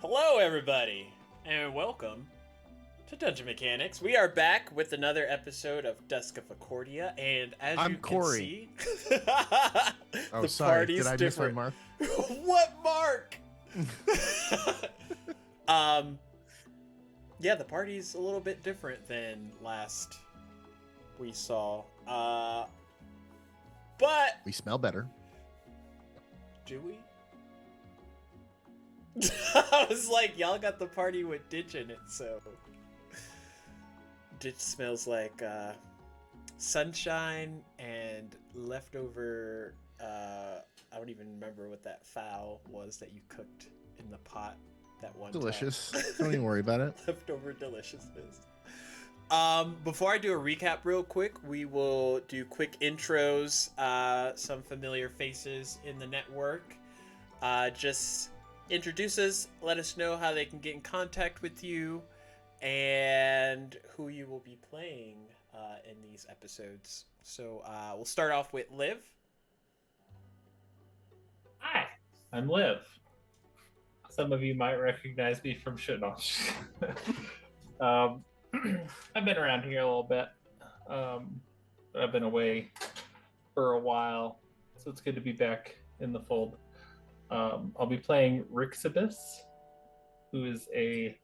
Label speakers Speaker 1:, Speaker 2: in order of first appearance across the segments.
Speaker 1: Hello, everybody, and welcome to Dungeon Mechanics. We are back with another episode of Dusk of Achordia, and as you can see,
Speaker 2: Oh,
Speaker 1: the
Speaker 2: sorry.
Speaker 1: party's
Speaker 2: Did I
Speaker 1: different.
Speaker 2: miss my mark?
Speaker 1: What mark? Yeah, the party's a little bit different than last we saw. But
Speaker 2: We smell better.
Speaker 1: do we? I was like, y'all got the party with Ditch in it, so Ditch smells like sunshine and leftover. I don't even remember what that fowl was that you cooked in the pot that one
Speaker 2: Delicious.
Speaker 1: time.
Speaker 2: Don't even worry about it.
Speaker 1: Leftover deliciousness. Before I do a recap real quick, we will do quick intros, some familiar faces in the network. Just introduce us, let us know how they can get in contact with you, and who you will be playing in these episodes. So we'll start off with Liv.
Speaker 3: Hi, I'm Liv. Some of you might recognize me from Shitnosh. I've been around here a little bit. I've been away for a while, so it's good to be back in the fold. I'll be playing Rixibus, who is I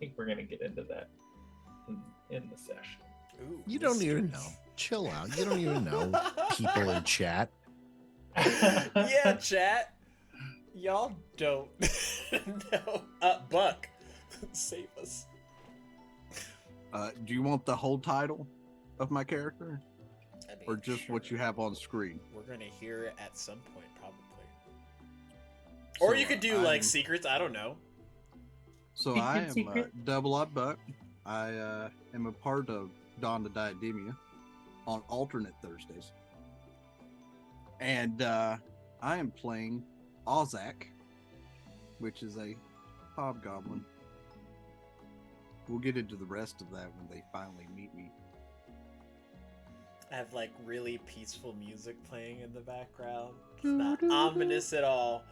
Speaker 3: think we're going to get into that in the session.
Speaker 1: Ooh,
Speaker 2: You don't even know. Chill out. You don't even know people in chat.
Speaker 1: Yeah, chat. Y'all don't know. Buck, save us.
Speaker 4: Do you want the whole title of my character?
Speaker 1: I mean,
Speaker 4: Or just
Speaker 1: sure.
Speaker 4: what you have on screen?
Speaker 1: We're going to hear it at some point, probably. Or you could do like secrets. I don't know.
Speaker 4: So I am Double Odd Buck. I am a part of Dawn to Diademia on alternate Thursdays. And I am playing Ozak, which is a hobgoblin. We'll get into the rest of that when they finally meet me.
Speaker 1: I have like really peaceful music playing in the background. It's not ominous at all.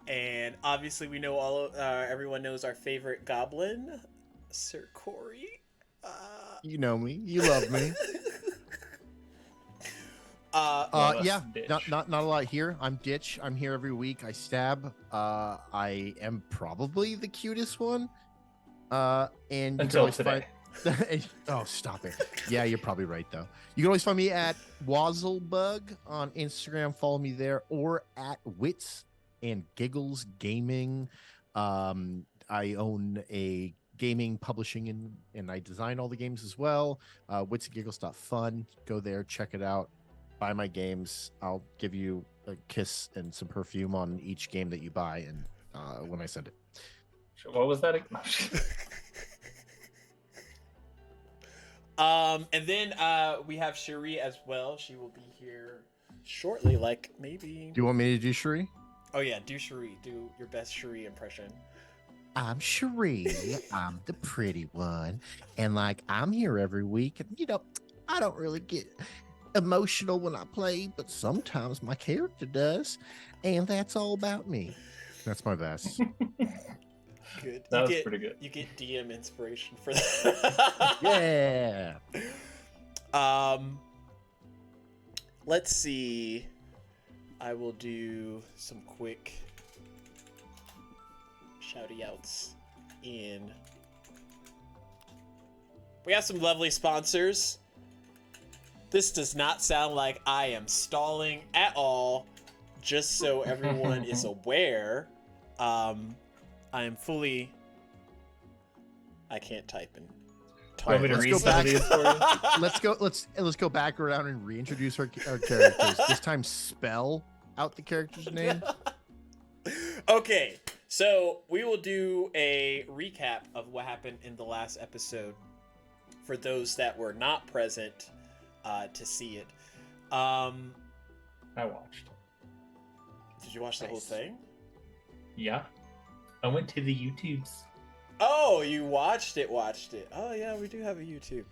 Speaker 1: And obviously we know everyone knows our favorite goblin, Sir Corey.
Speaker 2: You know me. You love me. Yeah, not a lot here. I'm Ditch. I'm here every week. I stab. I am probably the cutest one. And you
Speaker 3: Until
Speaker 2: can always
Speaker 3: today.
Speaker 2: Oh, stop it. Yeah, you're probably right though. You can always find me at Wazzlebug on Instagram. Follow me there, or at Wits and Giggles Gaming. I own a gaming publishing and I design all the games as well. Witsandgiggles.fun. Go there, check it out, buy my games. I'll give you a kiss and some perfume on each game that you buy, and when I send it.
Speaker 3: What was that?
Speaker 1: And then we have Cherie as well. She will be here shortly, like maybe.
Speaker 2: Do you want me to do Cherie?
Speaker 1: Oh yeah, do Cherie. Do your best Cherie impression.
Speaker 2: I'm Cherie. I'm the pretty one. And like, I'm here every week. And, you know, I don't really get emotional when I play, but sometimes my character does. And that's all about me. That's my best.
Speaker 1: Good.
Speaker 3: That was pretty good.
Speaker 1: You get DM inspiration for that.
Speaker 2: Yeah.
Speaker 1: Let's see. I will do some quick shouty outs in. We have some lovely sponsors. This does not sound like I am stalling at all. Just so everyone is aware, I am fully. I can't type in.
Speaker 3: Want me to read some of these for you?
Speaker 2: Let's go back around and reintroduce our characters. This time, spell out the character's name.
Speaker 1: Okay, so we will do a recap of what happened in the last episode for those that were not present to see it.
Speaker 3: I watched.
Speaker 1: Did you watch the whole thing?
Speaker 3: Yeah. I went to the YouTubes.
Speaker 1: Oh, you watched it. Oh yeah, we do have a YouTube.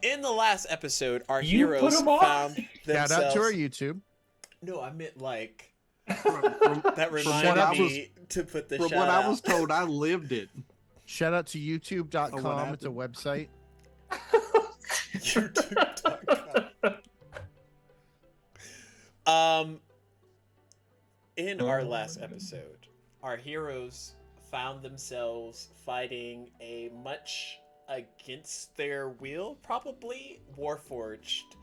Speaker 1: In the last episode, our heroes found themselves.
Speaker 2: Shout out to our YouTube.
Speaker 1: No, I meant like
Speaker 4: From
Speaker 1: that reminded me to put the
Speaker 4: From
Speaker 1: shout
Speaker 4: what
Speaker 1: out.
Speaker 4: I was told, I lived it.
Speaker 2: Shout out to youtube.com.
Speaker 4: Oh, what
Speaker 2: It's a website.
Speaker 1: YouTube.com. In our last episode, our heroes found themselves fighting a much against their will, probably Warforged,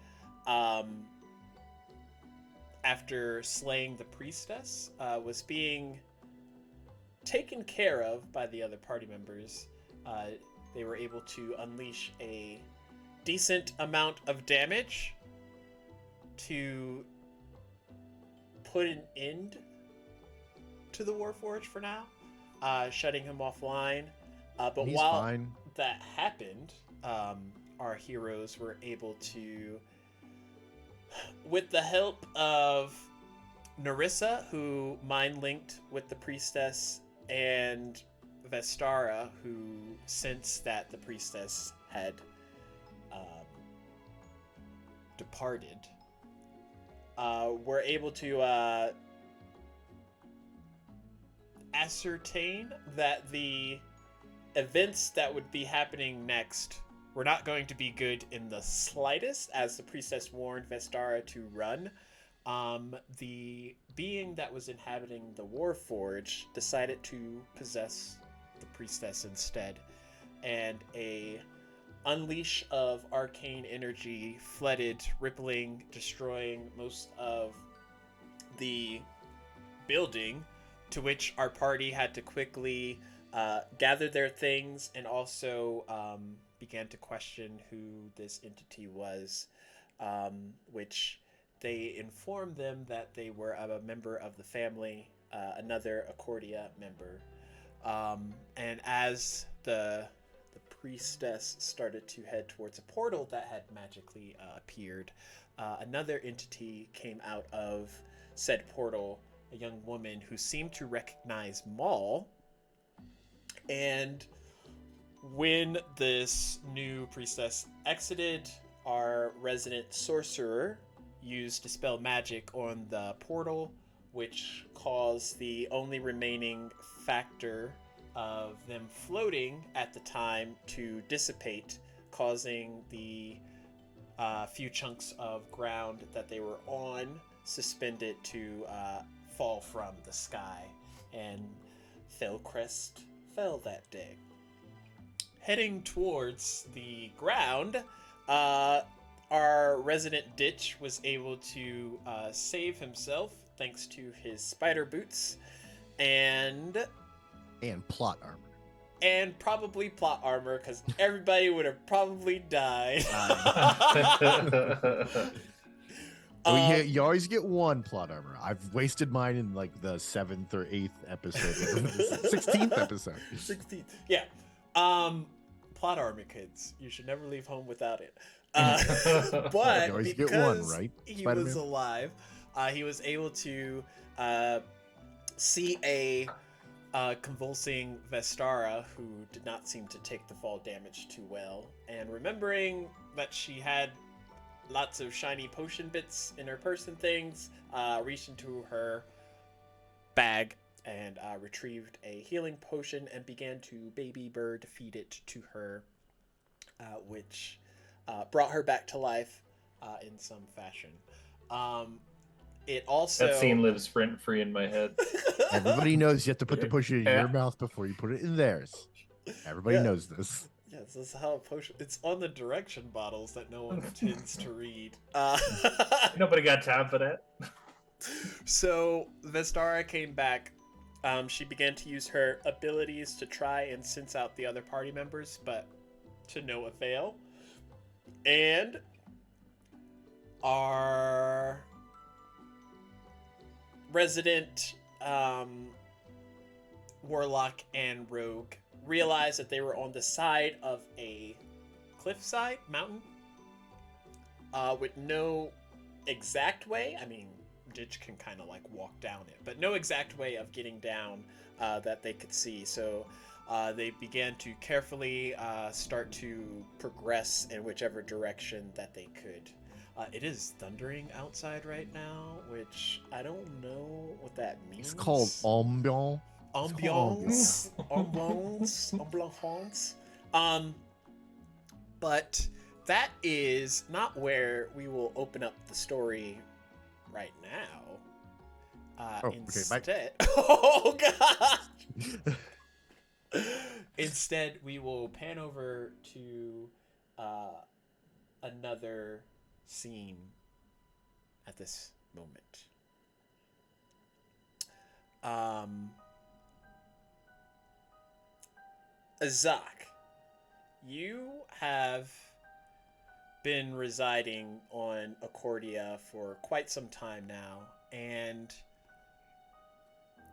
Speaker 1: after slaying the priestess, was being taken care of by the other party members. They were able to unleash a decent amount of damage to put an end to the Warforged for now, shutting him offline. But
Speaker 2: He's
Speaker 1: while
Speaker 2: fine.
Speaker 1: that happened, our heroes were able to, with the help of Narissa, who mind-linked with the priestess, and Vestara, who sensed that the priestess had departed, were able to ascertain that the events that would be happening next were not going to be good in the slightest, as the priestess warned Vestara to run. The being that was inhabiting the Warforge decided to possess the priestess instead, and a unleash of arcane energy flooded, rippling, destroying most of the building, to which our party had to quickly gather their things and also began to question who this entity was, which they informed them that they were a member of the family, another Achordia member. And as the priestess started to head towards a portal that had magically appeared, another entity came out of said portal, a young woman who seemed to recognize Maul. And when this new priestess exited, our resident sorcerer used Dispel Magic on the portal, which caused the only remaining factor of them floating at the time to dissipate, causing the few chunks of ground that they were on suspended to fall from the sky, and Felcrest fell that day. Heading towards the ground, our resident Ditch was able to save himself thanks to his spider boots and
Speaker 2: plot armor.
Speaker 1: And probably plot armor, because everybody would have probably died.
Speaker 2: You always get one plot armor. I've wasted mine in like the 7th or 8th episode. 16th episode.
Speaker 1: 16th. Yeah. Plot armor, kids. You should never leave home without it. But
Speaker 2: you always
Speaker 1: because
Speaker 2: get one, right?
Speaker 1: he
Speaker 2: Spider-Man?
Speaker 1: was alive, he was able to see a convulsing Vestara, who did not seem to take the fall damage too well, and remembering that she had lots of shiny potion bits in her purse and things, reached into her bag and retrieved a healing potion and began to baby bird feed it to her, which brought her back to life in some fashion. It also...
Speaker 3: That scene lives rent free in my head.
Speaker 2: Everybody knows you have to put the potion in your mouth before you put it in theirs. Everybody knows this.
Speaker 1: Yes, this is how a potion... It's on the direction bottles that no one tends to read.
Speaker 3: Nobody got time for that.
Speaker 1: So, Vestara came back. She began to use her abilities to try and sense out the other party members, but to no avail. And our resident warlock and rogue realized that they were on the side of a cliffside mountain with no exact way. I mean, Ditch can kind of like walk down it, but no exact way of getting down that they could see. So they began to carefully start to progress in whichever direction that they could. It is thundering outside right now, which I don't know what that means.
Speaker 2: It's called ambiance.
Speaker 1: Ambiance. But that is not where we will open up the story right now. Instead, oh god! Instead, we will pan over to another scene at this moment. Azak, you have been residing on Achordia for quite some time now, and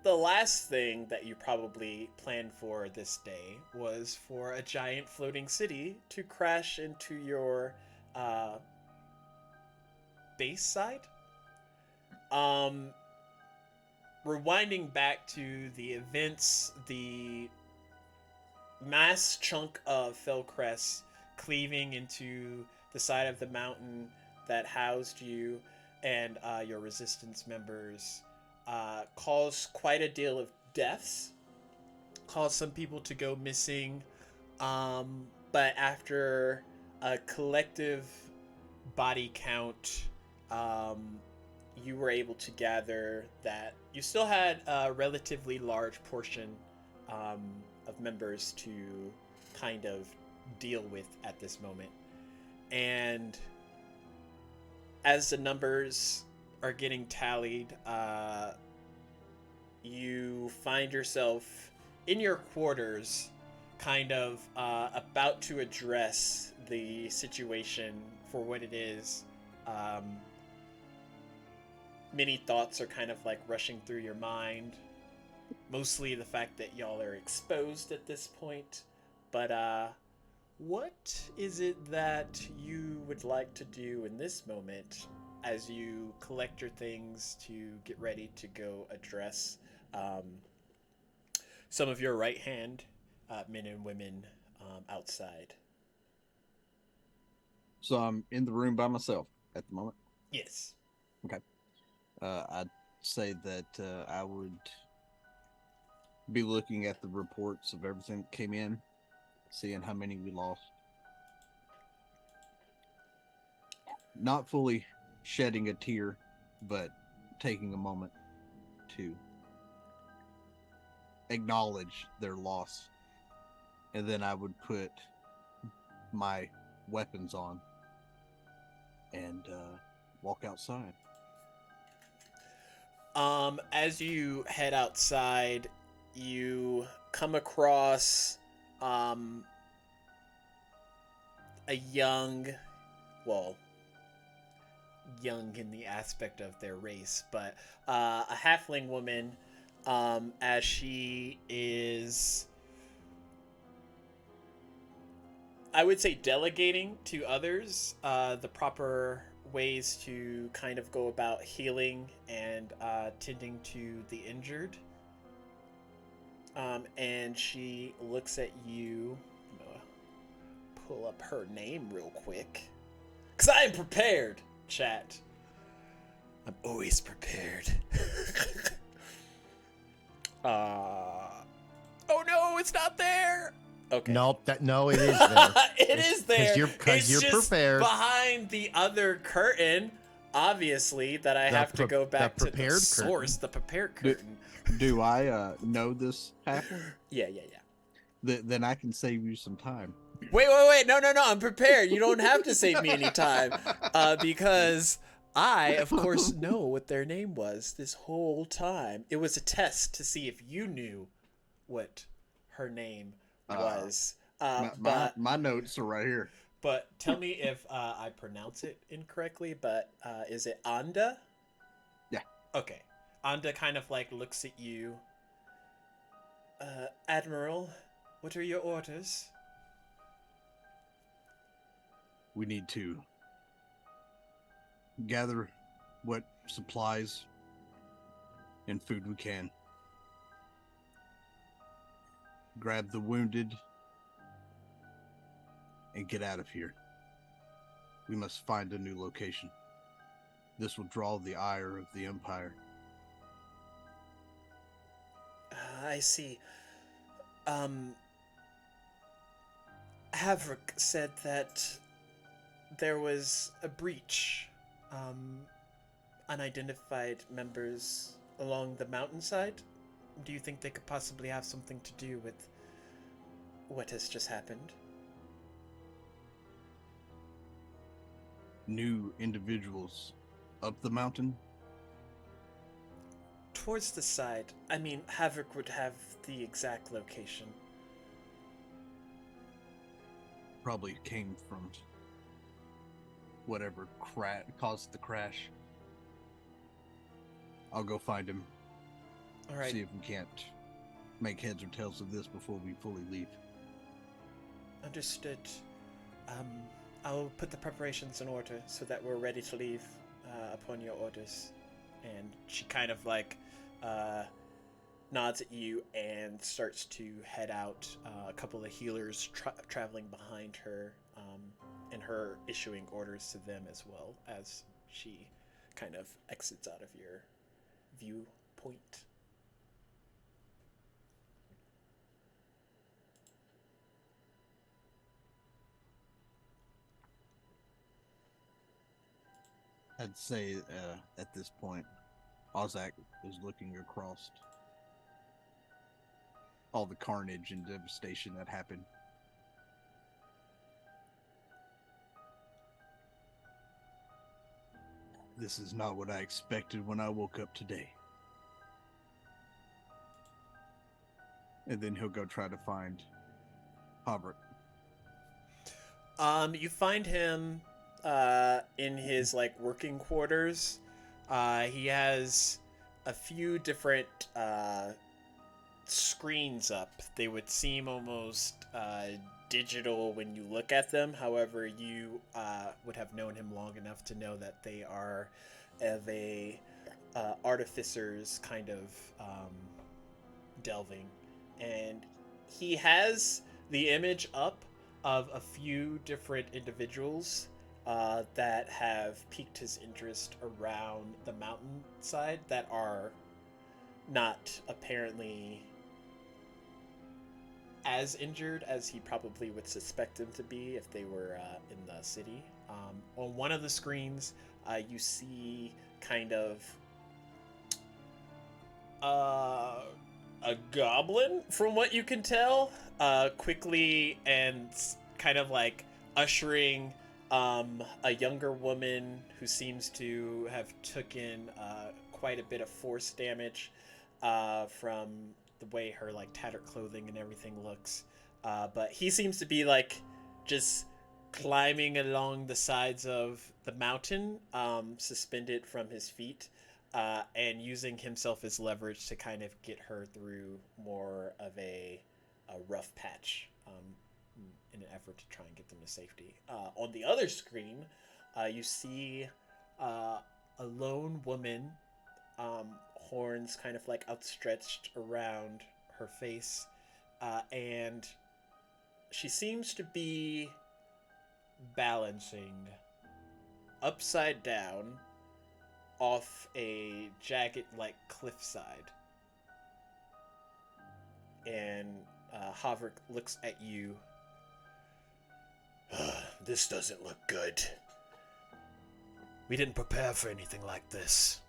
Speaker 1: the last thing that you probably planned for this day was for a giant floating city to crash into your base side. Rewinding back to the events, the mass chunk of Fellcrest cleaving into the side of the mountain that housed you and your resistance members caused quite a deal of deaths, caused some people to go missing, but after a collective body count, you were able to gather that you still had a relatively large portion of members to kind of deal with at this moment. And as the numbers are getting tallied, you find yourself in your quarters kind of about to address the situation for what it is. Many thoughts are kind of like rushing through your mind. Mostly the fact that y'all are exposed at this point. But what is it that you would like to do in this moment as you collect your things to get ready to go address some of your right hand men and women outside?
Speaker 4: So I'm in the room by myself at the moment.
Speaker 1: Yes.
Speaker 4: Okay. I'd say that I would be looking at the reports of everything that came in, seeing how many we lost. Not fully shedding a tear, but taking a moment to acknowledge their loss. And then I would put my weapons on and walk outside.
Speaker 1: As you head outside, you come across a young, well, young in the aspect of their race, but a halfling woman, as she is, I would say, delegating to others the proper ways to kind of go about healing and tending to the injured. And she looks at you. I'm gonna pull up her name real quick, because I am prepared, chat. I'm always prepared. Oh no, it's not there. Okay.
Speaker 2: Nope. No, it is there.
Speaker 1: It is there.
Speaker 2: Because you're
Speaker 1: just
Speaker 2: prepared.
Speaker 1: behind the other curtain, obviously, that I have to go back to the
Speaker 2: prepared
Speaker 1: source,
Speaker 2: curtain.
Speaker 1: the prepared curtain.
Speaker 4: Do I know this halfling?
Speaker 1: Yeah.
Speaker 4: Then I can save you some time.
Speaker 1: Wait. No. I'm prepared. You don't have to save me any time, because I, of course, know what their name was this whole time. It was a test to see if you knew what her name was.
Speaker 4: My notes are right here.
Speaker 1: But tell me if I pronounce it incorrectly, but is it Anda?
Speaker 4: Yeah.
Speaker 1: Okay. Anda kind of like looks at you. Admiral, what are your orders?
Speaker 4: We need to gather what supplies and food we can. Grab the wounded and get out of here. We must find a new location. This will draw the ire of the Empire.
Speaker 1: I see. Havric said that there was a breach. Unidentified members along the mountainside. Do you think they could possibly have something to do with what has just happened?
Speaker 4: New individuals up the mountain?
Speaker 1: Towards the side. I mean, Havric would have the exact location.
Speaker 4: Probably came from whatever caused the crash. I'll go find him.
Speaker 1: All right.
Speaker 4: See if we can't make heads or tails of this before we fully leave.
Speaker 1: Understood. I'll put the preparations in order so that we're ready to leave upon your orders. And she kind of like nods at you and starts to head out. A couple of healers traveling behind her, and her issuing orders to them as well as she kind of exits out of your viewpoint.
Speaker 4: I'd say at this point, Ozak is looking across all the carnage and devastation that happened. This is not what I expected when I woke up today. And then he'll go try to find Havric.
Speaker 1: You find him in his like working quarters. He has a few different screens up. They would seem almost digital when you look at them. However, you would have known him long enough to know that they are of a artificer's kind of delving. And he has the image up of a few different individuals that have piqued his interest around the mountainside that are not apparently as injured as he probably would suspect them to be if they were in the city. On one of the screens, you see kind of a goblin, from what you can tell, quickly and kind of like ushering a younger woman who seems to have taken quite a bit of force damage from the way her like tattered clothing and everything looks. But he seems to be like just climbing along the sides of the mountain, suspended from his feet, and using himself as leverage to kind of get her through more of a rough patch, in an effort to try and get them to safety. On the other screen, you see a lone woman, horns kind of like outstretched around her face, and she seems to be balancing upside down off a jagged like cliffside. And Havrik looks at you. This doesn't look good. We didn't prepare for anything like this.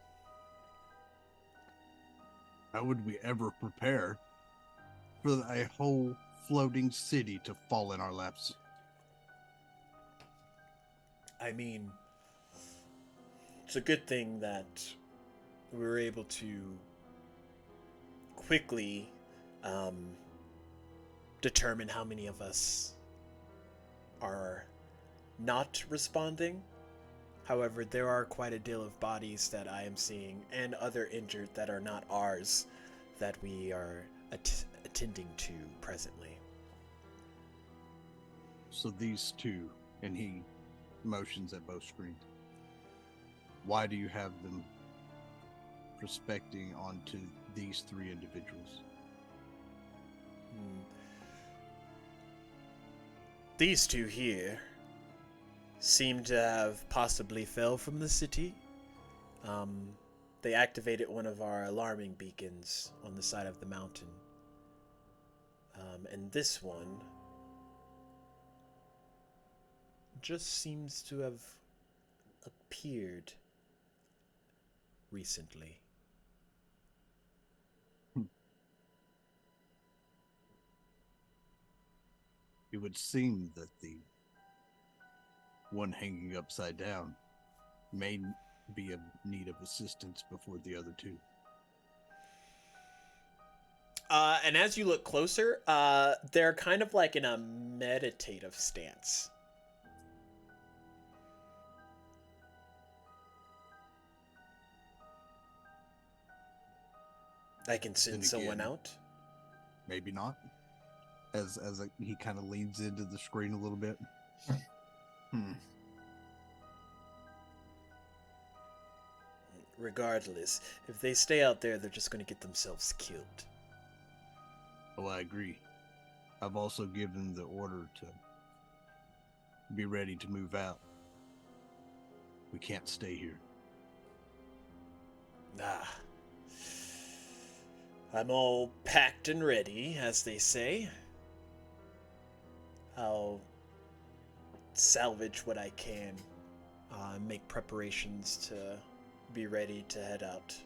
Speaker 4: How would we ever prepare for a whole floating city to fall in our laps?
Speaker 1: I mean, it's a good thing that we were able to quickly determine how many of us are not responding. However, there are quite a deal of bodies that I am seeing and other injured that are not ours that we are attending to presently.
Speaker 4: So these two, and he motions at both screens. Why do you have them prospecting onto these three individuals?
Speaker 1: These two here seem to have possibly fell from the city. They activated one of our alarming beacons on the side of the mountain. And this one just seems to have appeared recently.
Speaker 4: It would seem that the one hanging upside down may be in need of assistance before the other two.
Speaker 1: And as you look closer, they're kind of like in a meditative stance. I can send someone out.
Speaker 4: Maybe not. He kind of leans into the screen a little bit.
Speaker 1: Regardless, if they stay out there, they're just going to get themselves killed.
Speaker 4: Well, I agree. I've also given the order to be ready to move out. We can't stay here.
Speaker 1: I'm all packed and ready, as they say. I'll salvage what I can, make preparations to be ready to head out.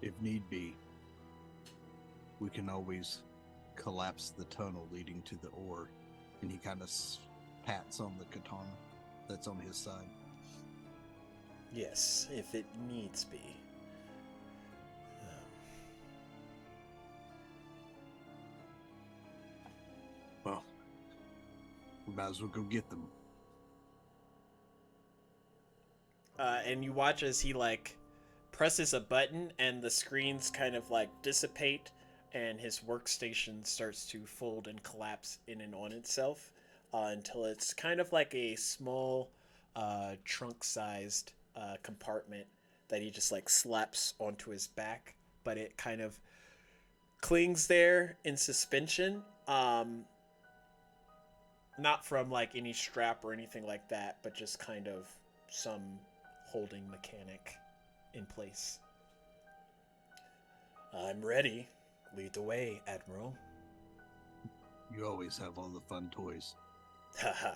Speaker 4: If need be, we can always collapse the tunnel leading to the ore. And he kind of pats on the katana that's on his side.
Speaker 1: Yes, if it needs be.
Speaker 4: Well, we might as well go get them.
Speaker 1: And you watch as he like presses a button and the screens kind of like dissipate and his workstation starts to fold and collapse in and on itself until it's kind of like a small trunk-sized compartment that he just like slaps onto his back, but it kind of clings there in suspension, not from like any strap or anything like that, but just kind of some holding mechanic in place. I'm ready. Lead the way, Admiral.
Speaker 4: You always have all the fun toys.
Speaker 1: Haha,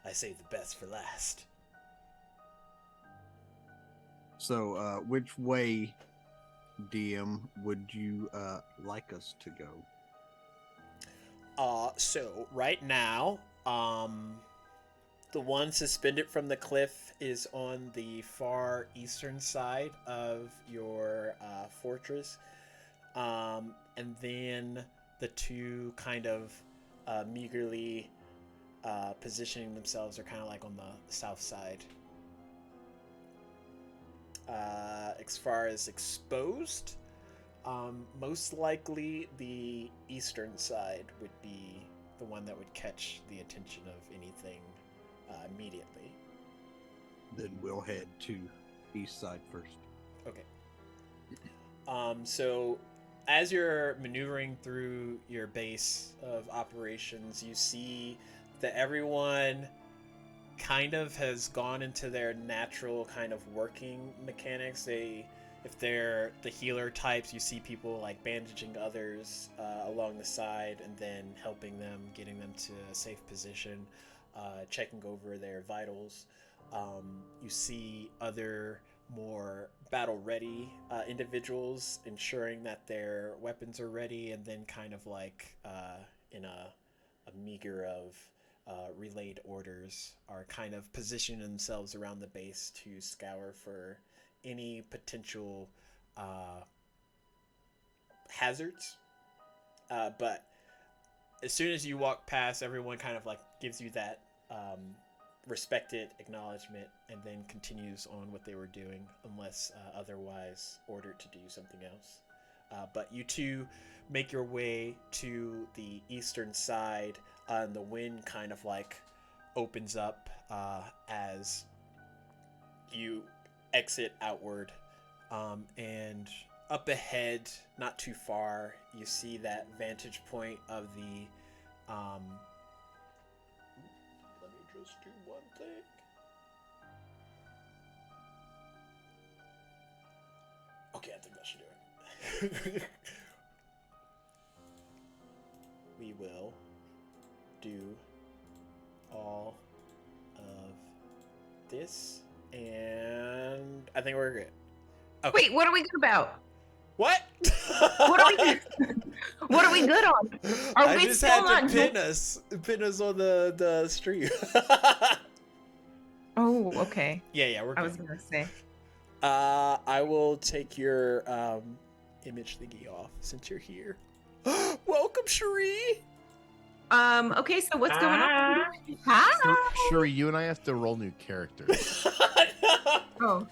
Speaker 1: I saved the best for last.
Speaker 4: So, which way, DM, would you like us to go?
Speaker 1: So right now, The one suspended from the cliff is on the far eastern side of your fortress. And then the two kind of meagerly positioning themselves are kind of like on the south side. As far as exposed, most likely the eastern side would be the one that would catch the attention of anything immediately.
Speaker 4: Then we'll head to east side first.
Speaker 1: Okay. So as you're maneuvering through your base of operations, you see that everyone kind of has gone into their natural kind of working mechanics. If they're the healer types, you see people like bandaging others along the side and then helping them, getting them to a safe position, checking over their vitals. You see other more battle-ready individuals ensuring that their weapons are ready, and then kind of like in a meager of relayed orders are kind of positioning themselves around the base to scour for any potential hazards. But as soon as you walk past, everyone kind of like gives you that respected acknowledgement and then continues on what they were doing unless otherwise ordered to do something else. But you two make your way to the eastern side, and the wind kind of like opens up as you exit outward, and up ahead, not too far, you see that vantage point of the let me just do one thing. Okay, I think that should do it. We will do all of this, and I think we're good. Okay.
Speaker 5: Wait, what are we good about?
Speaker 1: What?
Speaker 5: What are we? What are we good on? Are
Speaker 1: I
Speaker 5: we
Speaker 1: just
Speaker 5: still
Speaker 1: had
Speaker 5: on?
Speaker 1: to pin us on the stream.
Speaker 5: Oh, okay.
Speaker 1: Yeah, we're good.
Speaker 5: I was gonna say.
Speaker 1: I will take your image thingy off since you're here. Welcome, Cherie.
Speaker 5: Okay, so what's going on? Hi.
Speaker 2: Shuri, you and I have to roll new characters.
Speaker 5: Oh,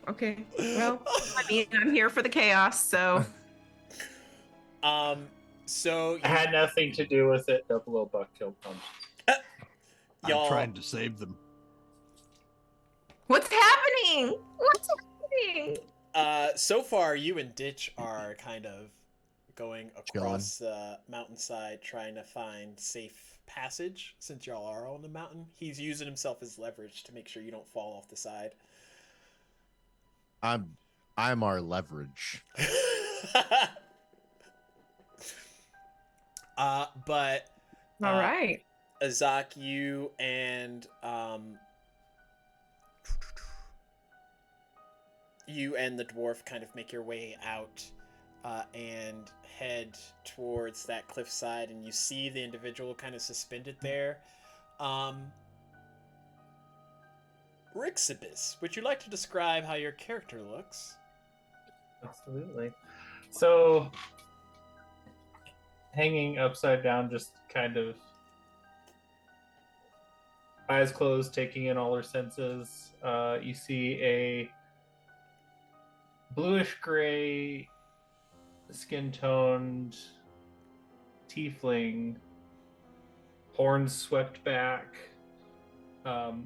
Speaker 5: okay. Well, I mean, I'm here for the chaos, so.
Speaker 1: So
Speaker 3: I had nothing to do with it. Double O Buck killed Punch.
Speaker 1: y'all,
Speaker 4: I'm trying to save them.
Speaker 5: What's happening? What's happening?
Speaker 1: so far you and Ditch are kind of going across the mountainside trying to find safe passage since y'all are on the mountain. He's using himself as leverage to make sure you don't fall off the side.
Speaker 2: I'm our leverage.
Speaker 1: But
Speaker 5: All right.
Speaker 1: Azak, you and the dwarf kind of make your way out and head towards that cliffside, and you see the individual kind of suspended there. Rixibus, would you like to describe how your character looks?
Speaker 3: Absolutely. So, hanging upside down, just kind of eyes closed, taking in all her senses. You see a bluish gray, skin-toned tiefling, horns swept back.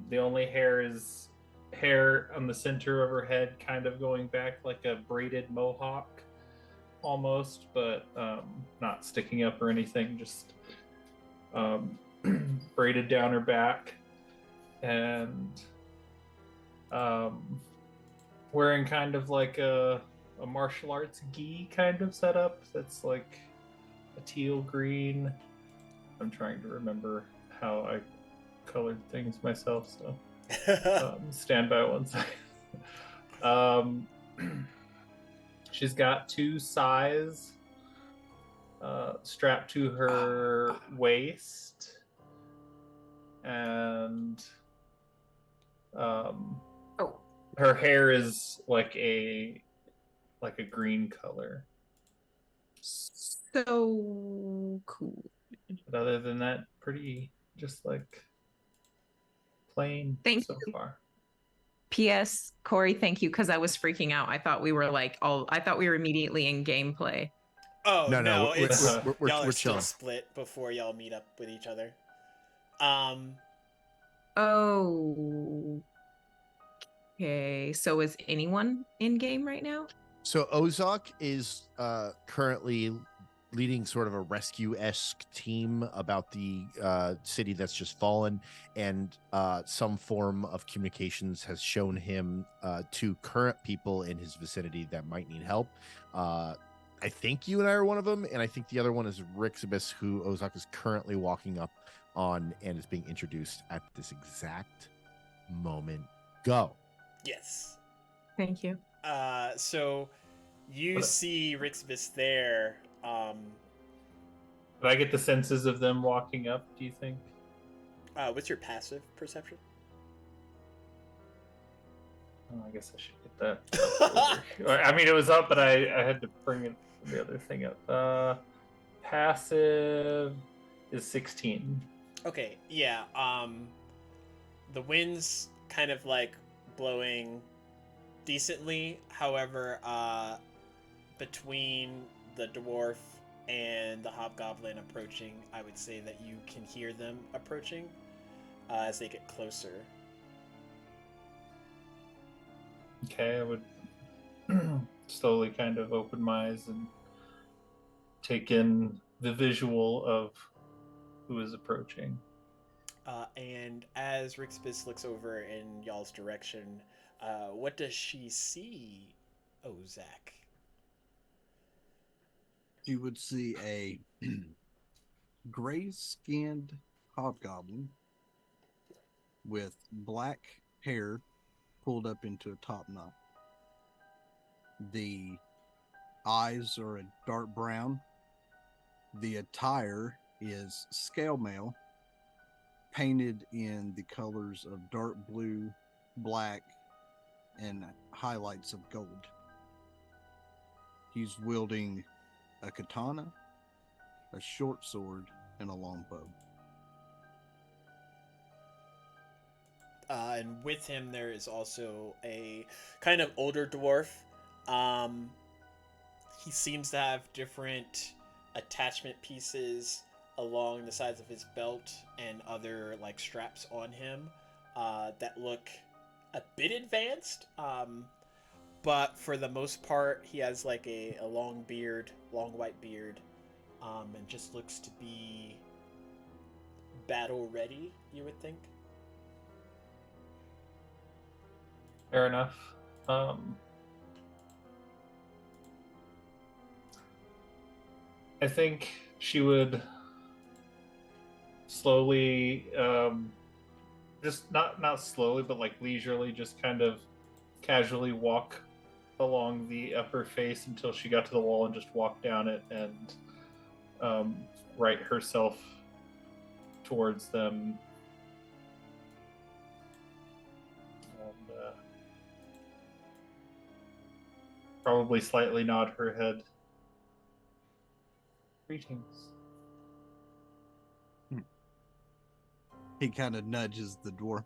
Speaker 3: The only hair is hair on the center of her head, kind of going back like a braided mohawk almost, but not sticking up or anything, just braided down her back, and wearing kind of like a martial arts gi kind of setup that's like a teal green. I'm trying to remember how I colored things myself, so stand by one second. She's got 2 sais strapped to her waist, and
Speaker 5: Oh,
Speaker 3: her hair is like a green color.
Speaker 5: so cool.
Speaker 3: But other than that, pretty just like plain
Speaker 5: Thank
Speaker 3: so far.
Speaker 5: P.S. Corey, thank you, because I was freaking out. I thought we were I thought we were immediately in gameplay.
Speaker 1: Oh no,
Speaker 2: we're,
Speaker 1: it's y'all
Speaker 2: we're
Speaker 1: are still
Speaker 2: chilling.
Speaker 1: split before y'all meet up with each other.
Speaker 5: Oh, okay. So is anyone in game right now?
Speaker 2: So Ozok is currently leading sort of a rescue-esque team about the city that's just fallen, and some form of communications has shown him to current people in his vicinity that might need help. I think you and I are one of them, and I think the other one is Rixibus, who Ozok is currently walking up on and is being introduced at this exact moment. Go.
Speaker 1: Yes.
Speaker 5: Thank you.
Speaker 1: So you see Rixibus there.
Speaker 3: Did I get the senses of them walking up, do you think?
Speaker 1: What's your passive perception?
Speaker 3: Oh, I guess I should get that. I mean, it was up, but I had to bring the other thing up. Passive is 16.
Speaker 1: Okay, yeah. The wind's kind of like blowing decently. However, between the dwarf and the hobgoblin approaching, I would say that you can hear them approaching as they get closer.
Speaker 3: Okay, I would slowly kind of open my eyes and take in the visual of who is approaching.
Speaker 1: And as Rixibus looks over in y'all's direction, what does she see, Ozak?
Speaker 4: You would see a gray-skinned hobgoblin with black hair pulled up into a top knot. The eyes are a dark brown. The attire is scale mail, painted in the colors of dark blue, black, and highlights of gold. He's wielding a katana, a short sword, and a long bow.
Speaker 1: And with him, there is also a kind of older dwarf. He seems to have different attachment pieces along the sides of his belt and other like straps on him that look a bit advanced. But for the most part, he has like a long beard, long white beard, and just looks to be battle ready, you would think.
Speaker 3: Fair enough. I think she would slowly, just not slowly, but like leisurely, just kind of casually walk along the upper face until she got to the wall and just walk down it and right herself towards them. And probably slightly nod her head. Greetings.
Speaker 4: He kind of nudges the dwarf.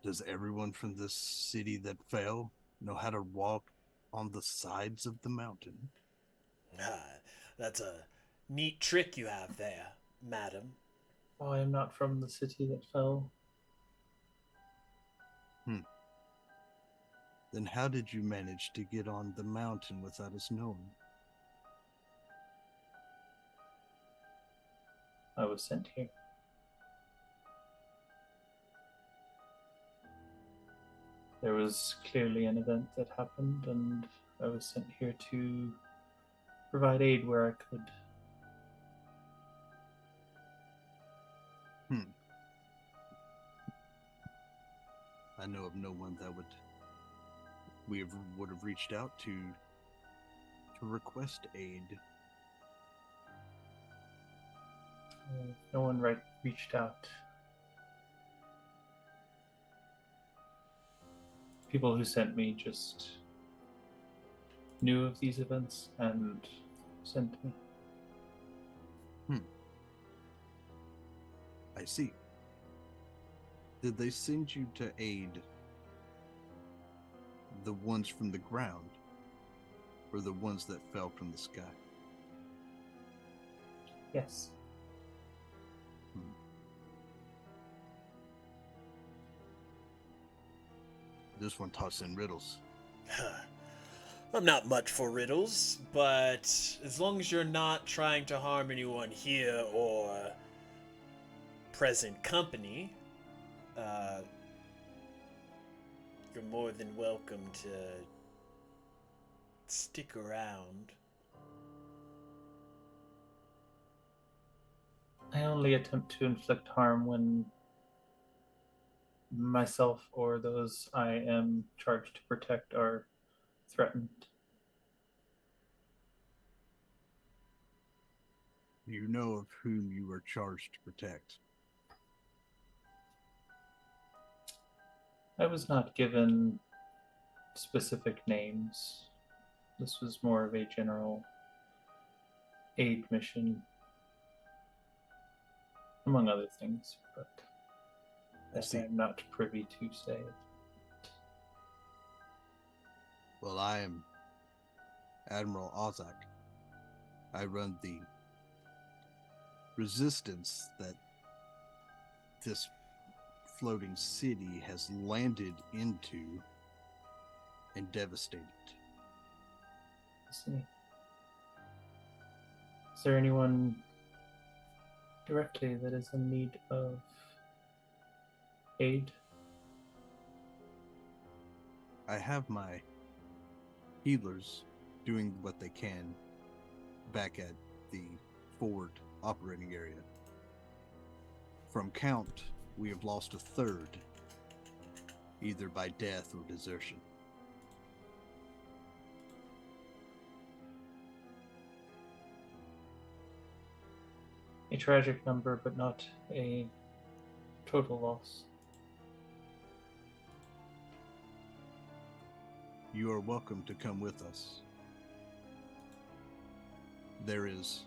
Speaker 4: Does everyone from this city that fell know how to walk on the sides of the mountain?
Speaker 1: That's a neat trick you have there, madam.
Speaker 3: Oh, I am not from the city that fell.
Speaker 4: Then how did you manage to get on the mountain without us knowing?
Speaker 3: I was sent here. There was clearly an event that happened, and I was sent here to provide aid where I could.
Speaker 4: I know of no one that would have reached out to request aid.
Speaker 3: No one reached out. people who sent me just knew of these events and sent me.
Speaker 4: I see. Did they send you to aid the ones from the ground or the ones that fell from the sky?
Speaker 3: Yes.
Speaker 4: This one tossing riddles.
Speaker 1: I'm not much for riddles, but as long as you're not trying to harm anyone here or present company, you're more than welcome to stick around.
Speaker 3: I only attempt to inflict harm when myself or those I am charged to protect are threatened.
Speaker 4: You know of whom you are charged to protect.
Speaker 3: I was not given specific names. This was more of a general aid mission, among other things, but
Speaker 4: see.
Speaker 3: I'm not privy to say.
Speaker 4: Well, I am Admiral Ozak. I run the resistance that this floating city has landed into and devastated.
Speaker 3: I see. Is there anyone directly that is in need of aid?
Speaker 4: I have my healers doing what they can back at the forward operating area. From count, we have lost a third, either by death or desertion.
Speaker 3: A tragic number, but not a total loss.
Speaker 4: You are welcome to come with us. There is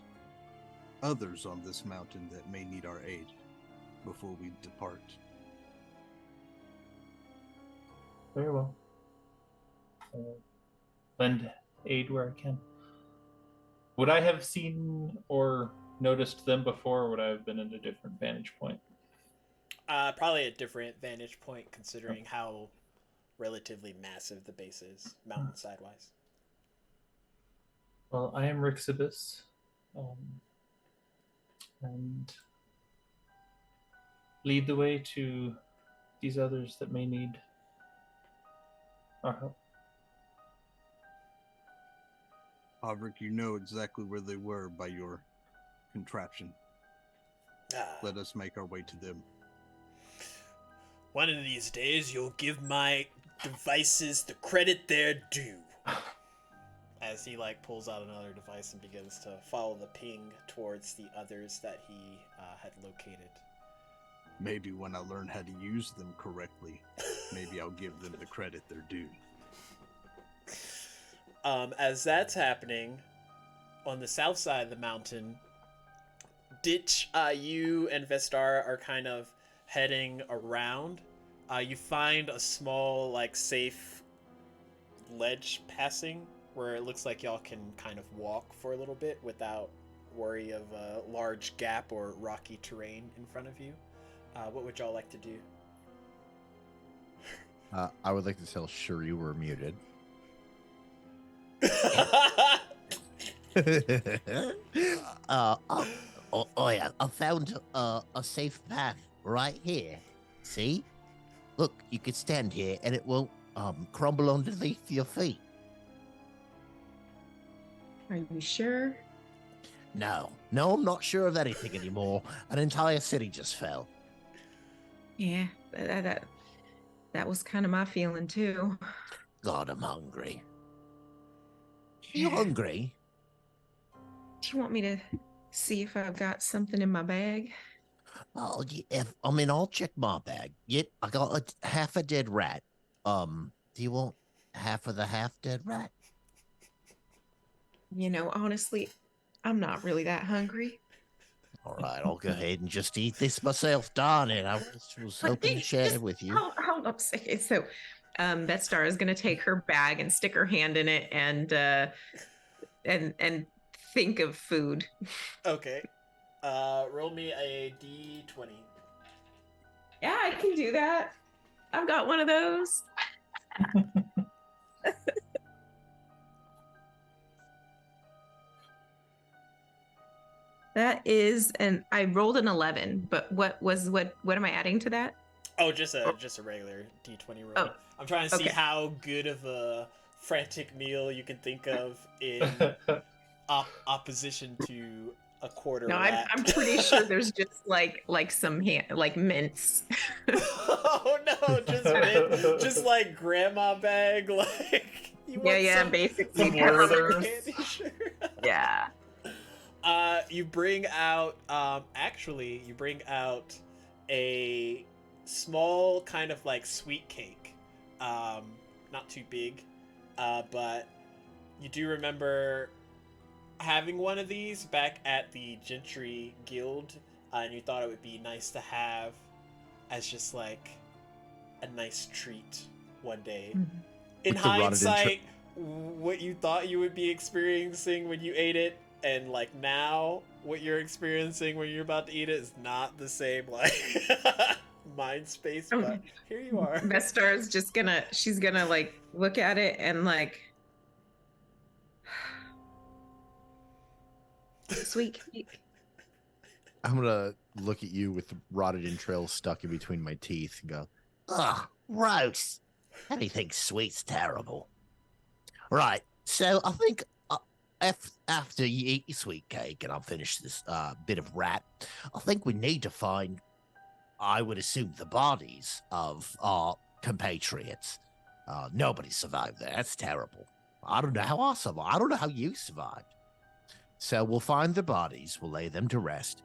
Speaker 4: others on this mountain that may need our aid before we depart.
Speaker 3: Very well. Lend aid where I can. Would I have seen or noticed them before, or would I have been at a different vantage point?
Speaker 1: Probably a different vantage point, considering how relatively massive the base is, mountainside-wise.
Speaker 3: Well, I am Rixibus, and lead the way to these others that may need our help.
Speaker 4: Havrik, you know exactly where they were by your contraption. Let us make our way to them.
Speaker 1: One of these days, you'll give my devices the credit they're due. As he pulls out another device and begins to follow the ping towards the others that he had located.
Speaker 4: Maybe when I learn how to use them correctly, maybe I'll give them the credit they're due.
Speaker 1: As that's happening, on the south side of the mountain, Ditch, you and Vestar are kind of heading around. You find a small, safe ledge passing where it looks like y'all can kind of walk for a little bit without worry of a large gap or rocky terrain in front of you. What would y'all like to do?
Speaker 2: I would like to tell Shuri we're muted.
Speaker 6: Yeah, I found a safe path right here. See? Look, you could stand here and it won't crumble underneath your feet.
Speaker 5: Are you sure?
Speaker 6: No, I'm not sure of anything anymore. An entire city just fell.
Speaker 5: Yeah, that was kind of my feeling too.
Speaker 6: God, I'm hungry. You hungry?
Speaker 5: Do you want me to see if I've got something in my bag?
Speaker 6: Oh, I'll check my bag. Yet I got half a dead rat. Do you want half of the half-dead rat?
Speaker 5: Honestly, I'm not really that hungry.
Speaker 6: All right, I'll go ahead and just eat this myself. Darn it, I was hoping to share it with you.
Speaker 5: Hold up a second. So, Beth Star is going to take her bag and stick her hand in it and think of food.
Speaker 1: Okay. Roll me a d20.
Speaker 5: Yeah, I can do that. I've got one of those. That is, and I rolled an 11, but what am I adding to that?
Speaker 1: Oh, just a regular d20 roll.
Speaker 5: Oh,
Speaker 1: I'm trying to see
Speaker 5: okay.
Speaker 1: how good of a frantic meal you can think of in opposition to a quarter
Speaker 5: No,
Speaker 1: rat.
Speaker 5: I'm pretty sure there's just like some like mints.
Speaker 1: Oh no, just like grandma bag, like you want
Speaker 5: basically
Speaker 3: some Werther's.
Speaker 1: candy, sure.
Speaker 5: Yeah.
Speaker 1: You bring out a small kind of like sweet cake, not too big, but you do remember having one of these back at the Gentry Guild, and you thought it would be nice to have as just like a nice treat one day.
Speaker 5: Mm-hmm.
Speaker 1: In
Speaker 2: With the rotted
Speaker 1: hindsight, what you thought you would be experiencing when you ate it, and like now what you're experiencing when you're about to eat it is not the same like mind space, but here you are.
Speaker 5: Vestar is just she's gonna like look at it and like sweet cake.
Speaker 2: I'm gonna look at you with rotted entrails stuck in between my teeth and go,
Speaker 6: Ugh, gross. Anything sweet's terrible. Right, so I think after you eat your sweet cake and I'll finish this bit of rat, I think we need to find, I would assume, the bodies of our compatriots. Nobody survived there. That's terrible. I don't know how I survived. I don't know how you survived. So we'll find the bodies. We'll lay them to rest.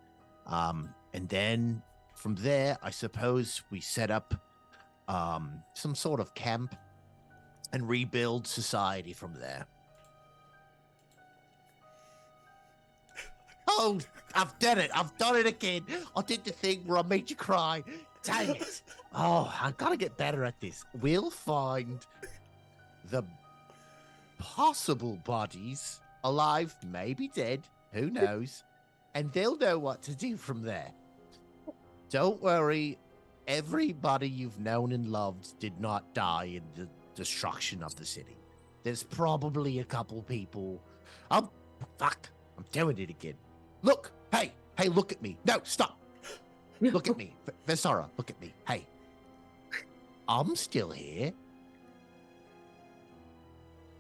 Speaker 6: And then from there, I suppose we set up some sort of camp and rebuild society from there. Oh, I've done it. I've done it again. I did the thing where I made you cry. Dang it. Oh, I gotta get better at this. We'll find the possible bodies, alive, maybe dead, who knows, and they'll know what to do from there. Don't worry, everybody you've known and loved did not die in the destruction of the city. There's probably a couple people. Oh, fuck, I'm doing it again. Look, hey, look at me. No, stop. Look at me. Vesara, look at me. Hey, I'm still here.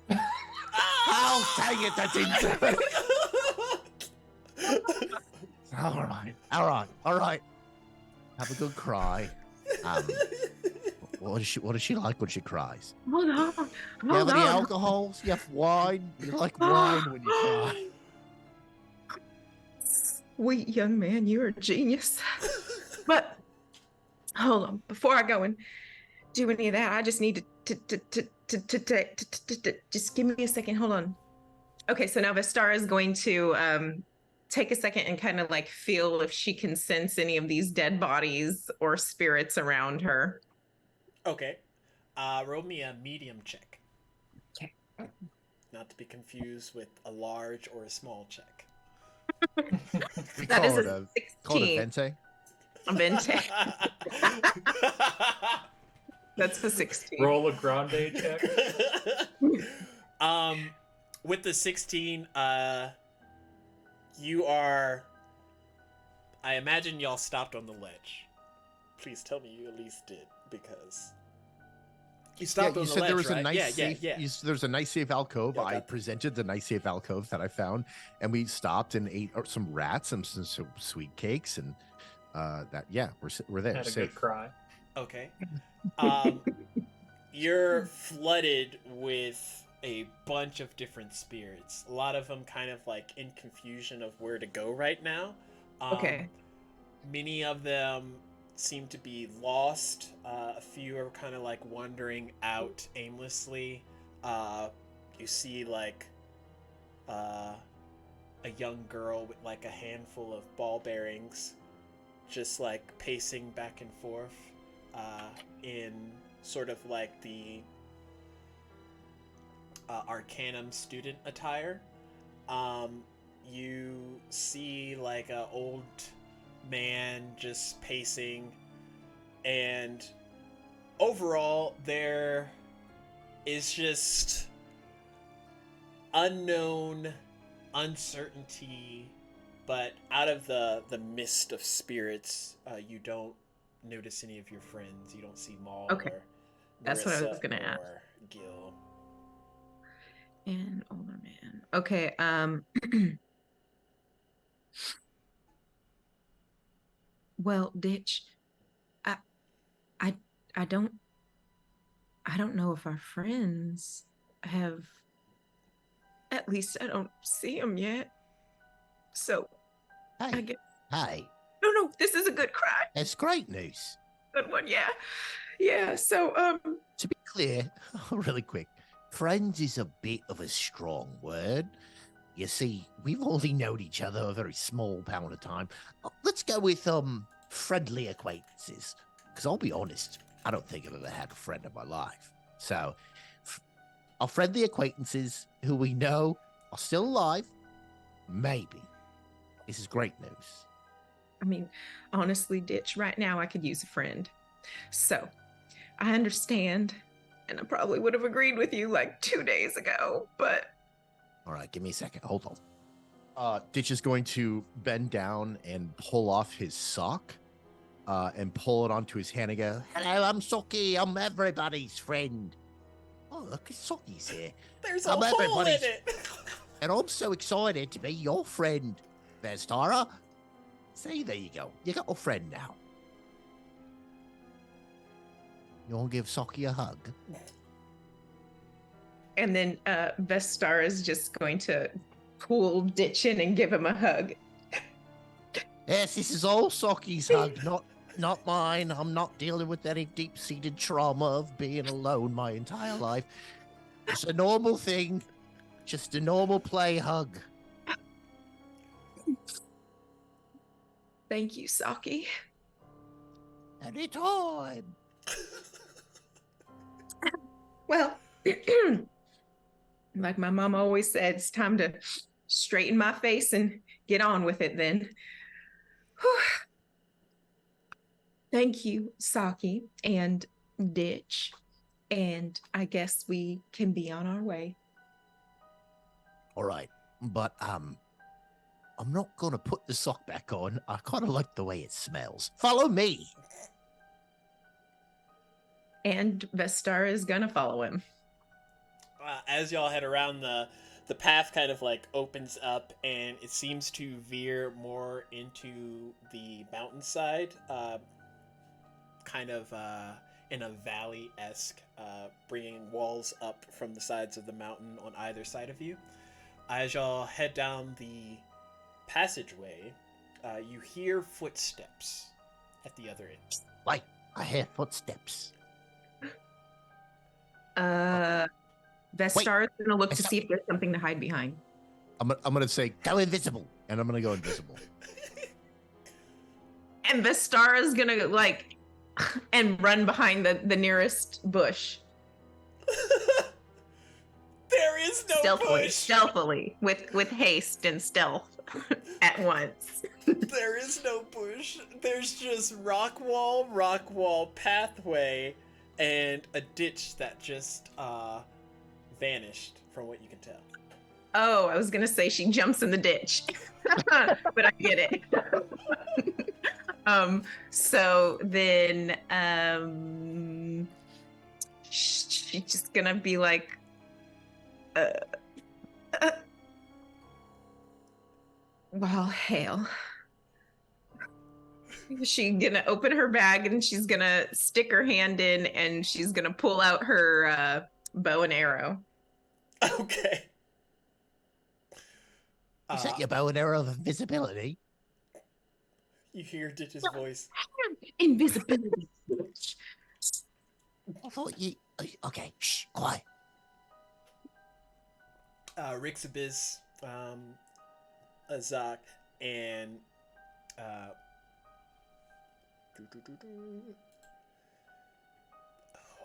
Speaker 6: Oh, dang it, that didn't do it. All right. Have a good cry. What is she like when she cries?
Speaker 5: Hold on.
Speaker 6: You have any alcohols? You have wine? You like wine when you cry?
Speaker 5: Sweet young man, you're a genius. But hold on, before I go and do any of that, I just need to just give me a second. Hold on. Okay, so now Vestara is going to take a second and kind of like feel if she can sense any of these dead bodies or spirits around her.
Speaker 1: Okay. Roll me a medium check.
Speaker 5: Okay.
Speaker 1: Not to be confused with a large or a small check.
Speaker 2: We
Speaker 5: That
Speaker 2: call
Speaker 5: is
Speaker 2: it
Speaker 5: a
Speaker 2: call it
Speaker 5: 16.
Speaker 2: a vente.
Speaker 5: A vente. That's the 16.
Speaker 3: Roll a grande check.
Speaker 1: With the 16, you are. I imagine y'all stopped on the ledge. Please tell me you at least did, because you stopped on the ledge.
Speaker 2: There was
Speaker 1: right?
Speaker 2: a nice
Speaker 1: yeah.
Speaker 2: safe. There's a nice safe alcove.
Speaker 1: Y'all
Speaker 2: I
Speaker 1: got-
Speaker 2: presented the nice safe alcove that I found, and we stopped and ate some rats and some sweet cakes, and we're there
Speaker 3: Had a
Speaker 2: safe.
Speaker 3: good cry.
Speaker 1: Okay. You're flooded with a bunch of different spirits. A lot of them kind of like in confusion of where to go right now.
Speaker 5: Okay.
Speaker 1: Many of them seem to be lost. A few are kind of like wandering out aimlessly. You see like a young girl with like a handful of ball bearings just like pacing back and forth in sort of like the Arcanum student attire. You see like an old man just pacing, and overall there is just unknown uncertainty, but out of the mist of spirits, you don't notice any of your friends. You don't see Maul
Speaker 5: Okay.
Speaker 1: or
Speaker 5: That's what I was
Speaker 1: Marissa
Speaker 5: gonna ask.
Speaker 1: or Gil.
Speaker 5: And older man. Okay. Well, Ditch, I, I, I don't know if our friends have. At least I don't see them yet. So I
Speaker 6: Hey,
Speaker 5: guess.
Speaker 6: hey,
Speaker 5: No, this is a good cry.
Speaker 6: that's great news.
Speaker 5: Good one, yeah. Yeah. So
Speaker 6: To be clear, really quick, friends is a bit of a strong word. You see, we've only known each other a very small amount of time. Let's go with friendly acquaintances. Because I'll be honest, I don't think I've ever had a friend in my life. So, our friendly acquaintances who we know are still alive, maybe. This is great news.
Speaker 5: I mean, honestly, Ditch, right now I could use a friend. So I understand, and I probably would have agreed with you like 2 days ago, but
Speaker 6: All right, give me a second. Hold on.
Speaker 2: Ditch is going to bend down and pull off his sock and pull it onto his hand and go,
Speaker 6: Hello, I'm Socky. I'm everybody's friend. Oh, look, Socky's here.
Speaker 1: There's a
Speaker 6: I'm
Speaker 1: hole in
Speaker 6: everybody's-
Speaker 1: it.
Speaker 6: And I'm so excited to be your friend. There's Tara. See, there you go. You got a friend now. You want to give Socky a hug?
Speaker 5: and then Vestar is just going to pull Ditch in and give him a hug.
Speaker 6: Yes, this is all Socky's hug, not mine. I'm not dealing with any deep-seated trauma of being alone my entire life. It's a normal thing. Just a normal play hug.
Speaker 5: Thank you, Saki.
Speaker 6: Anytime.
Speaker 5: Well, like my mom always said, it's time to straighten my face and get on with it then. Whew. Thank you, Saki and Ditch. And I guess we can be on our way.
Speaker 6: All right, but I'm not gonna put the sock back on. I kind of like the way it smells. Follow me.
Speaker 5: And Vestar is gonna follow him.
Speaker 1: As y'all head around, the path kind of like opens up, and it seems to veer more into the mountainside, kind of in a valley-esque, bringing walls up from the sides of the mountain on either side of you. As y'all head down the passageway, you hear footsteps at the other end.
Speaker 6: Wait, I hear footsteps.
Speaker 5: Vestar is gonna look to
Speaker 6: Vestar-
Speaker 5: see if there's something to hide behind.
Speaker 2: I'm gonna say,
Speaker 6: Go invisible.
Speaker 2: and I'm gonna go invisible.
Speaker 5: And Vestar is gonna like and run behind the nearest bush.
Speaker 1: There is no bush.
Speaker 5: Stealthily, with haste and stealth at once.
Speaker 1: There is no bush. There's just rock wall, pathway, and a ditch that just vanished from what you can tell.
Speaker 5: Oh, I was gonna say she jumps in the ditch, but I get it. So then, she's just gonna be like, well, hell. She's gonna open her bag and she's gonna stick her hand in and she's gonna pull out her bow and arrow.
Speaker 1: Okay.
Speaker 6: Is that your bow and arrow of invisibility?
Speaker 1: You hear Ditch's voice.
Speaker 5: Invisibility.
Speaker 6: I thought you. Okay, shh, quiet.
Speaker 1: Rixabis, Azak, and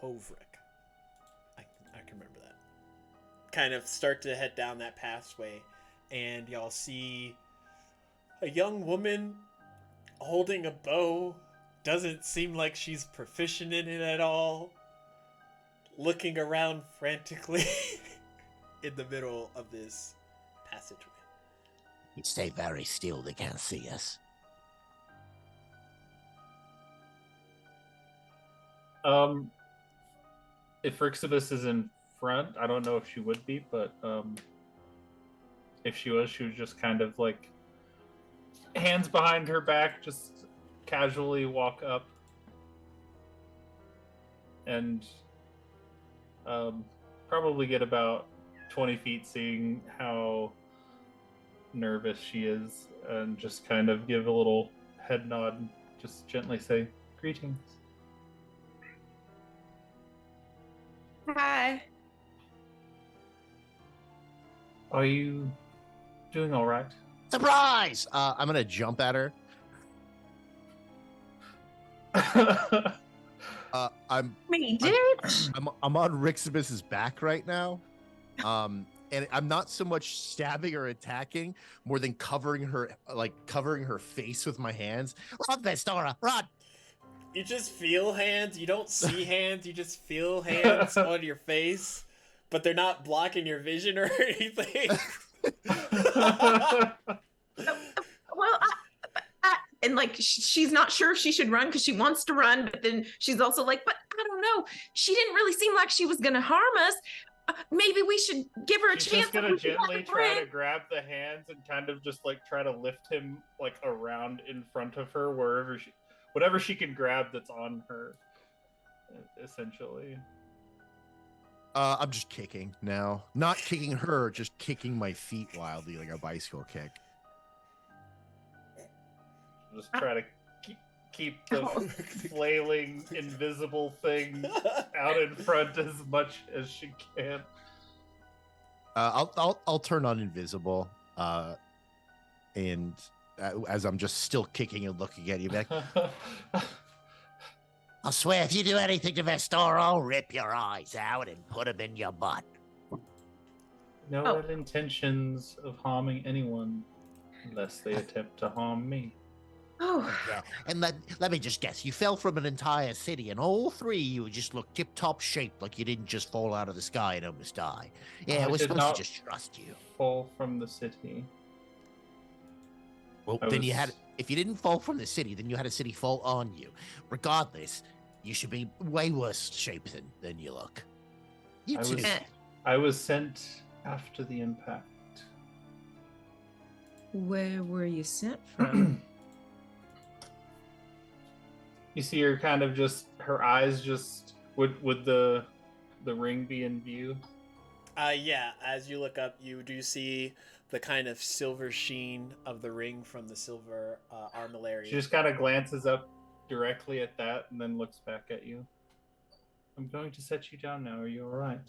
Speaker 1: Hovrik. I can remember that. Kind of start to head down that pathway, and y'all see a young woman holding a bow. Doesn't seem like she's proficient in it at all. Looking around frantically in the middle of this passageway.
Speaker 6: You stay very still, they can't see us.
Speaker 3: If Rixibus is in front, I don't know if she would be, but if she would just kind of like hands behind her back, just casually walk up and probably get about 20 feet, seeing how nervous she is, and just kind of give a little head nod and just gently say, "Greetings."
Speaker 5: Hi.
Speaker 3: Are you doing all right?
Speaker 2: Surprise! I'm gonna jump at her. I'm
Speaker 5: Me, Ditch.
Speaker 2: I'm on Rixibus's back right now. And I'm not so much stabbing or attacking, more than covering her face with my hands.
Speaker 6: Run, Vestora, run!
Speaker 1: You just feel hands. You don't see hands. You just feel hands on your face, but they're not blocking your vision or anything.
Speaker 5: Well, and like she's not sure if she should run because she wants to run, but then she's also like, but I don't know. She didn't really seem like she was gonna harm us. Maybe we should give her a
Speaker 3: She's
Speaker 5: chance.
Speaker 3: just gonna gently try to grab the hands and kind of just like try to lift him like around in front of her, whatever she can grab that's on her, essentially.
Speaker 2: I'm just kicking now. Not kicking her, just kicking my feet wildly like a bicycle kick.
Speaker 3: Just try to keep the flailing invisible thing out in front as much as she can.
Speaker 2: I'll turn on invisible, and as I'm just still kicking and looking at you back.
Speaker 6: I swear, if you do anything to Vestora, I'll rip your eyes out and put them in your butt.
Speaker 3: No ill intentions of harming anyone unless they attempt to harm me.
Speaker 5: Oh,
Speaker 6: Yeah, and let me just guess. You fell from an entire city, and all three of you just look tip-top shape, like you didn't just fall out of the sky and almost die. Yeah, we're supposed to just trust you.
Speaker 3: Fall from the city.
Speaker 6: Well, then if you didn't fall from the city, then you had a city fall on you. Regardless, you should be way worse shape than you look. You too.
Speaker 3: I was sent after the impact.
Speaker 5: where were you sent from?
Speaker 3: You see her kind of just, her eyes just, would the ring be in view?
Speaker 1: Yeah, as you look up, you do see the kind of silver sheen of the ring from the silver armillary.
Speaker 3: She just kind of glances up directly at that and then looks back at you. I'm going to set you down now. Are you all right?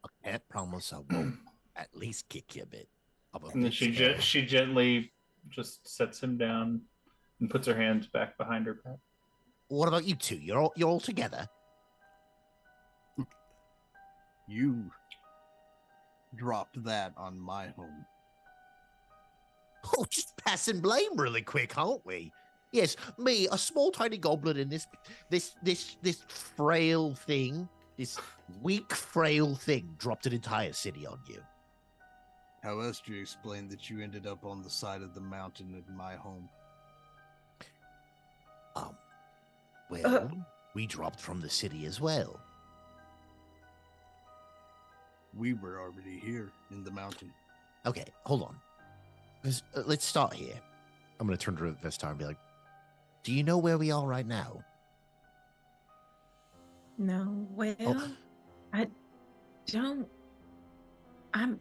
Speaker 6: I can't promise I won't at least kick you a bit.
Speaker 3: And then she gently just sets him down and puts her hands back behind her back.
Speaker 6: What about you two? You're all together?
Speaker 4: You dropped that on my home.
Speaker 6: Oh, just passing blame really quick, aren't we? Yes, me, a small tiny goblin in this frail thing, this weak, frail thing, dropped an entire city on you.
Speaker 4: How else do you explain that you ended up on the side of the mountain in my home?
Speaker 6: Well, we dropped from the city as well.
Speaker 4: We were already here in the mountain.
Speaker 6: Okay, hold on. Let's start here.
Speaker 2: I'm gonna turn to Vestar and be like,
Speaker 6: do you know where we are right now?
Speaker 5: No, well, I don't. I'm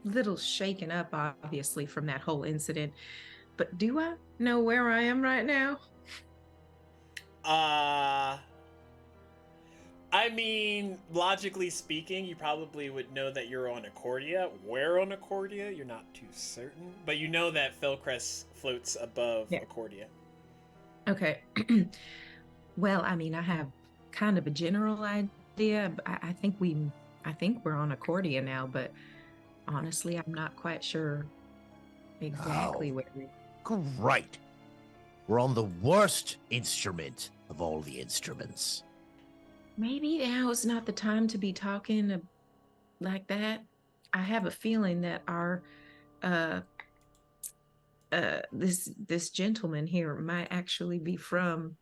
Speaker 5: a little shaken up, obviously, from that whole incident. But do I know where I am right now?
Speaker 1: I mean, logically speaking, you probably would know that you're on Achordia. Where on Achordia, you're not too certain, but you know that Felcrest floats above
Speaker 5: Yeah.
Speaker 1: Achordia.
Speaker 5: Okay. Well, I mean, I have kind of a general idea. I think we're on Achordia now, but honestly, I'm not quite sure exactly
Speaker 6: Oh.
Speaker 5: where we.
Speaker 6: Great. We're on the worst instrument of all the instruments.
Speaker 5: Maybe now is not the time to be talking like that. I have a feeling that our this gentleman here might actually be from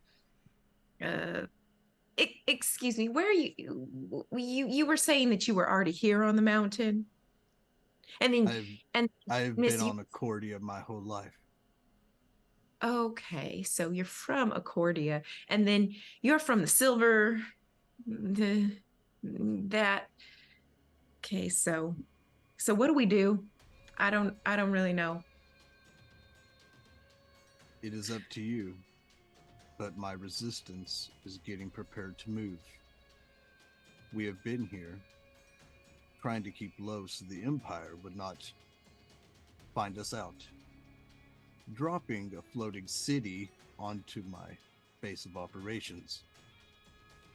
Speaker 5: excuse me, where are you were saying that you were already here on the mountain, and then
Speaker 4: I've
Speaker 5: Miss
Speaker 4: been
Speaker 5: you.
Speaker 4: on Accordia my whole life.
Speaker 5: Okay, so you're from Achordia, and then you're from the silver that. Okay, so what do we do? I don't really know.
Speaker 4: It is up to you, but my resistance is getting prepared to move. We have been here trying to keep low so the Empire would not find us out. Dropping a floating city onto my base of operations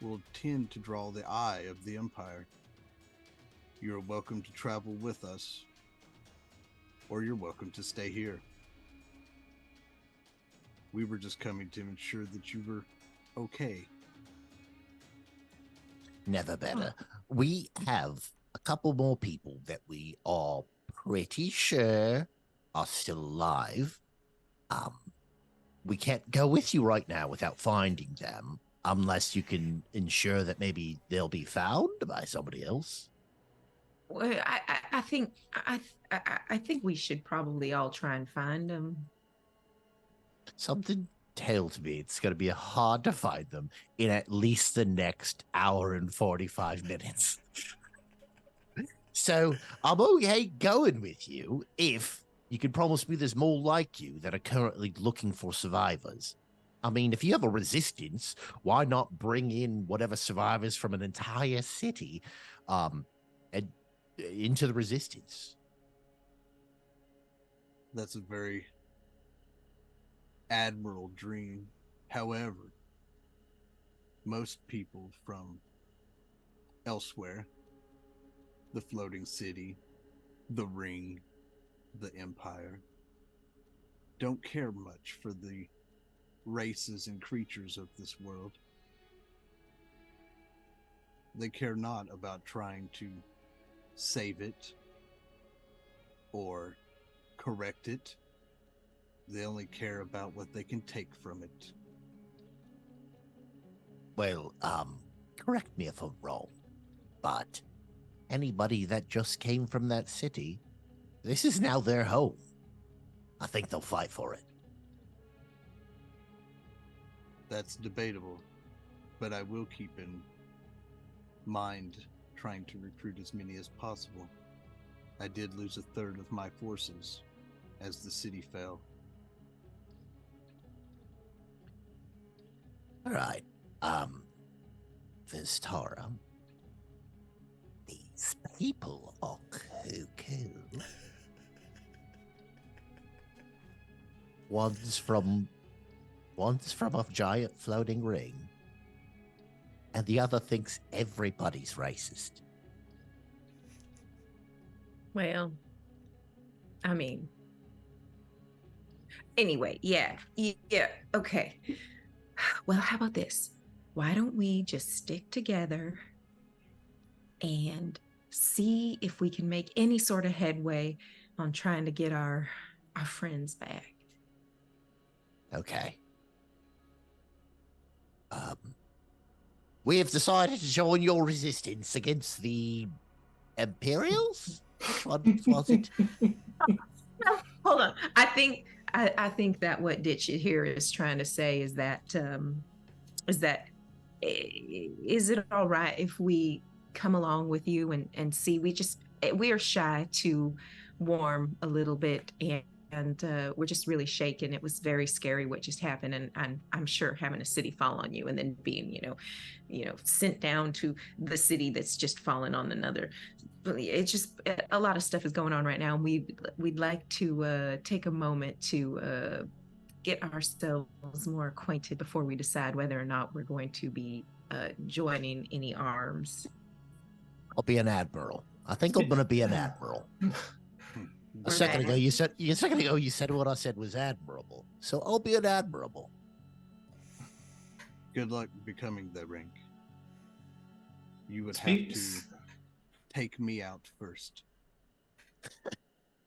Speaker 4: will tend to draw the eye of the Empire. You're welcome to travel with us, or you're welcome to stay here. We were just coming to ensure that you were okay.
Speaker 6: Never better. We have a couple more people that we are pretty sure are still alive. We can't go with you right now without finding them, unless you can ensure that maybe they'll be found by somebody else.
Speaker 5: Well, I think we should probably all try and find them.
Speaker 6: Something tells me it's going to be hard to find them in at least the next hour and 45 minutes. So I'm okay going with you if you can promise me there's more like you that are currently looking for survivors. I mean, if you have a resistance, why not bring in whatever survivors from an entire city and into the resistance?
Speaker 4: That's a very admirable dream. However, most people from elsewhere, the floating city, the ring, the empire, don't care much for the races and creatures of this world. They care not about trying to save it or correct it. They only care about what they can take from it.
Speaker 6: Well, correct me if I'm wrong, but anybody that just came from that city, this is now their home. I think they'll fight for it.
Speaker 4: That's debatable, but I will keep in mind trying to recruit as many as possible. I did lose a third of my forces as the city fell.
Speaker 6: All right. Vistara, these people are cuckoo. One's from a giant floating ring, and the other thinks everybody's racist.
Speaker 5: Well, I mean, anyway, yeah, okay. Well, how about this? Why don't we just stick together and see if we can make any sort of headway on trying to get our friends back?
Speaker 6: Okay. We have decided to join your resistance against the Imperials? Which one was it?
Speaker 5: No, hold on. I think that what Ditchit here is trying to say is that is it all right if we come along with you and see we are shy to warm a little bit, and we're just really shaken. It was very scary what just happened, and I'm sure having a city fall on you and then being, sent down to the city that's just fallen on another. It's just a lot of stuff is going on right now. We'd like to take a moment to get ourselves more acquainted before we decide whether or not we're going to be joining any arms.
Speaker 6: I'll be an admiral. I think I'm gonna be an admiral. A second ago, you said what I said was admirable. So I'll be an admirable.
Speaker 4: Good luck becoming the rank. You would have to take me out first.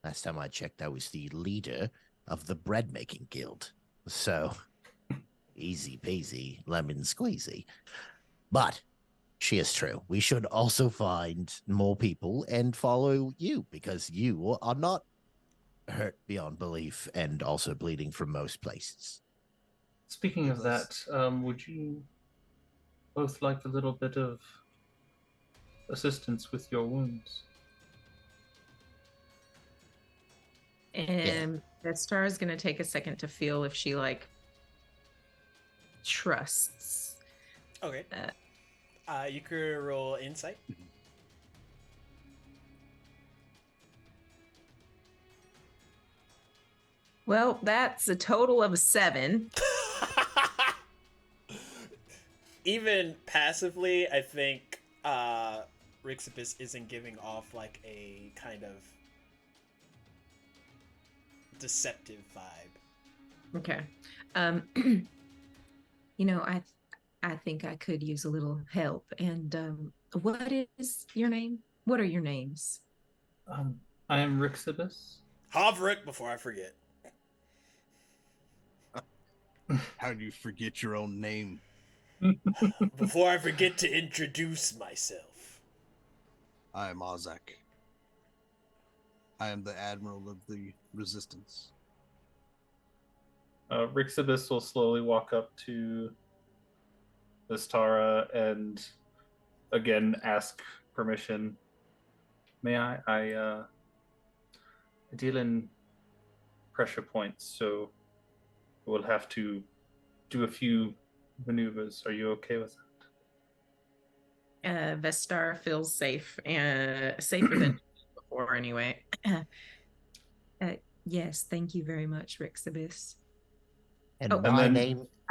Speaker 6: Last time I checked, I was the leader of the bread making guild. So easy peasy, lemon squeezy. But she is true. We should also find more people and follow you, because you are not hurt beyond belief and also bleeding from most places.
Speaker 3: Speaking of that, would you both like a little bit of assistance with your wounds?
Speaker 5: And that star is going to take a second to feel if she trusts.
Speaker 1: Okay. You could roll insight.
Speaker 5: Well, that's a total of 7.
Speaker 1: Even passively, I think Rixibus isn't giving off like a kind of deceptive vibe.
Speaker 5: Okay. I think I could use a little help. And what is your name? What are your names?
Speaker 3: I am Rixibus.
Speaker 1: Havrik, before I forget.
Speaker 4: How do you forget your own name?
Speaker 1: Before I forget to introduce myself.
Speaker 4: I am Ozak. I am the Admiral of the Resistance.
Speaker 3: Rixibus will slowly walk up to Vistara and again ask permission. May I? I deal in pressure points, so we'll have to do a few maneuvers. Are you okay with that?
Speaker 5: Vestar feels safe and safer than before anyway. Yes, thank you very much, Rixibus.
Speaker 6: And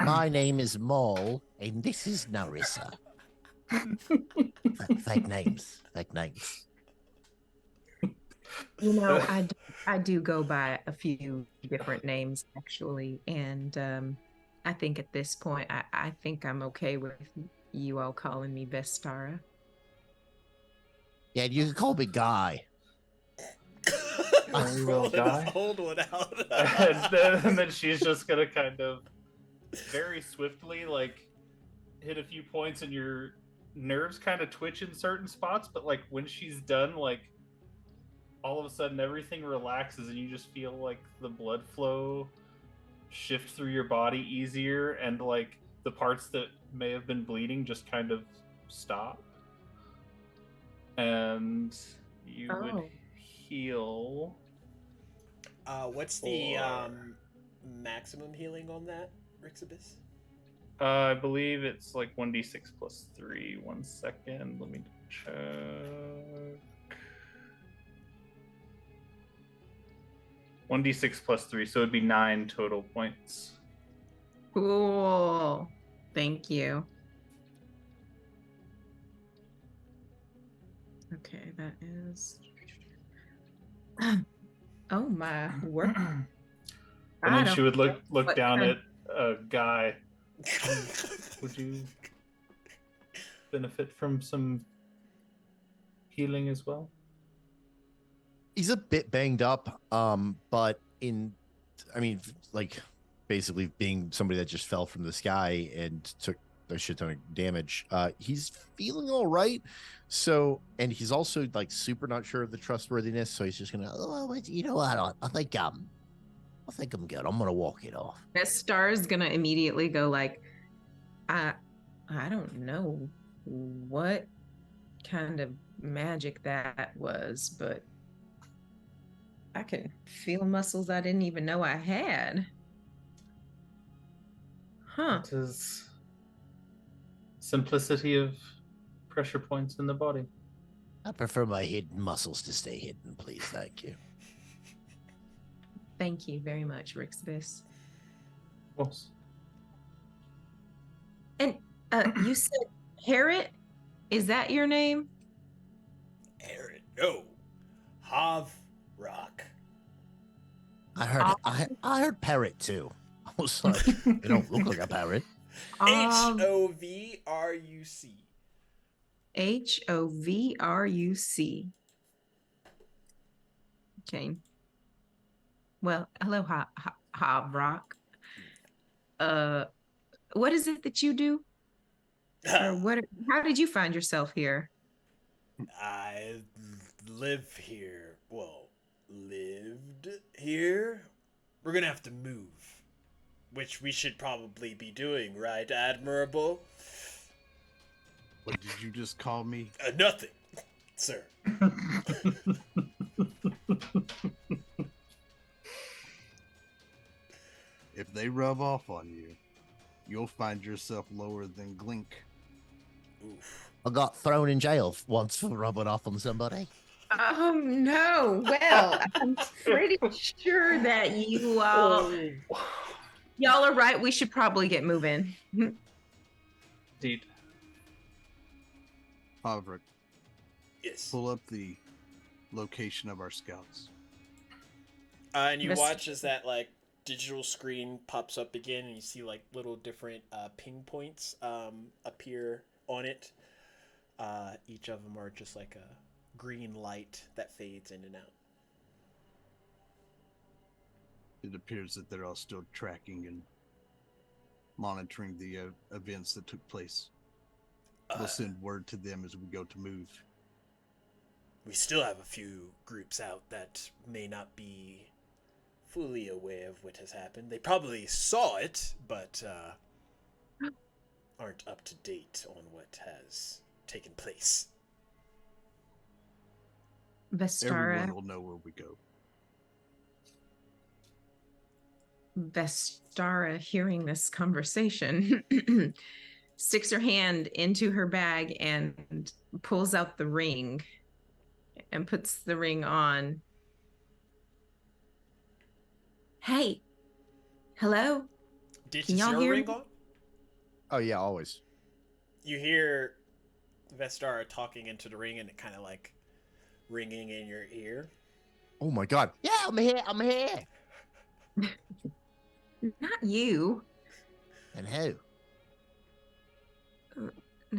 Speaker 6: my name is Maul, and this is Narissa. Fake names.
Speaker 5: I do go by a few different names actually, and I think at this point, I think I'm okay with you all calling me Vestara.
Speaker 6: Yeah, you can call me Guy.
Speaker 1: Hold one out.
Speaker 3: and then she's just gonna kind of very swiftly hit a few points, and your nerves kind of twitch in certain spots, but when she's done, all of a sudden everything relaxes and you just feel the blood flow shift through your body easier, and the parts that may have been bleeding just kind of stop, and you would heal.
Speaker 1: What's the maximum healing on that, Rixibus?
Speaker 3: I believe it's 1d6 plus 3. 1 second, let me check. 1d6 plus 3, so it'd be 9 total points.
Speaker 5: Cool. Thank you. Okay, that is. Oh my word!
Speaker 3: And then she would look down at a Guy. Would you benefit from some healing as well?
Speaker 2: He's a bit banged up, but basically being somebody that just fell from the sky and took a shit ton of damage, he's feeling all right. So, and he's also super not sure of the trustworthiness, so he's just gonna, you know what, I think I'm good. I'm gonna walk it off.
Speaker 5: Vestar's gonna immediately go I don't know what kind of magic that was, but I can feel muscles I didn't even know I had. Huh.
Speaker 3: It is simplicity of pressure points in the body.
Speaker 6: I prefer my hidden muscles to stay hidden, please. Thank you.
Speaker 5: Thank you very much, Rixbis.
Speaker 3: Of course.
Speaker 5: And you said Harriet? Is that your name?
Speaker 1: Aaron, no. Hav Rock.
Speaker 6: I heard parrot too. I was like, you don't look like a parrot.
Speaker 1: Hovuruc.
Speaker 5: Hovuruc. Okay. Well, hello, Rock. What is it that you do? Or what? How did you find yourself here?
Speaker 1: I live here. Well, lived here. We're gonna have to move, which we should probably be doing, right, Admirable?
Speaker 4: What did you just call me?
Speaker 1: Nothing, sir.
Speaker 4: If they rub off on you, you'll find yourself lower than Glink.
Speaker 1: Oof.
Speaker 6: I got thrown in jail once for rubbing off on somebody.
Speaker 5: Oh no. Well, I'm pretty sure that you all y'all are right. We should probably get moving.
Speaker 3: Indeed.
Speaker 4: However,
Speaker 1: Yes.
Speaker 4: pull up the location of our scouts.
Speaker 1: And you
Speaker 5: This-
Speaker 1: watch as that like digital screen pops up again, and you see like little different ping points appear on it. Each of them are just like a green light that fades in and out.
Speaker 4: It appears that they're all still tracking and monitoring the events that took place. We'll send word to them as we go to move.
Speaker 1: We still have a few groups out that may not be fully aware of what has happened. They probably saw it, but aren't up to date on what has taken place.
Speaker 5: Vestara.
Speaker 4: Everyone will know where we go.
Speaker 5: Vestara, hearing this conversation, sticks her hand into her bag and pulls out the ring and puts the ring on. Hey, hello?
Speaker 1: Ditch,
Speaker 5: Can
Speaker 1: is
Speaker 5: y'all
Speaker 1: your
Speaker 5: hear
Speaker 1: ring
Speaker 5: me?
Speaker 1: on?
Speaker 2: Oh yeah, always.
Speaker 1: You hear Vestara talking into the ring, and it kind of like ringing in your ear.
Speaker 2: Oh my god.
Speaker 6: Yeah, I'm here. I'm here.
Speaker 5: Not you.
Speaker 6: And who?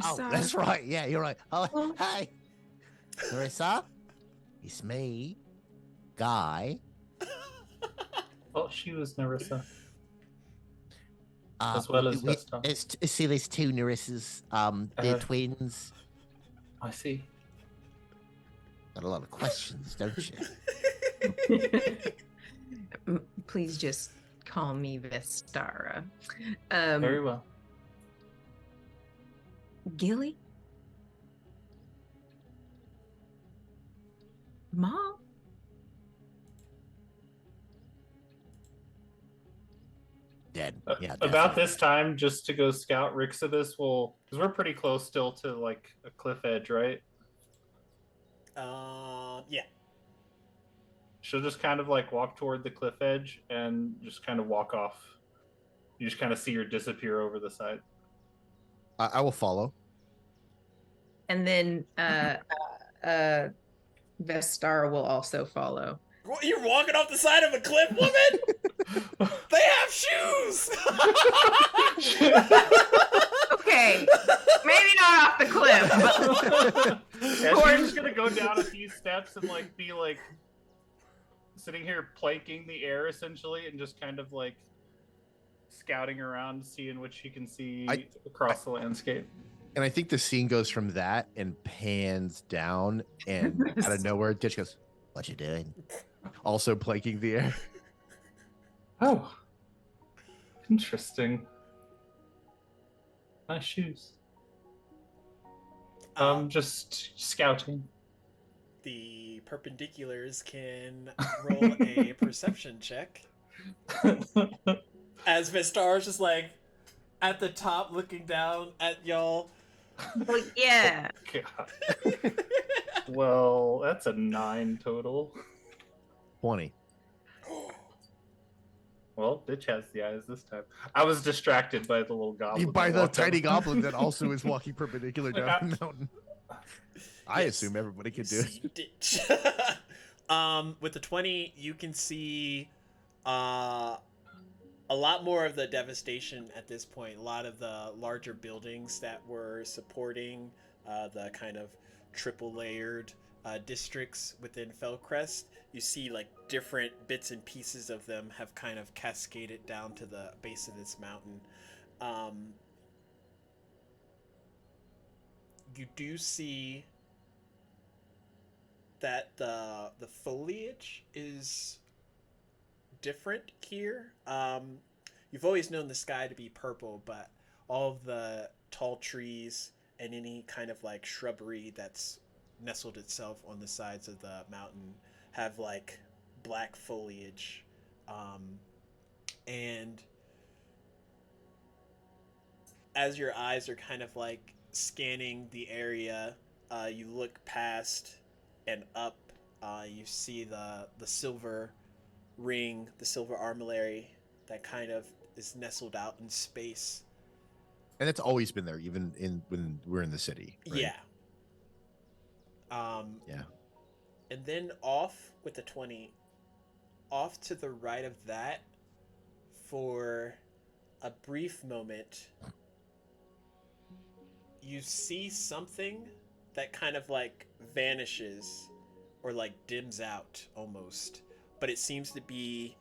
Speaker 6: Oh,
Speaker 5: Sorry.
Speaker 6: that's right. Yeah, you're right. Oh,
Speaker 5: Oh.
Speaker 6: hey, Marissa. It's me, Guy.
Speaker 3: Oh, she was Narissa.
Speaker 6: Uh,
Speaker 3: As well as Vesta.
Speaker 6: see, there's two Narissas. They're twins.
Speaker 3: I see.
Speaker 6: Got a lot of questions, don't you?
Speaker 5: Please just call me Vestara.
Speaker 3: Very well.
Speaker 5: Gilly? Mom?
Speaker 6: Dead. Yeah.
Speaker 3: About
Speaker 6: definitely.
Speaker 3: this time, just to go scout Rixibus will, because we're pretty close still to like a cliff edge, right?
Speaker 1: Yeah.
Speaker 3: She'll just kind of like walk toward the cliff edge and just kind of walk off. You just kind of see her disappear over the side.
Speaker 2: I will follow.
Speaker 5: And then Vestara will also follow.
Speaker 1: What, you're walking off the side of a cliff, woman? They have shoes.
Speaker 5: Okay, maybe not off the cliff, but
Speaker 3: Yeah, she's just gonna go down a few steps and like be like sitting here planking the air essentially, and just kind of like scouting around, seeing what she can see across the landscape.
Speaker 2: And I think the scene goes from that and pans down, and out of nowhere, Ditch goes,
Speaker 6: What you doing?
Speaker 2: also planking the air.
Speaker 3: Oh, interesting. Nice shoes. Just scouting.
Speaker 1: the perpendiculars can roll a perception check. As Vistar's just like at the top looking down at y'all.
Speaker 5: Oh, yeah.
Speaker 3: God. Well, that's a 9 total.
Speaker 2: 20.
Speaker 3: Well, bitch has the eyes this time. I was distracted by the little goblin.
Speaker 2: By
Speaker 3: that
Speaker 2: the
Speaker 3: walked
Speaker 2: tiny
Speaker 3: up.
Speaker 2: goblin that also is walking perpendicular down the mountain. I
Speaker 1: Yes,
Speaker 2: assume everybody
Speaker 1: you
Speaker 2: can do
Speaker 1: see
Speaker 2: it.
Speaker 1: ditch. With the 20, you can see a lot more of the devastation at this point. A lot of the larger buildings that were supporting the kind of triple layered districts within Fellcrest. You see like different bits and pieces of them have kind of cascaded down to the base of this mountain. You do see that the foliage is different here. You've always known the sky to be purple, but all of the tall trees and any kind of like shrubbery that's nestled itself on the sides of the mountain have like black foliage. And as your eyes are kind of like scanning the area, you look past and up. You see the silver ring, the silver armillary that kind of is nestled out in space.
Speaker 2: And it's always been there, even when we're in the city. Right?
Speaker 1: Yeah.
Speaker 2: Yeah.
Speaker 1: And then off with the 20, off to the right of that, for a brief moment, you see something that kind of like vanishes or like dims out almost, but it seems to be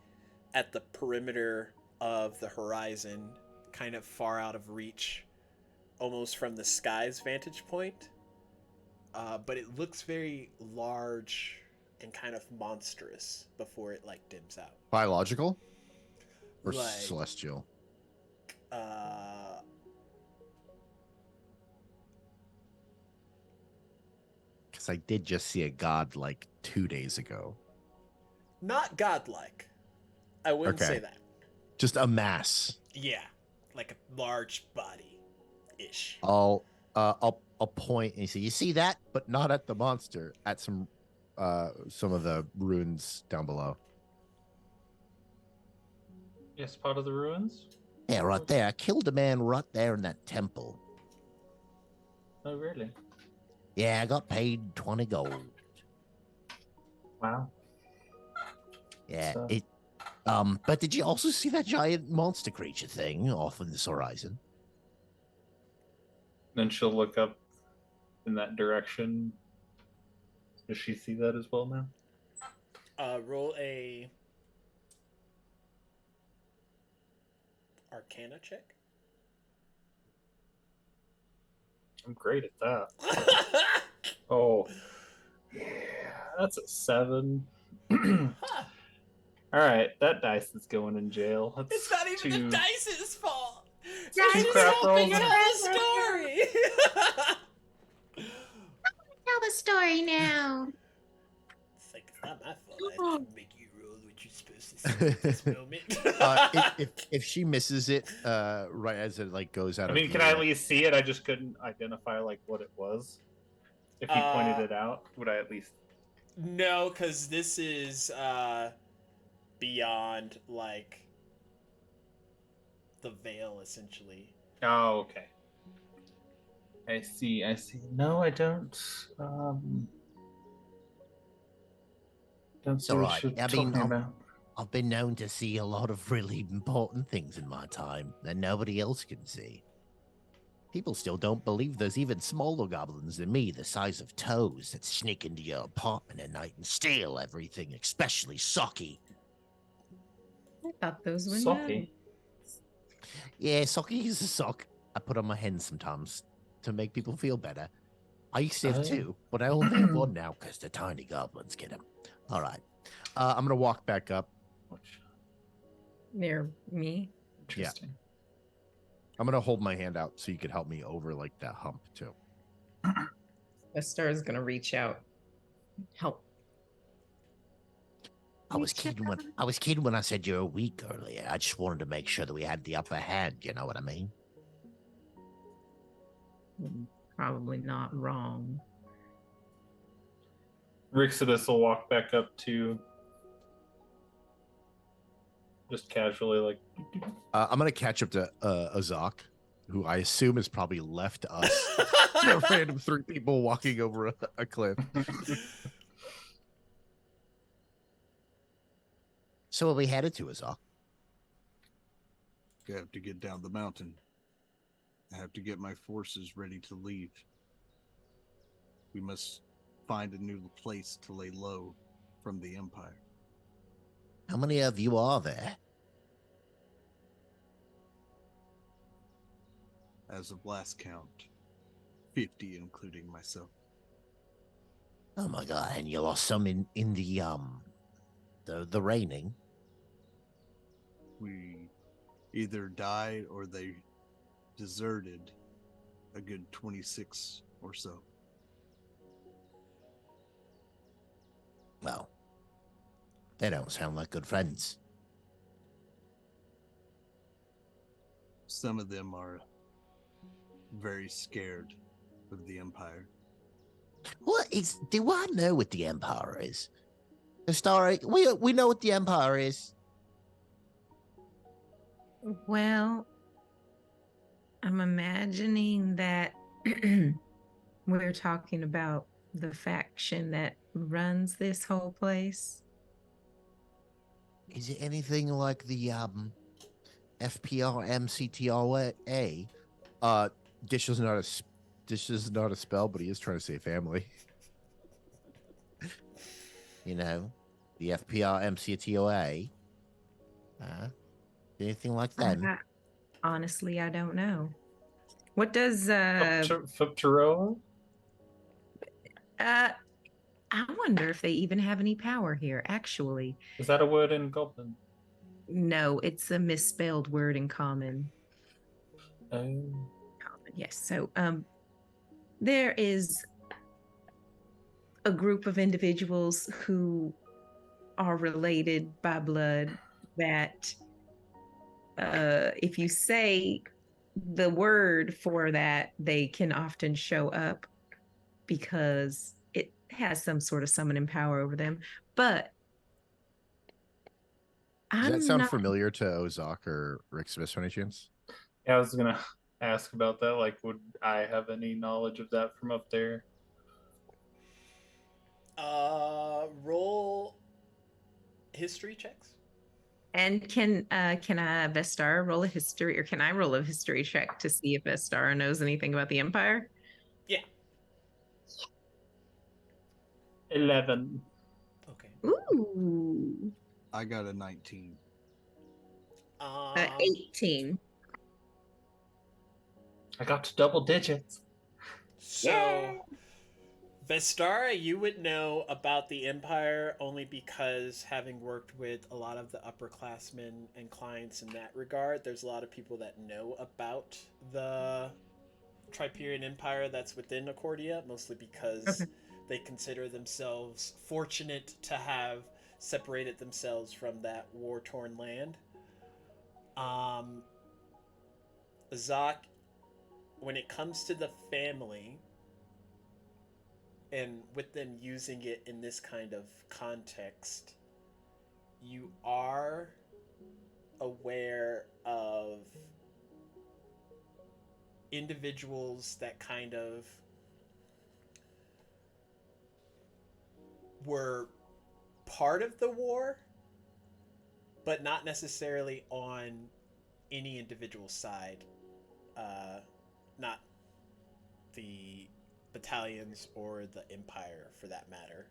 Speaker 1: at the perimeter of the horizon, kind of far out of reach, almost from the sky's vantage point. But it looks very large and kind of monstrous before it like dims out.
Speaker 2: Biological or
Speaker 1: Like,
Speaker 2: celestial? Because I did just see a god like 2 days ago.
Speaker 1: Not godlike. I wouldn't
Speaker 2: Okay.
Speaker 1: say that.
Speaker 2: Just a mass.
Speaker 1: Yeah, like a large body, ish.
Speaker 2: I'll point and say, you see that, but not at the monster. At some of the ruins down below.
Speaker 3: Yes, part of the ruins.
Speaker 6: Yeah, right there. I killed a man right there in that temple.
Speaker 3: Oh, really?
Speaker 6: Yeah, I got paid 20 gold.
Speaker 3: Wow.
Speaker 6: Yeah,
Speaker 3: So-
Speaker 6: it. But did you also see that giant monster creature thing off in this horizon?
Speaker 3: Then she'll look up in that direction. Does she see that as well now?
Speaker 1: Roll a Arcana check.
Speaker 3: I'm great at that. Oh, yeah, that's a 7.
Speaker 1: Huh.
Speaker 3: All right, that dice is going in jail. That's
Speaker 1: It's not even
Speaker 3: two,
Speaker 1: the dice's fault.
Speaker 5: Dice
Speaker 1: It's just
Speaker 3: crap
Speaker 1: helping
Speaker 3: rolls.
Speaker 1: tell the story.
Speaker 5: Tell the story now.
Speaker 1: It's like, it's not my fault. I have to make you roll what you're supposed to say at this moment.
Speaker 2: If she misses it right as it like goes out.
Speaker 3: I mean, can I at least see it? I just couldn't identify like what it was. If you pointed it out, would I at least?
Speaker 1: No, because this is beyond like the veil, essentially.
Speaker 3: Oh, okay. I see. No, I don't. Don't see
Speaker 6: all
Speaker 3: what
Speaker 6: right.
Speaker 3: you're
Speaker 6: I mean,
Speaker 3: talking about.
Speaker 6: I've been known to see a lot of really important things in my time that nobody else can see. People still don't believe there's even smaller goblins than me, the size of toes, that sneak into your apartment at night and steal everything, especially Socky.
Speaker 5: I thought those were
Speaker 3: Socky.
Speaker 6: Yeah, Socky is a sock I put on my hand sometimes to make people feel better. I used to have
Speaker 3: Oh.
Speaker 6: two, but I only have one now because the tiny goblins get them. All right.
Speaker 2: I'm gonna walk back up.
Speaker 5: near me.
Speaker 3: Interesting.
Speaker 2: I'm gonna hold my hand out so you could help me over like that hump too.
Speaker 5: Esther is gonna reach out help.
Speaker 6: I was kidding when I said you're weak earlier. I just wanted to make sure that we had the upper hand. You know what I mean?
Speaker 5: Probably not wrong.
Speaker 3: Rixidus will walk back up to just casually, like,
Speaker 2: I'm gonna catch up to Azak, who I assume has probably left us. A random 3 people walking over a cliff.
Speaker 6: So are we headed to Azak?
Speaker 4: I have to get down the mountain. I have to get my forces ready to leave. We must find a new place to lay low from the Empire.
Speaker 6: How many of you are there?
Speaker 4: As of last count, 50, including myself.
Speaker 6: Oh my god! And you lost some in the raining.
Speaker 4: We either died or they deserted, a good 26 or so.
Speaker 6: Well, they don't sound like good friends.
Speaker 4: Some of them are very scared of the Empire.
Speaker 6: Do I know what the Empire is? Historic. We know what the Empire is.
Speaker 5: Well, I'm imagining that we're talking about the faction that runs this whole place.
Speaker 6: Is it anything like the FPR MCTRA?
Speaker 2: Dish is not a spell, but he is trying to say family.
Speaker 6: You know, the FPR MCTOA. Anything like that?
Speaker 5: Honestly, I don't know. What does
Speaker 3: Fuptero?
Speaker 5: I wonder if they even have any power here, actually.
Speaker 3: Is that a word in Goblin?
Speaker 5: No, it's a misspelled word in common.
Speaker 3: Oh.
Speaker 5: Yes. So there is a group of individuals who are related by blood that if you say the word for that, they can often show up because it has some sort of summoning power over them. But
Speaker 2: Does
Speaker 5: I'm
Speaker 2: that sound
Speaker 5: not
Speaker 2: familiar to Ozak or Rick Smith by any chance?
Speaker 3: Yeah, I was gonna ask about that. Like, would I have any knowledge of that from up there?
Speaker 1: Roll history checks.
Speaker 5: And can I Vestara roll a history, or can I roll a history check to see if Vestara knows anything about the Empire?
Speaker 1: Yeah.
Speaker 3: 11.
Speaker 1: Okay.
Speaker 5: Ooh.
Speaker 4: I got a 19.
Speaker 5: 18.
Speaker 3: I got to double digits.
Speaker 1: So,
Speaker 5: Yay!
Speaker 1: Vestara, you would know about the Empire only because having worked with a lot of the upperclassmen and clients in that regard, there's a lot of people that know about the Triperian Empire that's within Achordia, mostly because they consider themselves fortunate to have separated themselves from that war-torn land. Zak, when it comes to the family, and with them using it in this kind of context, you are aware of individuals that kind of were part of the war, but not necessarily on any individual side. Not the battalions or the Empire, for that matter.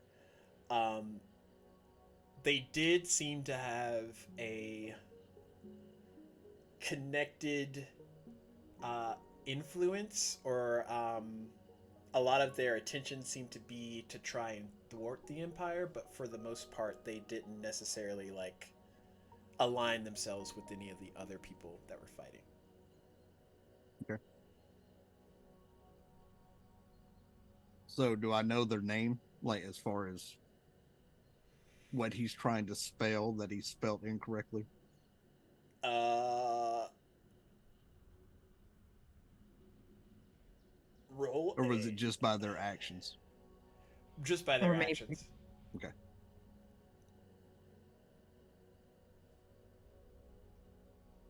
Speaker 1: They did seem to have a connected influence, or a lot of their attention seemed to be to try and thwart the Empire, but for the most part, they didn't necessarily like align themselves with any of the other people that were fighting.
Speaker 4: Okay. So, do I know their name? Like, as far as what he's trying to spell that he spelled incorrectly?
Speaker 1: Roll
Speaker 4: Or was
Speaker 1: a-
Speaker 4: it just by their actions?
Speaker 1: just by
Speaker 5: Or
Speaker 1: their
Speaker 5: maybe-
Speaker 1: actions.
Speaker 4: Okay.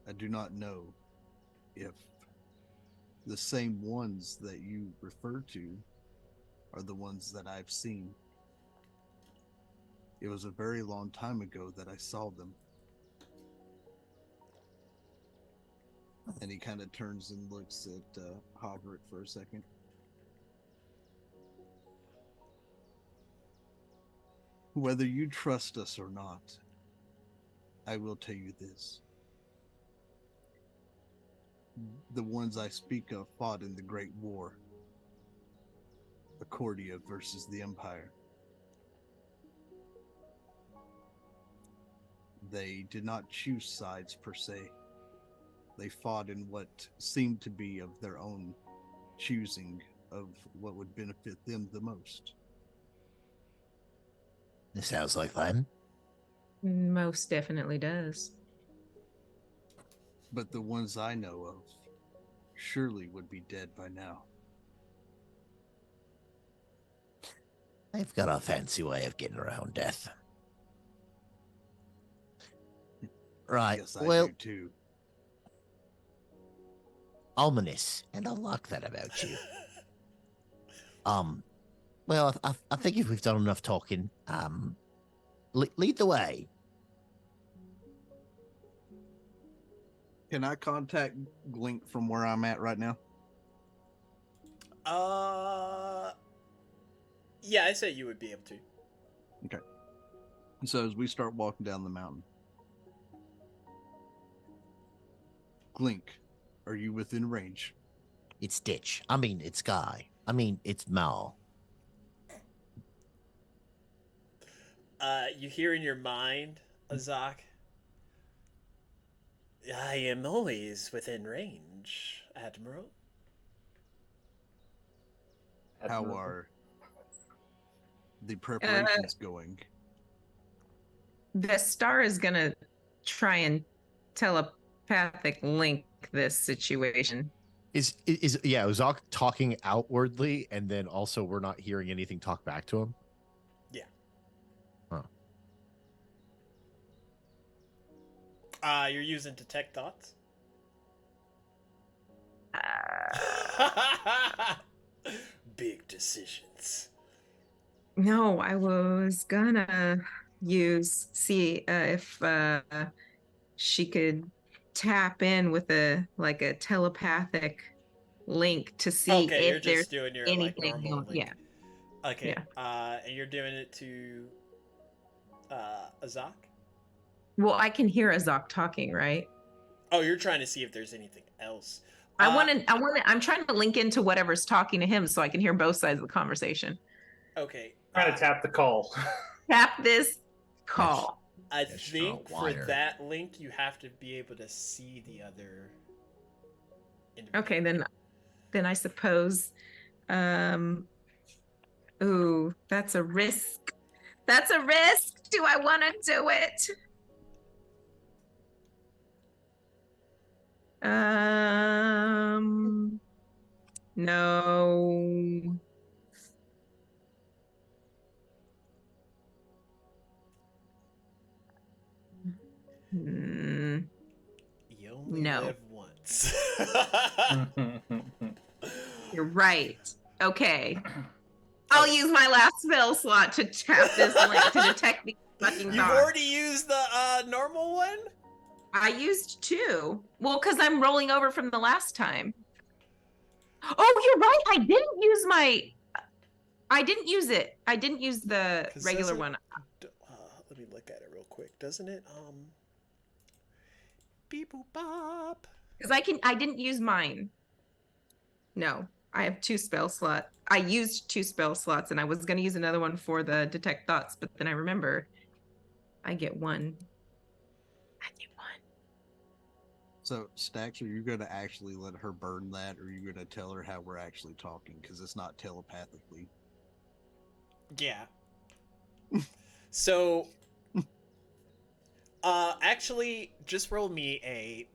Speaker 4: I do not know if the same ones that you refer to are the ones that I've seen. It was a very long time ago that I saw them. And he kind of turns and looks at Hoverick for a second. Whether you trust us or not, I will tell you this. The ones I speak of fought in the Great War. Achordia versus the Empire. They did not choose sides per se. They fought in what seemed to be of their own choosing of what would benefit them the most.
Speaker 6: This sounds like them.
Speaker 5: Most definitely does.
Speaker 4: But the ones I know of surely would be dead by now.
Speaker 6: They've got a fancy way of getting around death. Right.
Speaker 4: Yes, I
Speaker 6: Well,
Speaker 4: do too.
Speaker 6: ominous, and I like that about you. Well, I think if we've done enough talking, lead the way.
Speaker 4: Can I contact Glink from where I'm at right now?
Speaker 1: Yeah, I say you would be able to.
Speaker 4: So as we start walking down the mountain, Glink, are you within range?
Speaker 6: It's Ditch. I mean, it's Guy. I mean, it's Mal.
Speaker 1: You hear in your mind, Azak, I am always within range, Admiral.
Speaker 4: How
Speaker 3: Admirable.
Speaker 4: are the preparations going?
Speaker 5: The star is gonna try and telepathic link this situation.
Speaker 2: Is Uzak talking outwardly, and then also we're not hearing anything talk back to him?
Speaker 1: Yeah.
Speaker 2: Huh.
Speaker 1: You're using detect thoughts. Big decisions.
Speaker 5: No, I was gonna see if she could tap in with a telepathic link to see
Speaker 1: Okay, you're
Speaker 5: if there's
Speaker 1: just doing your
Speaker 5: anything
Speaker 1: normal
Speaker 5: going.
Speaker 1: link.
Speaker 5: Yeah.
Speaker 1: Okay.
Speaker 5: Yeah.
Speaker 1: And you're doing it to Azak?
Speaker 5: Well, I can hear Azok talking, right?
Speaker 1: Oh, you're trying to see if there's anything else.
Speaker 5: I'm trying to link into whatever's talking to him so I can hear both sides of the conversation.
Speaker 1: Okay.
Speaker 3: Trying to tap the call.
Speaker 5: Tap this call.
Speaker 1: I
Speaker 6: Yes, you're
Speaker 1: think
Speaker 6: a
Speaker 1: for
Speaker 6: wire.
Speaker 1: that link, you have to be able to see the other individual.
Speaker 5: Okay, then I suppose ooh, that's a risk. That's a risk. Do I want to do it? No. Hmm.
Speaker 1: You only
Speaker 5: No.
Speaker 1: live once.
Speaker 5: You're right. Okay. I'll use my last spell slot to tap this link to detect the fucking
Speaker 1: You've
Speaker 5: dog.
Speaker 1: already used the normal one?
Speaker 5: I used 2. Well, because I'm rolling over from the last time. Oh, you're right. I didn't use it. I didn't use the
Speaker 1: 'Cause
Speaker 5: regular
Speaker 1: doesn't-
Speaker 5: one.
Speaker 1: Let me look at it real quick. Doesn't it? Beep boop bop.
Speaker 5: Because I didn't use mine. No, I have 2 spell slots. I used 2 spell slots and I was going to use another one for the detect thoughts, but then I remember I get 1. I get 1.
Speaker 4: So, Stax, are you going to actually let her burn that, or are you going to tell her how we're actually talking? Because it's not telepathically.
Speaker 1: Yeah. So, actually, just roll me a.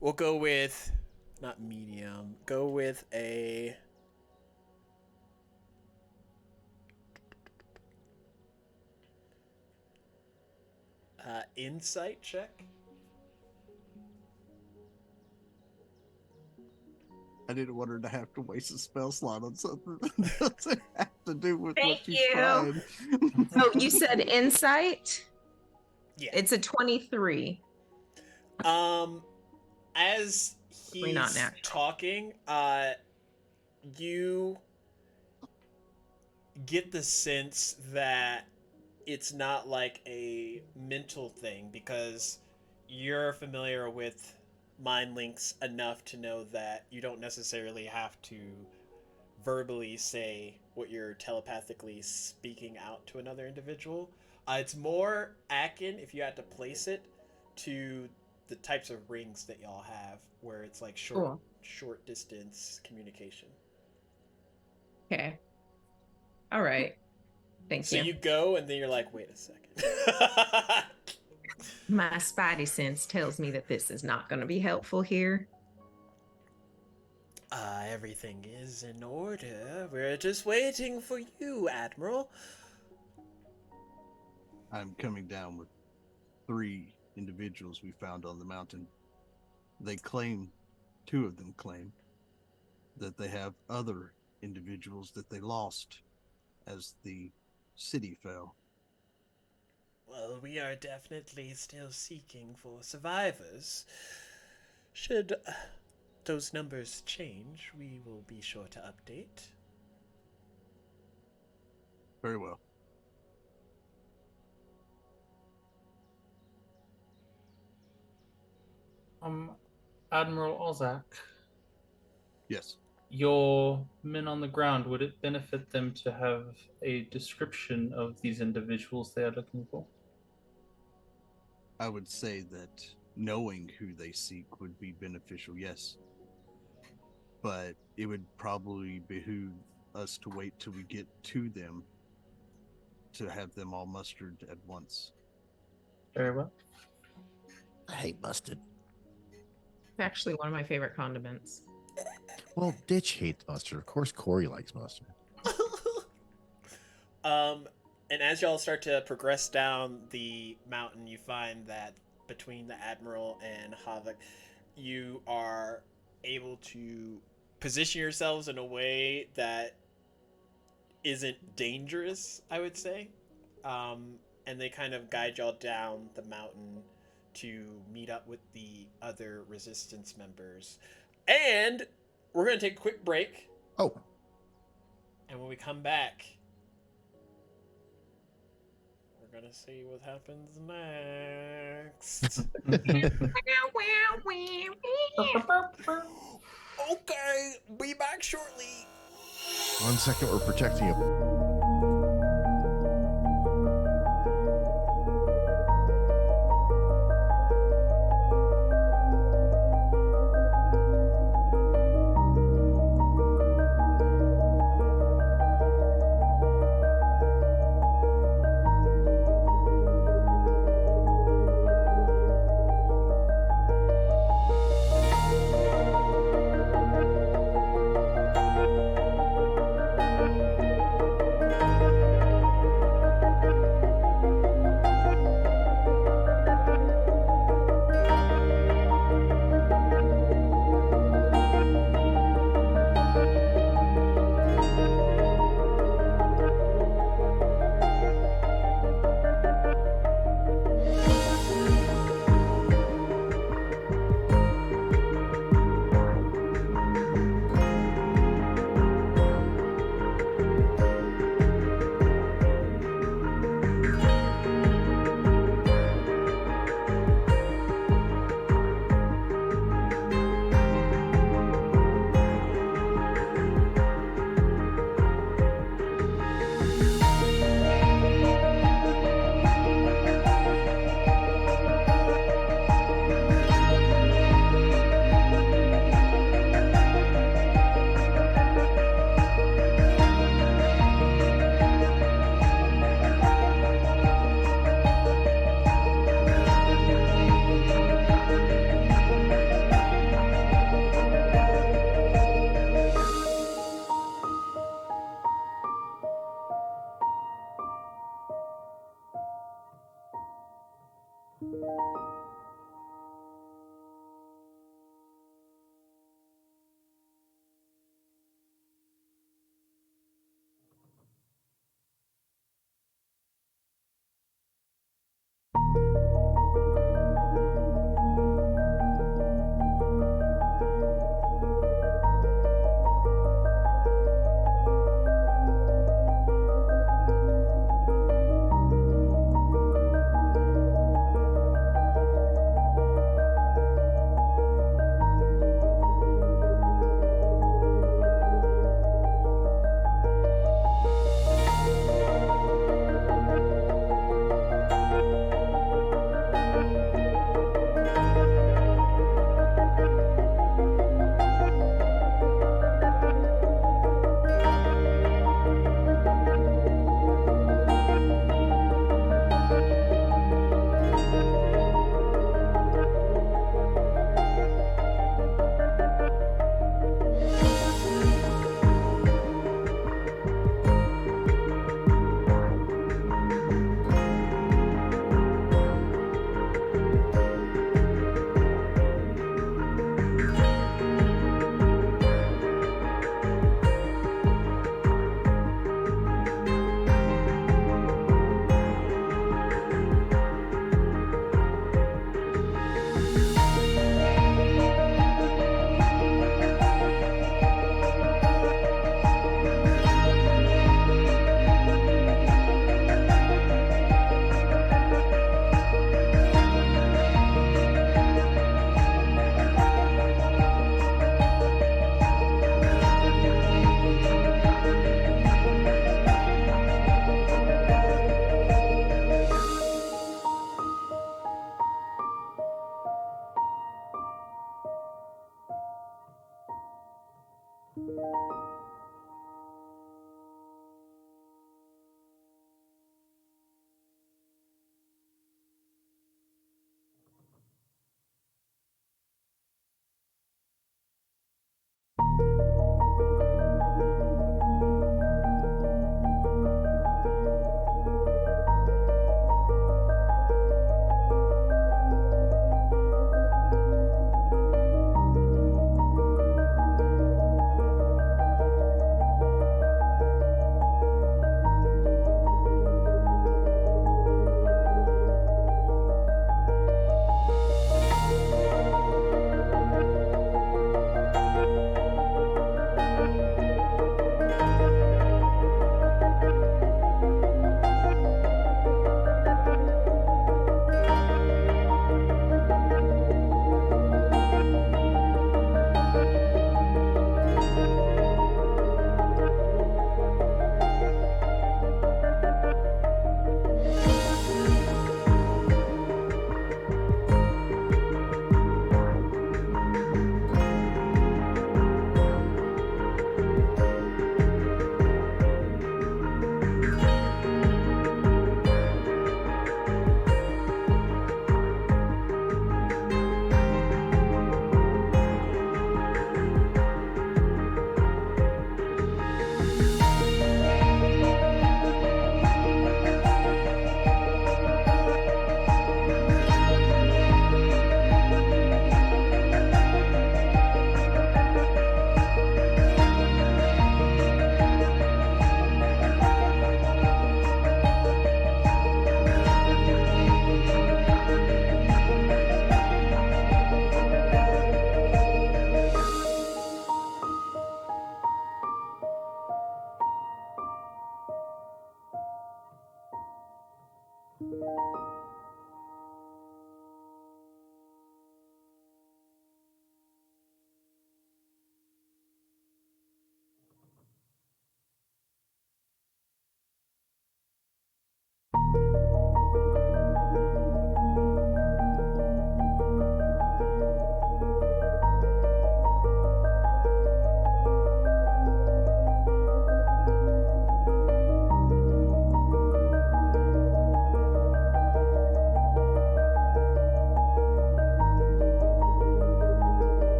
Speaker 1: We'll go with not medium. Go with a. Insight check.
Speaker 4: I didn't want her to have to waste a spell slot on something that doesn't have to do with what
Speaker 5: Thank
Speaker 4: she's
Speaker 5: you.
Speaker 4: trying.
Speaker 5: Oh, you said insight?
Speaker 1: Yeah.
Speaker 5: It's a 23.
Speaker 1: As
Speaker 5: Probably not
Speaker 1: he's
Speaker 5: natural.
Speaker 1: talking, you get the sense that it's not like a mental thing because you're familiar with mind links enough to know that you don't necessarily have to verbally say what you're telepathically speaking out to another individual. It's more akin if you had to place it to the types of rings that y'all have where it's like short distance communication.
Speaker 5: Okay. All right. Thank
Speaker 1: So
Speaker 5: you.
Speaker 1: you go and then you're like, wait a second.
Speaker 5: My spidey sense tells me that this is not going to be helpful here.
Speaker 1: Everything is in order. We're just waiting for you, Admiral.
Speaker 4: I'm coming down with 3 individuals we found on the mountain. They claim, 2 of them claim, that they have other individuals that they lost as the city fell.
Speaker 1: Well, we are definitely still seeking for survivors. Should those numbers change, we will be sure to update.
Speaker 4: Very well.
Speaker 3: Admiral Ozak,
Speaker 4: Yes.
Speaker 3: your men on the ground, would it benefit them to have a description of these individuals they are looking for?
Speaker 4: I would say that knowing who they seek would be beneficial, yes. But it would probably behoove us to wait till we get to them to have them all mustered at once.
Speaker 3: Very well.
Speaker 6: I hate mustard.
Speaker 5: It's actually one of my favorite condiments.
Speaker 2: Well, Ditch hates mustard. Of course, Corey likes mustard.
Speaker 1: And as y'all start to progress down the mountain, you find that between the Admiral and Havok, you are able to position yourselves in a way that isn't dangerous, I would say. And they kind of guide y'all down the mountain to meet up with the other resistance members. And we're going to take a quick break.
Speaker 2: Oh,
Speaker 1: And when we come back, we're going to see what happens next. Okay, be back shortly.
Speaker 2: 1 second, we're protecting you.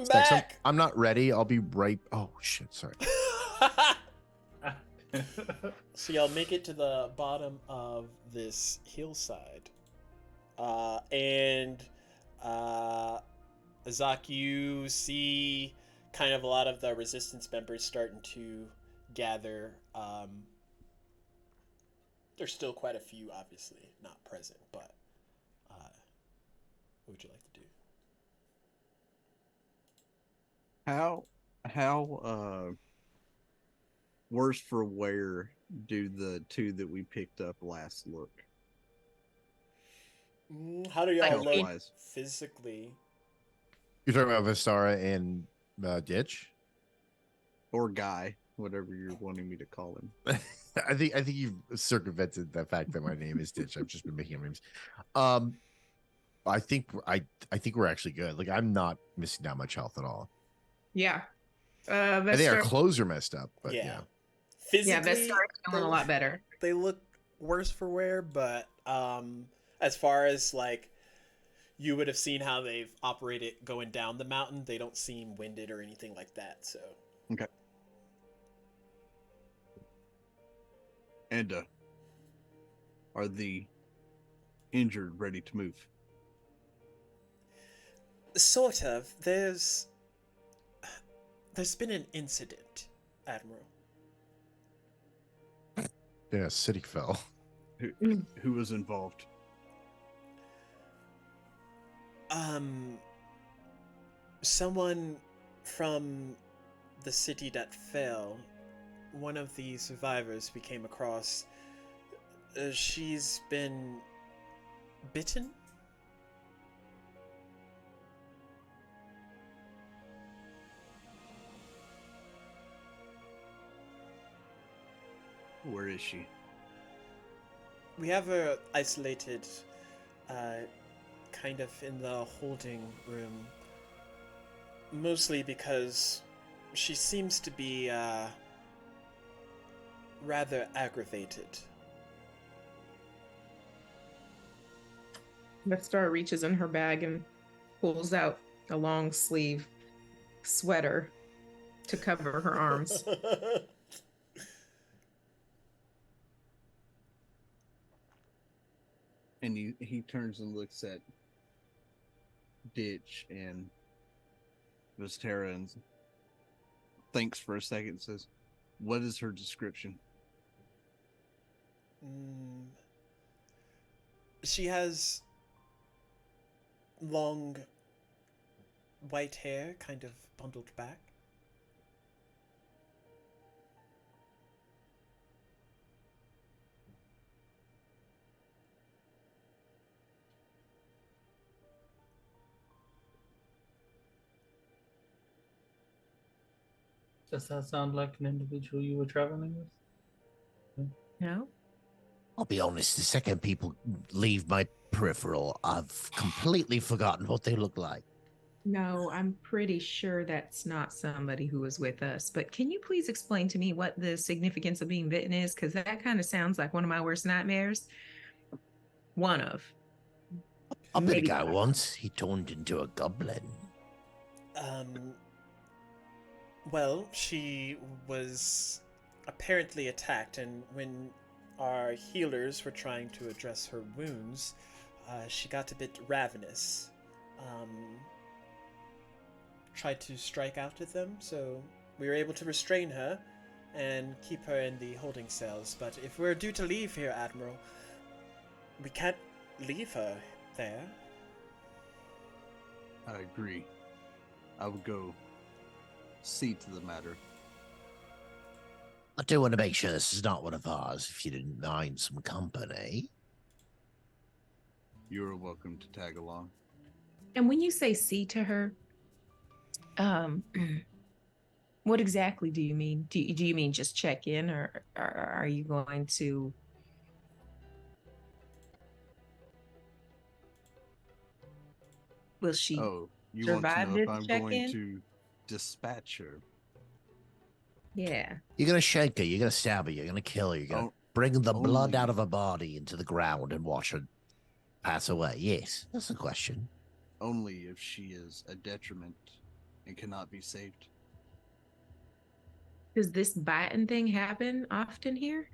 Speaker 1: Welcome
Speaker 2: Specs,
Speaker 1: back.
Speaker 2: I'm not ready. I'll be right. Oh shit! Sorry.
Speaker 1: So y'all make it to the bottom of this hillside, and Azak, you see kind of a lot of the resistance members starting to gather. There's still quite a few, obviously not present, but what would you like to do?
Speaker 4: How worse for wear do the two that we picked up last look?
Speaker 1: How do y'all
Speaker 5: Like,
Speaker 1: look
Speaker 4: health-wise?
Speaker 1: physically?
Speaker 2: You're talking about Vistara and Ditch.
Speaker 4: Or Guy, whatever you're wanting me to call him.
Speaker 2: I think you've circumvented the fact that my name is Ditch. I've just been making names. I think we're actually good. Like I'm not missing that much health at all.
Speaker 5: Yeah.
Speaker 2: I think our clothes are messed up, but yeah.
Speaker 1: Physically,
Speaker 5: Yeah, Vestar's feeling a lot better.
Speaker 1: They look worse for wear, but as far as like you would have seen how they've operated going down the mountain, they don't seem winded or anything like that. So
Speaker 4: Okay. And are the injured ready to move?
Speaker 1: sort of. There's been an incident, Admiral.
Speaker 2: Yeah, city fell.
Speaker 4: Who was involved?
Speaker 1: Someone from the city that fell, one of the survivors we came across, she's been bitten?
Speaker 4: Where is she?
Speaker 1: We have her isolated, kind of in the holding room. Mostly because she seems to be, rather aggravated.
Speaker 5: Vestar reaches in her bag and pulls out a long sleeve sweater to cover her arms.
Speaker 4: And he turns and looks at Ditch and Vistara and thinks for a second and says, "What is her description?"
Speaker 1: She has long white hair, kind of bundled back.
Speaker 3: Does that sound like an individual you were traveling with?
Speaker 5: No?
Speaker 6: I'll be honest, the second people leave my peripheral, I've completely forgotten what they look like.
Speaker 5: No, I'm pretty sure that's not somebody who was with us. But can you please explain to me what the significance of being bitten is? Because that kind of sounds like one of my worst nightmares. One of.
Speaker 6: I met a
Speaker 5: Maybe
Speaker 6: guy
Speaker 5: not.
Speaker 6: once. He turned into a goblin.
Speaker 1: Well, she was apparently attacked, and when our healers were trying to address her wounds, she got a bit ravenous. Tried to strike out at them, so we were able to restrain her and keep her in the holding cells. But if we're due to leave here, Admiral, we can't leave her there.
Speaker 4: I agree. I would go see to the matter.
Speaker 6: I do want to make sure this is not one of ours, if you didn't mind some company.
Speaker 4: You're welcome to tag along.
Speaker 5: And when you say see to her, what exactly do you mean? Do you mean just check in, or are you going to? Will she?
Speaker 4: Oh, you want to
Speaker 5: survive
Speaker 4: know if
Speaker 5: this
Speaker 4: I'm
Speaker 5: check-in?
Speaker 4: going to dispatch her?
Speaker 5: Yeah.
Speaker 6: You're going to shake her, you're going to stab her, you're going to kill her, you're going to bring the blood
Speaker 4: only-
Speaker 6: out of her body into the ground and watch her pass away. Yes, that's the question.
Speaker 4: Only if she is a detriment and cannot be saved.
Speaker 5: Does this biting thing happen often here?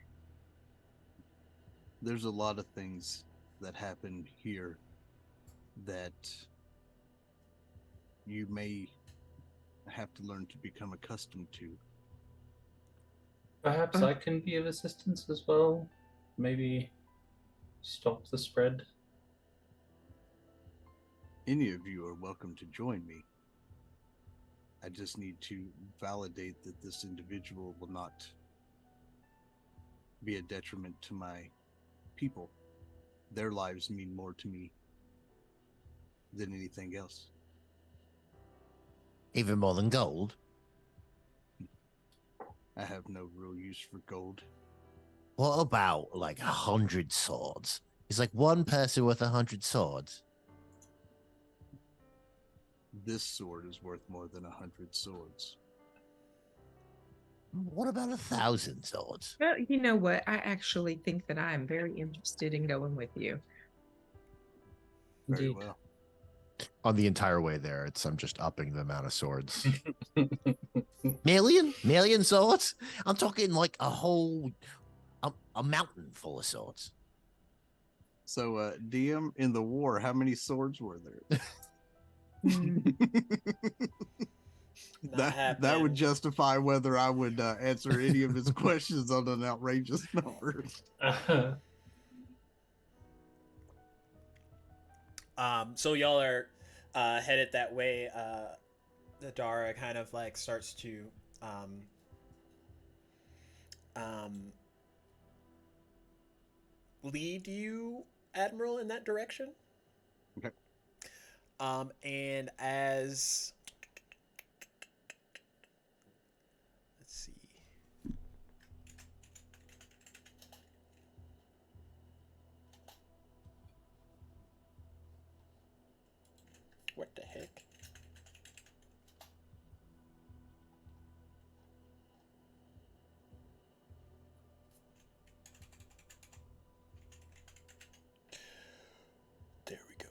Speaker 4: There's a lot of things that happen here that you may have to learn to become accustomed to.
Speaker 3: Perhaps I can be of assistance as well. Maybe stop the spread.
Speaker 4: Any of you are welcome to join me. I just need to validate that this individual will not be a detriment to my people. Their lives mean more to me than anything else.
Speaker 6: Even more than gold?
Speaker 4: I have no real use for gold.
Speaker 6: What about like 100 swords? Is like one person worth 100 swords?
Speaker 4: This sword is worth more than 100 swords.
Speaker 6: What about 1,000 swords?
Speaker 5: Well, you know what? I actually think that I am very interested in going with you.
Speaker 4: Very
Speaker 3: Indeed.
Speaker 4: well.
Speaker 2: On the entire way there, I'm just upping the amount of swords.
Speaker 6: Million swords? I'm talking like a whole a mountain full of swords.
Speaker 4: So, DM, in the war, how many swords were there? That would justify whether I would answer any of his questions on an outrageous number.
Speaker 1: So y'all are headed that way. Nadara kind of like starts to lead you, Admiral, in that direction.
Speaker 4: Okay.
Speaker 1: And as let's see. What the heck? There we go.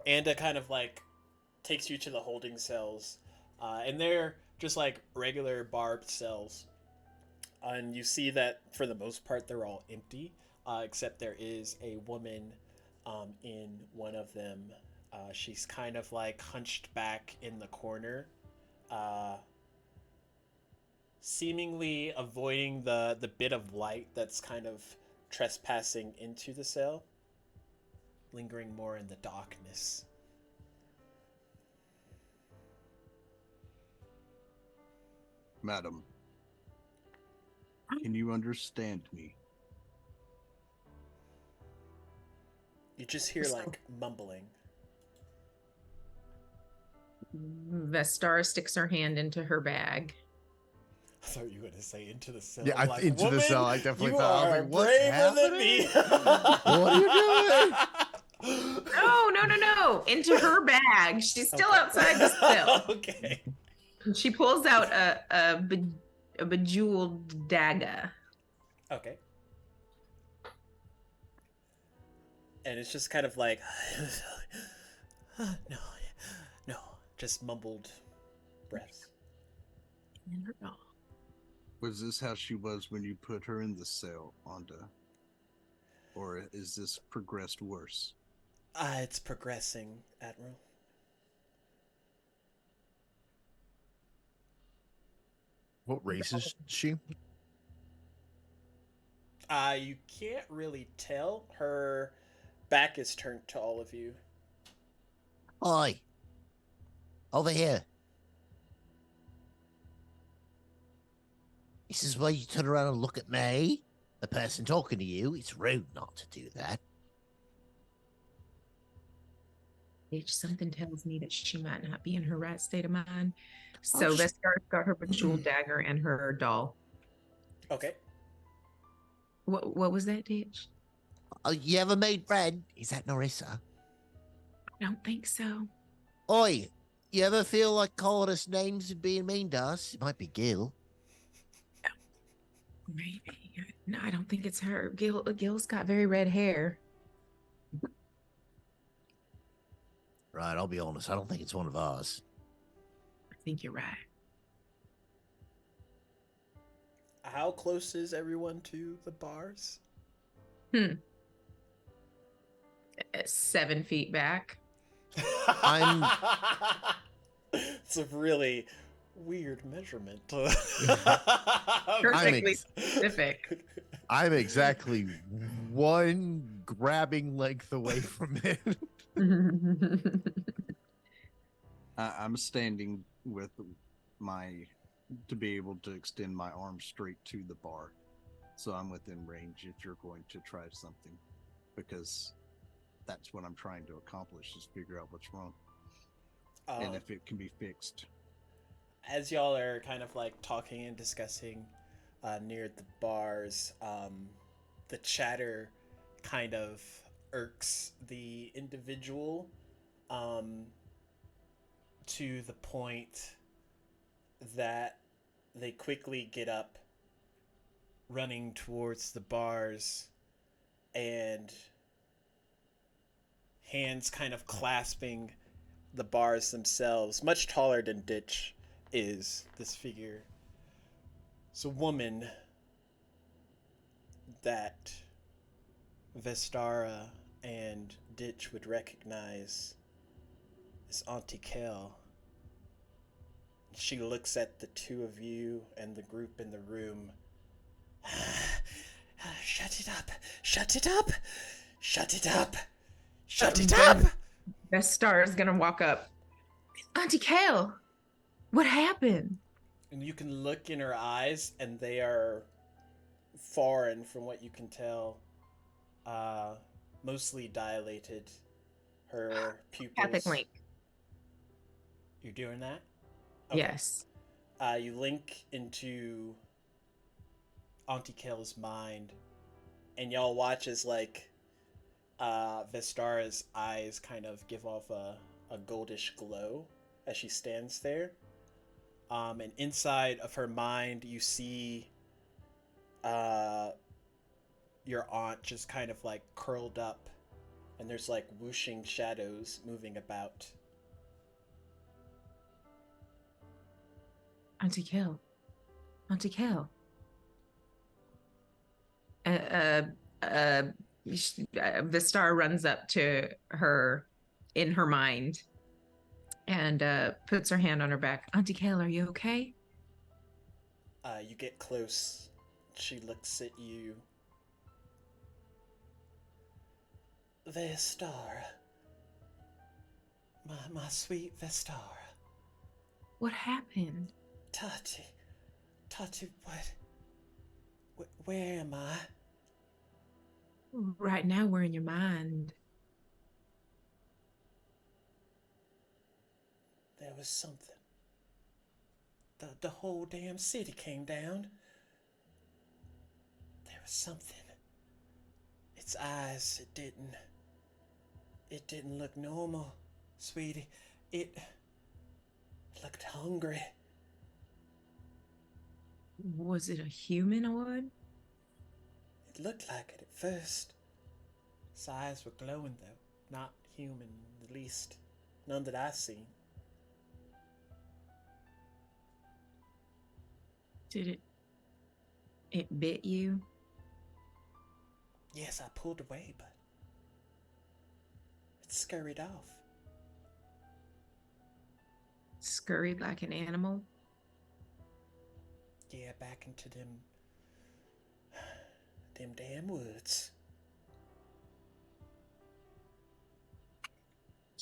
Speaker 1: Anda kind of like takes you to the holding cells, and they're just like regular barbed cells. And you see that for the most part they're all empty, except there is a woman in one of them. She's kind of like hunched back in the corner, seemingly avoiding the bit of light that's kind of trespassing into the cell, lingering more in the darkness.
Speaker 4: Madam, can you understand me?
Speaker 1: You just hear like mumbling.
Speaker 5: Vestara sticks her hand into her bag.
Speaker 1: I thought you were gonna say into the cell.
Speaker 2: Yeah,
Speaker 1: like,
Speaker 2: into the
Speaker 1: "Woman,
Speaker 2: cell. I definitely
Speaker 1: you
Speaker 2: thought. I was
Speaker 1: are
Speaker 2: like, what's
Speaker 1: braver than me.
Speaker 2: happening? What are you
Speaker 1: doing?
Speaker 5: No. Into her bag. She's still outside the cell.
Speaker 1: Okay.
Speaker 5: She pulls out a bejeweled dagger.
Speaker 1: Okay. And it's just kind of like, no, just mumbled breaths.
Speaker 4: Was this how she was when you put her in the cell, Anda? Or is this progressed worse?
Speaker 1: It's progressing, Admiral.
Speaker 2: What race is she?
Speaker 1: You can't really tell. Her back is turned to all of you.
Speaker 6: Oi. Over here. This is where you turn around and look at me, the person talking to you. It's rude not to do that.
Speaker 5: Something tells me that she might not be in her right state of mind. So Vestara's got her bejeweled dagger and her doll.
Speaker 1: Okay.
Speaker 5: What was that, Ditch?
Speaker 6: You ever made bread? Is that Narissa?
Speaker 5: I don't think so.
Speaker 6: Oi, you ever feel like calling us names and being mean to us? It might be Gil.
Speaker 5: Maybe. No, I don't think it's her. Gil's got very red hair.
Speaker 6: Right, I'll be honest. I don't think it's one of ours.
Speaker 5: I think you're right.
Speaker 1: How close is everyone to the bars?
Speaker 5: 7 feet back.
Speaker 2: I'm-
Speaker 1: It's a really weird measurement.
Speaker 5: Perfectly specific.
Speaker 2: I'm exactly one grabbing length away from it.
Speaker 4: I'm standing with my to be able to extend my arm straight to the bar, so I'm within range if you're going to try something, because that's what I'm trying to accomplish, is figure out what's wrong and if it can be fixed.
Speaker 1: As y'all are kind of like talking and discussing near the bars, the chatter kind of irks the individual to the point that they quickly get up, running towards the bars, and hands kind of clasping the bars themselves. Much taller than Ditch is this figure. It's a woman that Vestara and Ditch would recognize as Auntie Kel. She looks at the two of you and the group in the room. Shut it up! Shut it up! Shut it up! Shut it up!
Speaker 5: Best Star is gonna walk up. Auntie Kale, what happened?
Speaker 1: And you can look in her eyes, and they are foreign from what you can tell. Mostly dilated. Her pupils.
Speaker 5: Catholic link.
Speaker 1: You're doing that?
Speaker 5: Yes.
Speaker 1: You link into Auntie Kale's mind, and y'all watch as like Vestara's eyes kind of give off a goldish glow as she stands there. And inside of her mind, you see your aunt just kind of like curled up, and there's like whooshing shadows moving about.
Speaker 5: Auntie Kale. Auntie Kale. The star runs up to her in her mind and puts her hand on her back. Auntie Kale, are you okay?
Speaker 1: You get close. She looks at you. Vestara. My sweet Vestara.
Speaker 5: What happened?
Speaker 1: Tati, what? Where am I?
Speaker 5: Right now, we're in your mind.
Speaker 1: There was something. The whole damn city came down. There was something. Its eyes, it didn't look normal, sweetie. It looked hungry.
Speaker 5: Was it a humanoid?
Speaker 1: It looked like it at first. Its eyes were glowing, though. Not human, at least. None that I seen.
Speaker 5: Did it bit you?
Speaker 1: Yes, I pulled away, but it scurried off.
Speaker 5: Scurried like an animal?
Speaker 1: Yeah, back into them damn woods.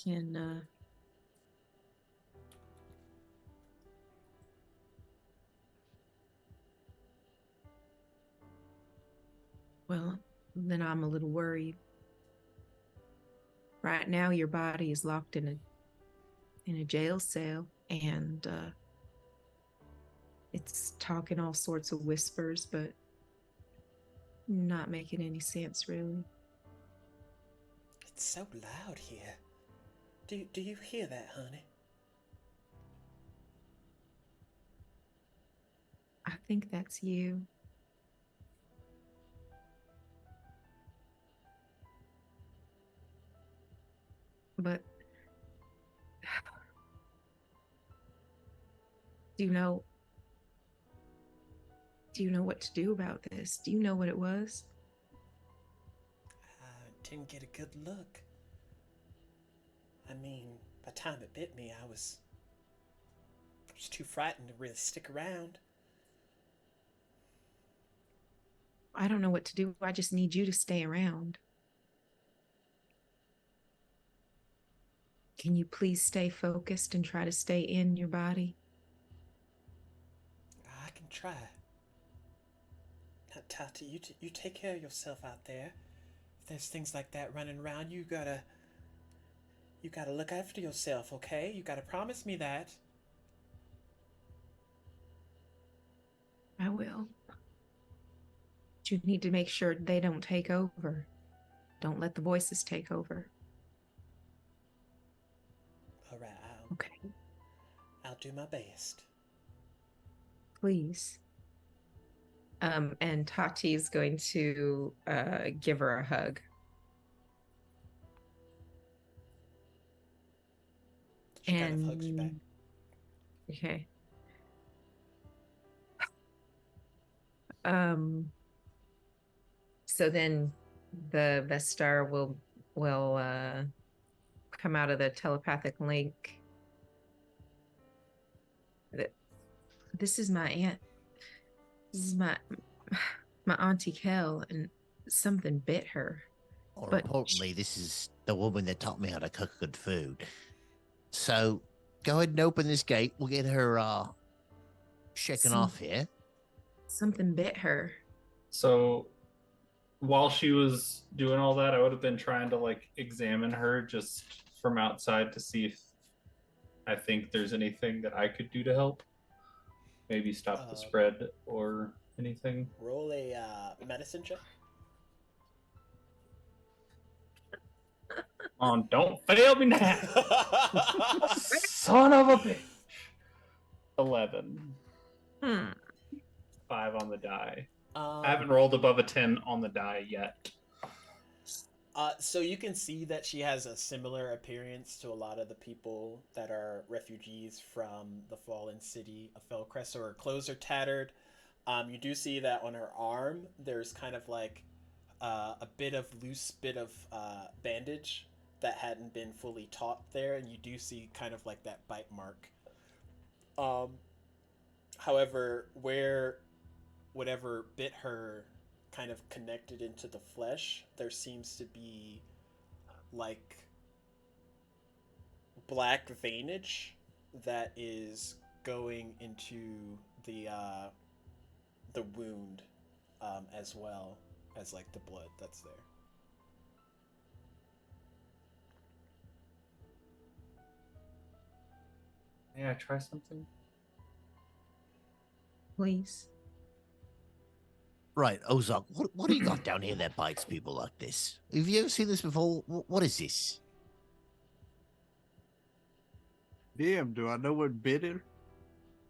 Speaker 5: Can well, then I'm a little worried. Right now, your body is locked in a jail cell, and it's talking all sorts of whispers, but not making any sense, really.
Speaker 1: It's so loud here. Do you hear that, honey?
Speaker 5: I think that's you. But do you know what to do about this? Do you know what it was?
Speaker 1: I didn't get a good look. I mean, by the time it bit me, I was too frightened to really stick around.
Speaker 5: I don't know what to do. I just need you to stay around. Can you please stay focused and try to stay in your body?
Speaker 1: I can try. Now, Tati, you take care of yourself out there. If there's things like that running around, you gotta look after yourself, okay? You gotta promise me that.
Speaker 5: I will. But you need to make sure they don't take over. Don't let the voices take over.
Speaker 1: All right,
Speaker 5: Okay.
Speaker 1: I'll do my best.
Speaker 5: Please. And Tati is going to give her a hug.
Speaker 1: She kind of hugs you back.
Speaker 5: Okay. So then the Vestar will come out of the telepathic link. This is my aunt. This is my auntie Kel, and something bit her.
Speaker 6: More
Speaker 5: But
Speaker 6: importantly, this is the woman that taught me how to cook good food. So go ahead and open this gate. We'll get her shaken off here.
Speaker 5: Something bit her.
Speaker 3: So while she was doing all that, I would have been trying to like examine her just from outside to see if I think there's anything that I could do to help. Maybe stop the spread or anything.
Speaker 1: Roll a medicine check.
Speaker 3: Oh, don't fail me now. Son of a bitch. 11. 5 on the die. I haven't rolled above a 10 on the die yet.
Speaker 1: So you can see that she has a similar appearance to a lot of the people that are refugees from the fallen city of Felcrest. So her clothes are tattered. You do see that on her arm, there's kind of like a loose bit of bandage that hadn't been fully taut there, and you do see kind of like that bite mark. However, where whatever bit her kind of connected into the flesh, there seems to be like black veinage that is going into the wound, as well as like the blood that's there.
Speaker 3: May I try something?
Speaker 5: Please.
Speaker 6: Right, Ozark, what do you got down here that bites people like this? Have you ever seen this before? What is this?
Speaker 4: DM, do I know what bit her?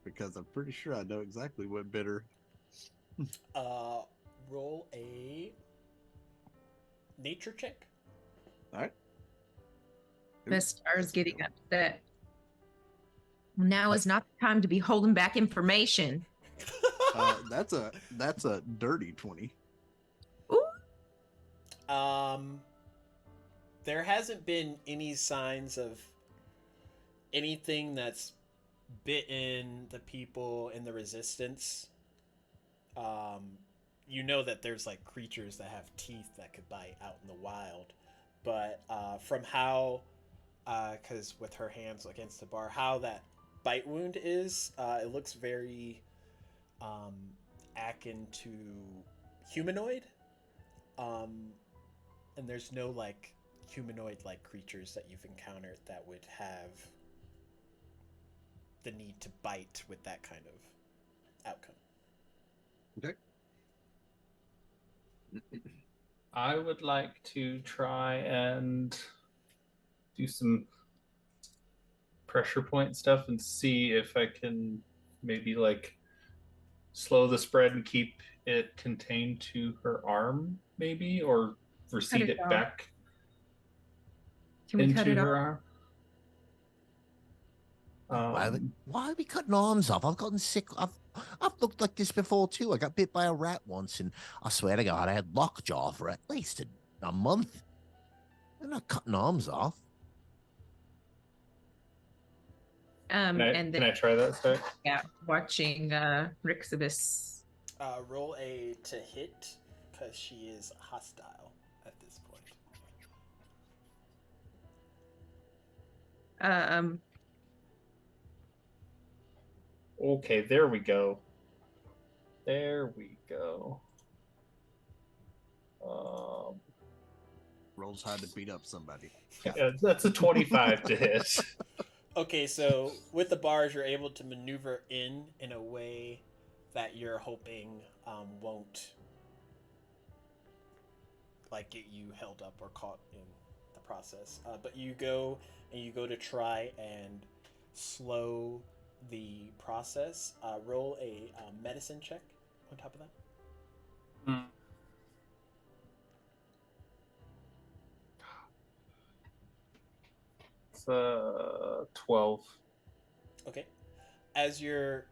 Speaker 4: Because I'm pretty sure I know exactly what bit her.
Speaker 1: Roll a nature check.
Speaker 4: All right.
Speaker 5: Vestar's getting upset. Now is not the time to be holding back information.
Speaker 4: That's a dirty 20.
Speaker 5: Ooh.
Speaker 1: There hasn't been any signs of anything that's bitten the people in the resistance. You know that there's like creatures that have teeth that could bite out in the wild, but from how, because with her hands against the bar, how that bite wound is, it looks very akin to humanoid, and there's no like humanoid like creatures that you've encountered that would have the need to bite with that kind of outcome.
Speaker 4: Okay.
Speaker 3: I would like to try and do some pressure point stuff and see if I can maybe like slow the spread and keep it contained to her arm, maybe, or recede it
Speaker 5: off.
Speaker 3: back.
Speaker 5: Can we
Speaker 3: into
Speaker 5: cut it
Speaker 3: her
Speaker 5: off?
Speaker 3: arm.
Speaker 6: Why are we cutting arms off? I've gotten sick. I've looked like this before too. I got bit by a rat once, and I swear to God, I had lockjaw for at least a month. They're not cutting arms off.
Speaker 3: Can
Speaker 5: And then
Speaker 3: I try that, sir?
Speaker 5: yeah, watching Rixibus.
Speaker 1: Roll a to hit because she is hostile at this point.
Speaker 3: Okay, there we go. There we go.
Speaker 4: Rolls hard to beat up somebody.
Speaker 3: Yeah, that's a 25 to hit.
Speaker 1: Okay, so with the bars, you're able to maneuver in a way that you're hoping won't like get you held up or caught in the process. But you go to try and slow the process. Roll a medicine check on top of that.
Speaker 3: It's 12.
Speaker 1: Okay. As you're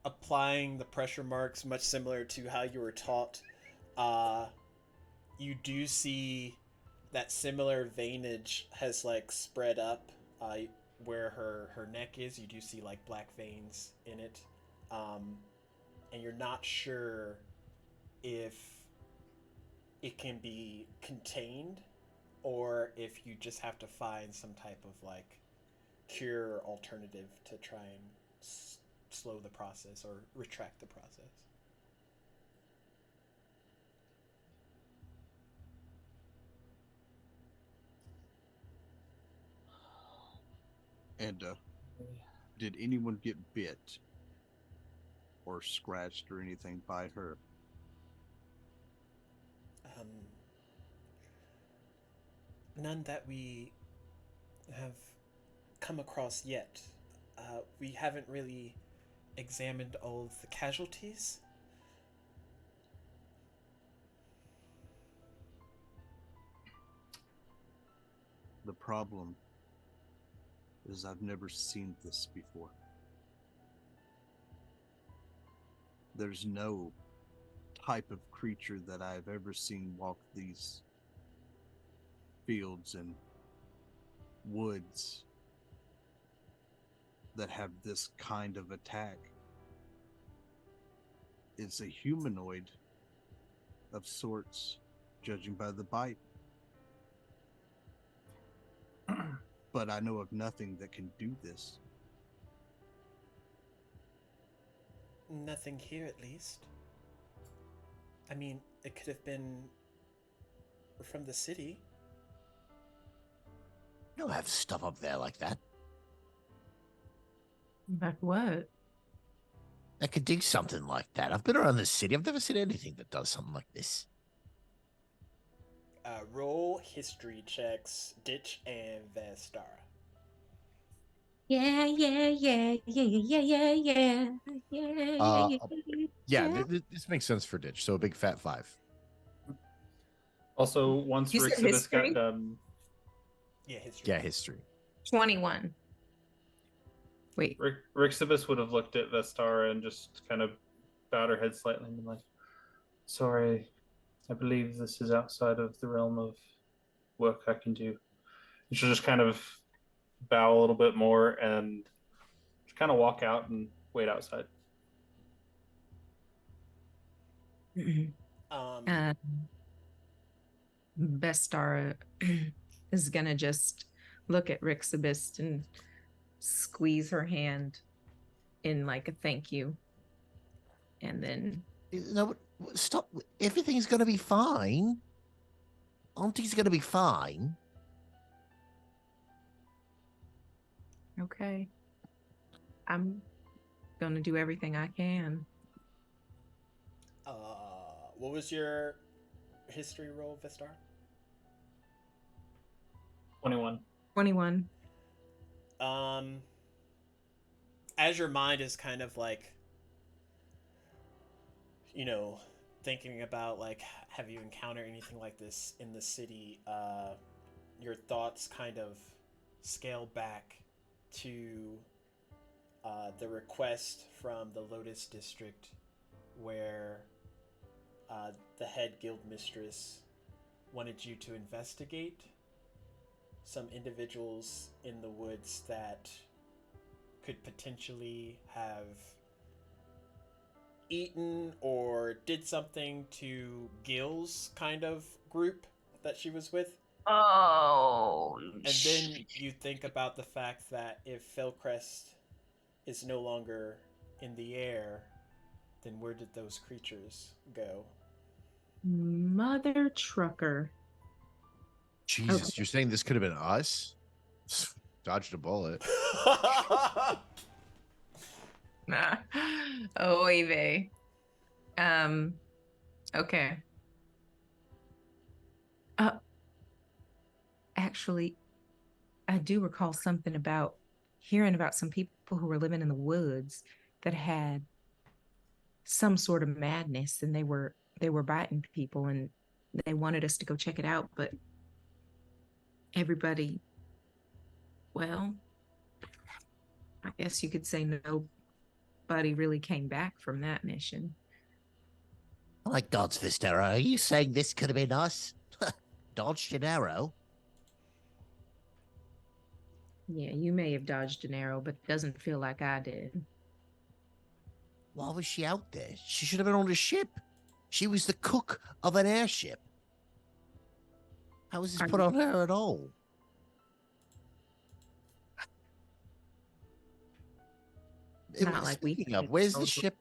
Speaker 1: applying the pressure marks, much similar to how you were taught, you do see that similar veinage has like spread up where her neck is. You do see like black veins in it, and you're not sure if it can be contained or if you just have to find some type of like cure or alternative to try and slow the process or retract the process.
Speaker 4: And did anyone get bit or scratched or anything by her?
Speaker 1: None that we have come across yet. We haven't really examined all of the casualties.
Speaker 4: The problem is I've never seen this before. There's no type of creature that I've ever seen walk these fields and woods that have this kind of attack. It's a humanoid of sorts, judging by the bite. But I know of nothing that can do this.
Speaker 1: Nothing here, at least. I mean, it could have been from the city.
Speaker 6: You don't have stuff up there like that.
Speaker 5: But what?
Speaker 6: That could do something like that. I've been around the city. I've never seen anything that does something like this.
Speaker 1: Roll history checks, Ditch and Vestara.
Speaker 5: Yeah.
Speaker 2: This makes sense for Ditch. So a big fat 5.
Speaker 3: Also, once
Speaker 5: You said
Speaker 3: Rixibus
Speaker 5: history?
Speaker 3: got done,
Speaker 1: Yeah, history.
Speaker 2: Yeah, history.
Speaker 5: 21. Wait.
Speaker 3: Rixibus would have looked at Vestara and just kind of bowed her head slightly and been like, "Sorry, I believe this is outside of the realm of work I can do." And she'll just kind of bow a little bit more and just kind of walk out and wait outside.
Speaker 5: Bestara is gonna just look at Rixibist and squeeze her hand in like a thank you, and then
Speaker 6: No, stop. Everything's going to be fine. Auntie's going to be fine.
Speaker 5: okay, I'm gonna do everything I can.
Speaker 1: What was your history roll, Vestar?
Speaker 3: 21.
Speaker 5: 21.
Speaker 1: As your mind is kind of like, you know, thinking about like, have you encountered anything like this in the city? your thoughts kind of scale back to the request from the Lotus District, where the head guild mistress wanted you to investigate some individuals in the woods that could potentially have eaten or did something to Gil's kind of group that she was with.
Speaker 5: Oh,
Speaker 1: And then you think about the fact that if Felcrest is no longer in the air, then where did those creatures go?
Speaker 5: mother trucker.
Speaker 2: Jesus, you're saying this could have been us? Dodged a bullet.
Speaker 5: Oy vey. Okay. Actually, I do recall something about hearing about some people who were living in the woods that had some sort of madness, and they were biting people, and they wanted us to go check it out, but everybody, well, I guess you could say nobody really came back from that mission.
Speaker 6: My gods, Vistera, are you saying this could have been us? Dodged an arrow?
Speaker 5: Yeah, you may have dodged an arrow, but it doesn't feel like I did.
Speaker 6: Why was she out there? She should have been on a ship. She was the cook of an airship. How was this put on her at all?
Speaker 5: Not like we
Speaker 6: Speaking of, where's the ship?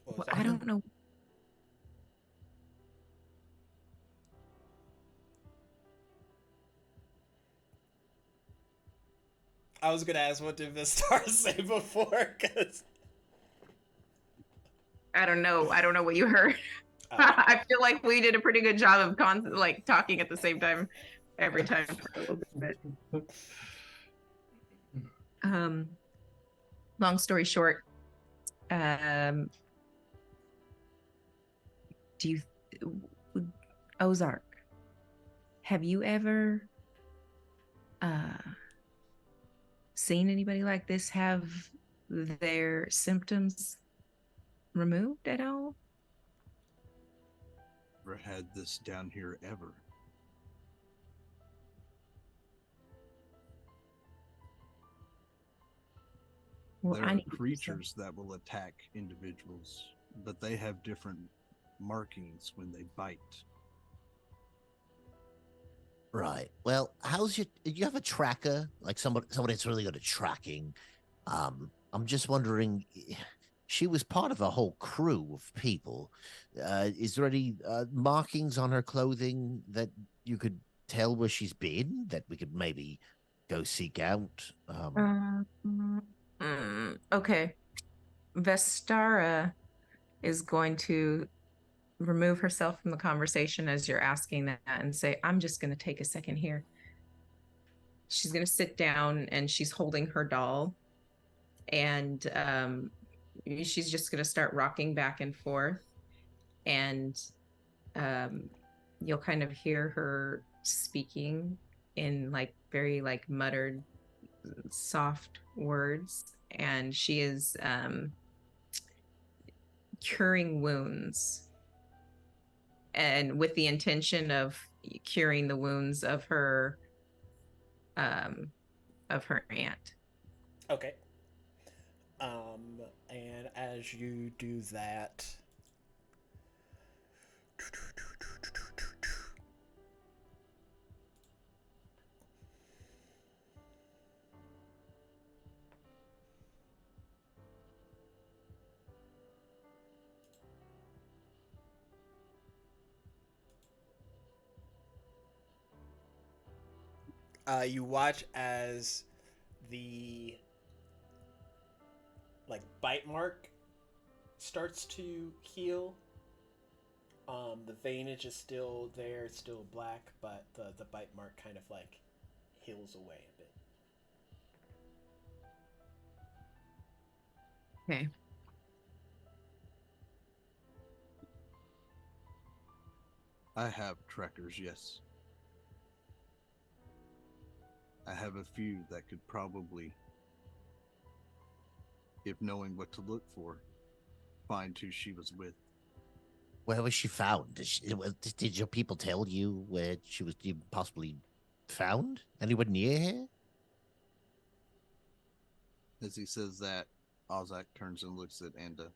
Speaker 1: What was
Speaker 5: Well,
Speaker 1: that?
Speaker 5: I don't know.
Speaker 1: I was gonna ask, what did Vistar say before? Cause
Speaker 5: I don't know. I don't know what you heard. I feel like we did a pretty good job of like talking at the same time every time for a little bit. Long story short, do you Ozark, have you ever seen anybody like this have their symptoms removed at all?
Speaker 4: Never had this down here ever.
Speaker 5: Well,
Speaker 4: There
Speaker 5: I
Speaker 4: are
Speaker 5: need to do
Speaker 4: creatures that will attack individuals, but they have different markings when they bite.
Speaker 6: Right. Well, how's your? Do you have a tracker? Like somebody that's really good at tracking. I'm just wondering. She was part of a whole crew of people. Is there any markings on her clothing that you could tell where she's been that we could maybe go seek out?
Speaker 5: Okay. Vestara is going to remove herself from the conversation as you're asking that and say, I'm just going to take a second here. She's going to sit down and she's holding her doll, and she's just going to start rocking back and forth, and you'll kind of hear her speaking in like very like muttered soft words, and she is curing wounds, and with the intention of curing the wounds of her aunt.
Speaker 1: Okay. And as you do that, you watch as the like bite mark starts to heal. The veinage is still there, it's still black, but the bite mark kind of like heals away a bit.
Speaker 5: Okay.
Speaker 4: I have trackers, yes. I have a few that could probably, if knowing what to look for, find who she was with.
Speaker 6: Where was she found? Did your people tell you where she was possibly found? Anyone near here?
Speaker 4: As he says that, Ozak turns and looks at Anda.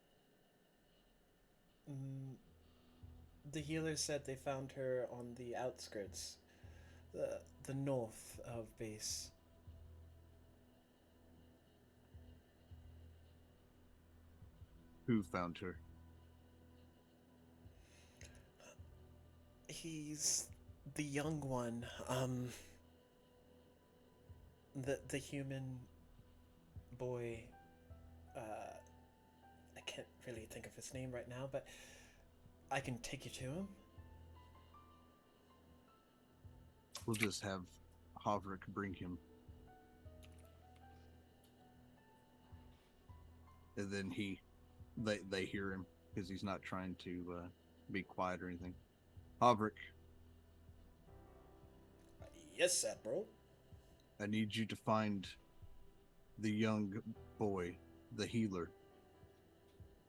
Speaker 1: The healer said they found her on the outskirts, the north of base.
Speaker 4: Who found her?
Speaker 1: He's the young one. The human boy. I can't really think of his name right now, but I can take you to him.
Speaker 4: We'll just have Havrik bring him. And then they hear him because he's not trying to be quiet or anything. Havrik,
Speaker 1: Yes, Admiral.
Speaker 4: I need you to find the young boy, the healer,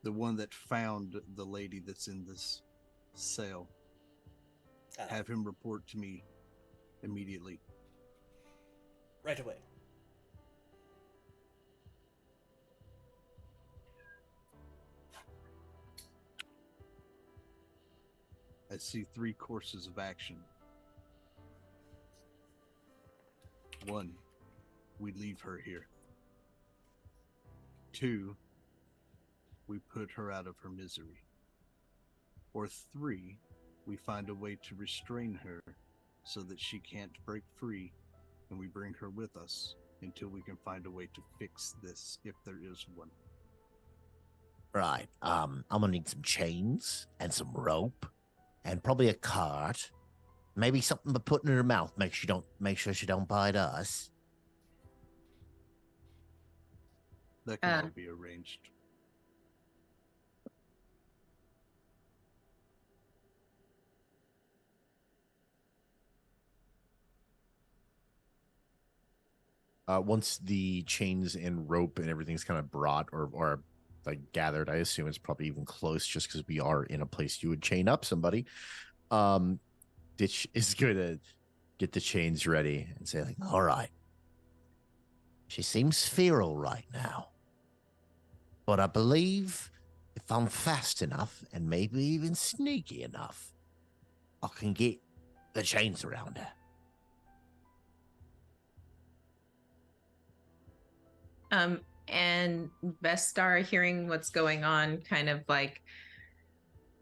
Speaker 4: the one that found the lady that's in this cell. Have him report to me immediately.
Speaker 1: Right away.
Speaker 4: I see 3 courses of action. 1, we leave her here. 2, we put her out of her misery. Or 3, we find a way to restrain her so that she can't break free, and we bring her with us until we can find a way to fix this, if there is one.
Speaker 6: Right. I'm gonna need some chains and some rope, and probably a cart. Maybe something to put in her mouth. Make sure she don't bite us.
Speaker 4: That can all be arranged.
Speaker 2: Once the chains and rope and everything's kind of brought or like gathered, I assume it's probably even close just because we are in a place you would chain up somebody. Ditch is going to get the chains ready and say, like,
Speaker 6: All right. She seems feral right now. But I believe if I'm fast enough and maybe even sneaky enough, I can get the chains around her.
Speaker 5: And Vestar, hearing what's going on, kind of like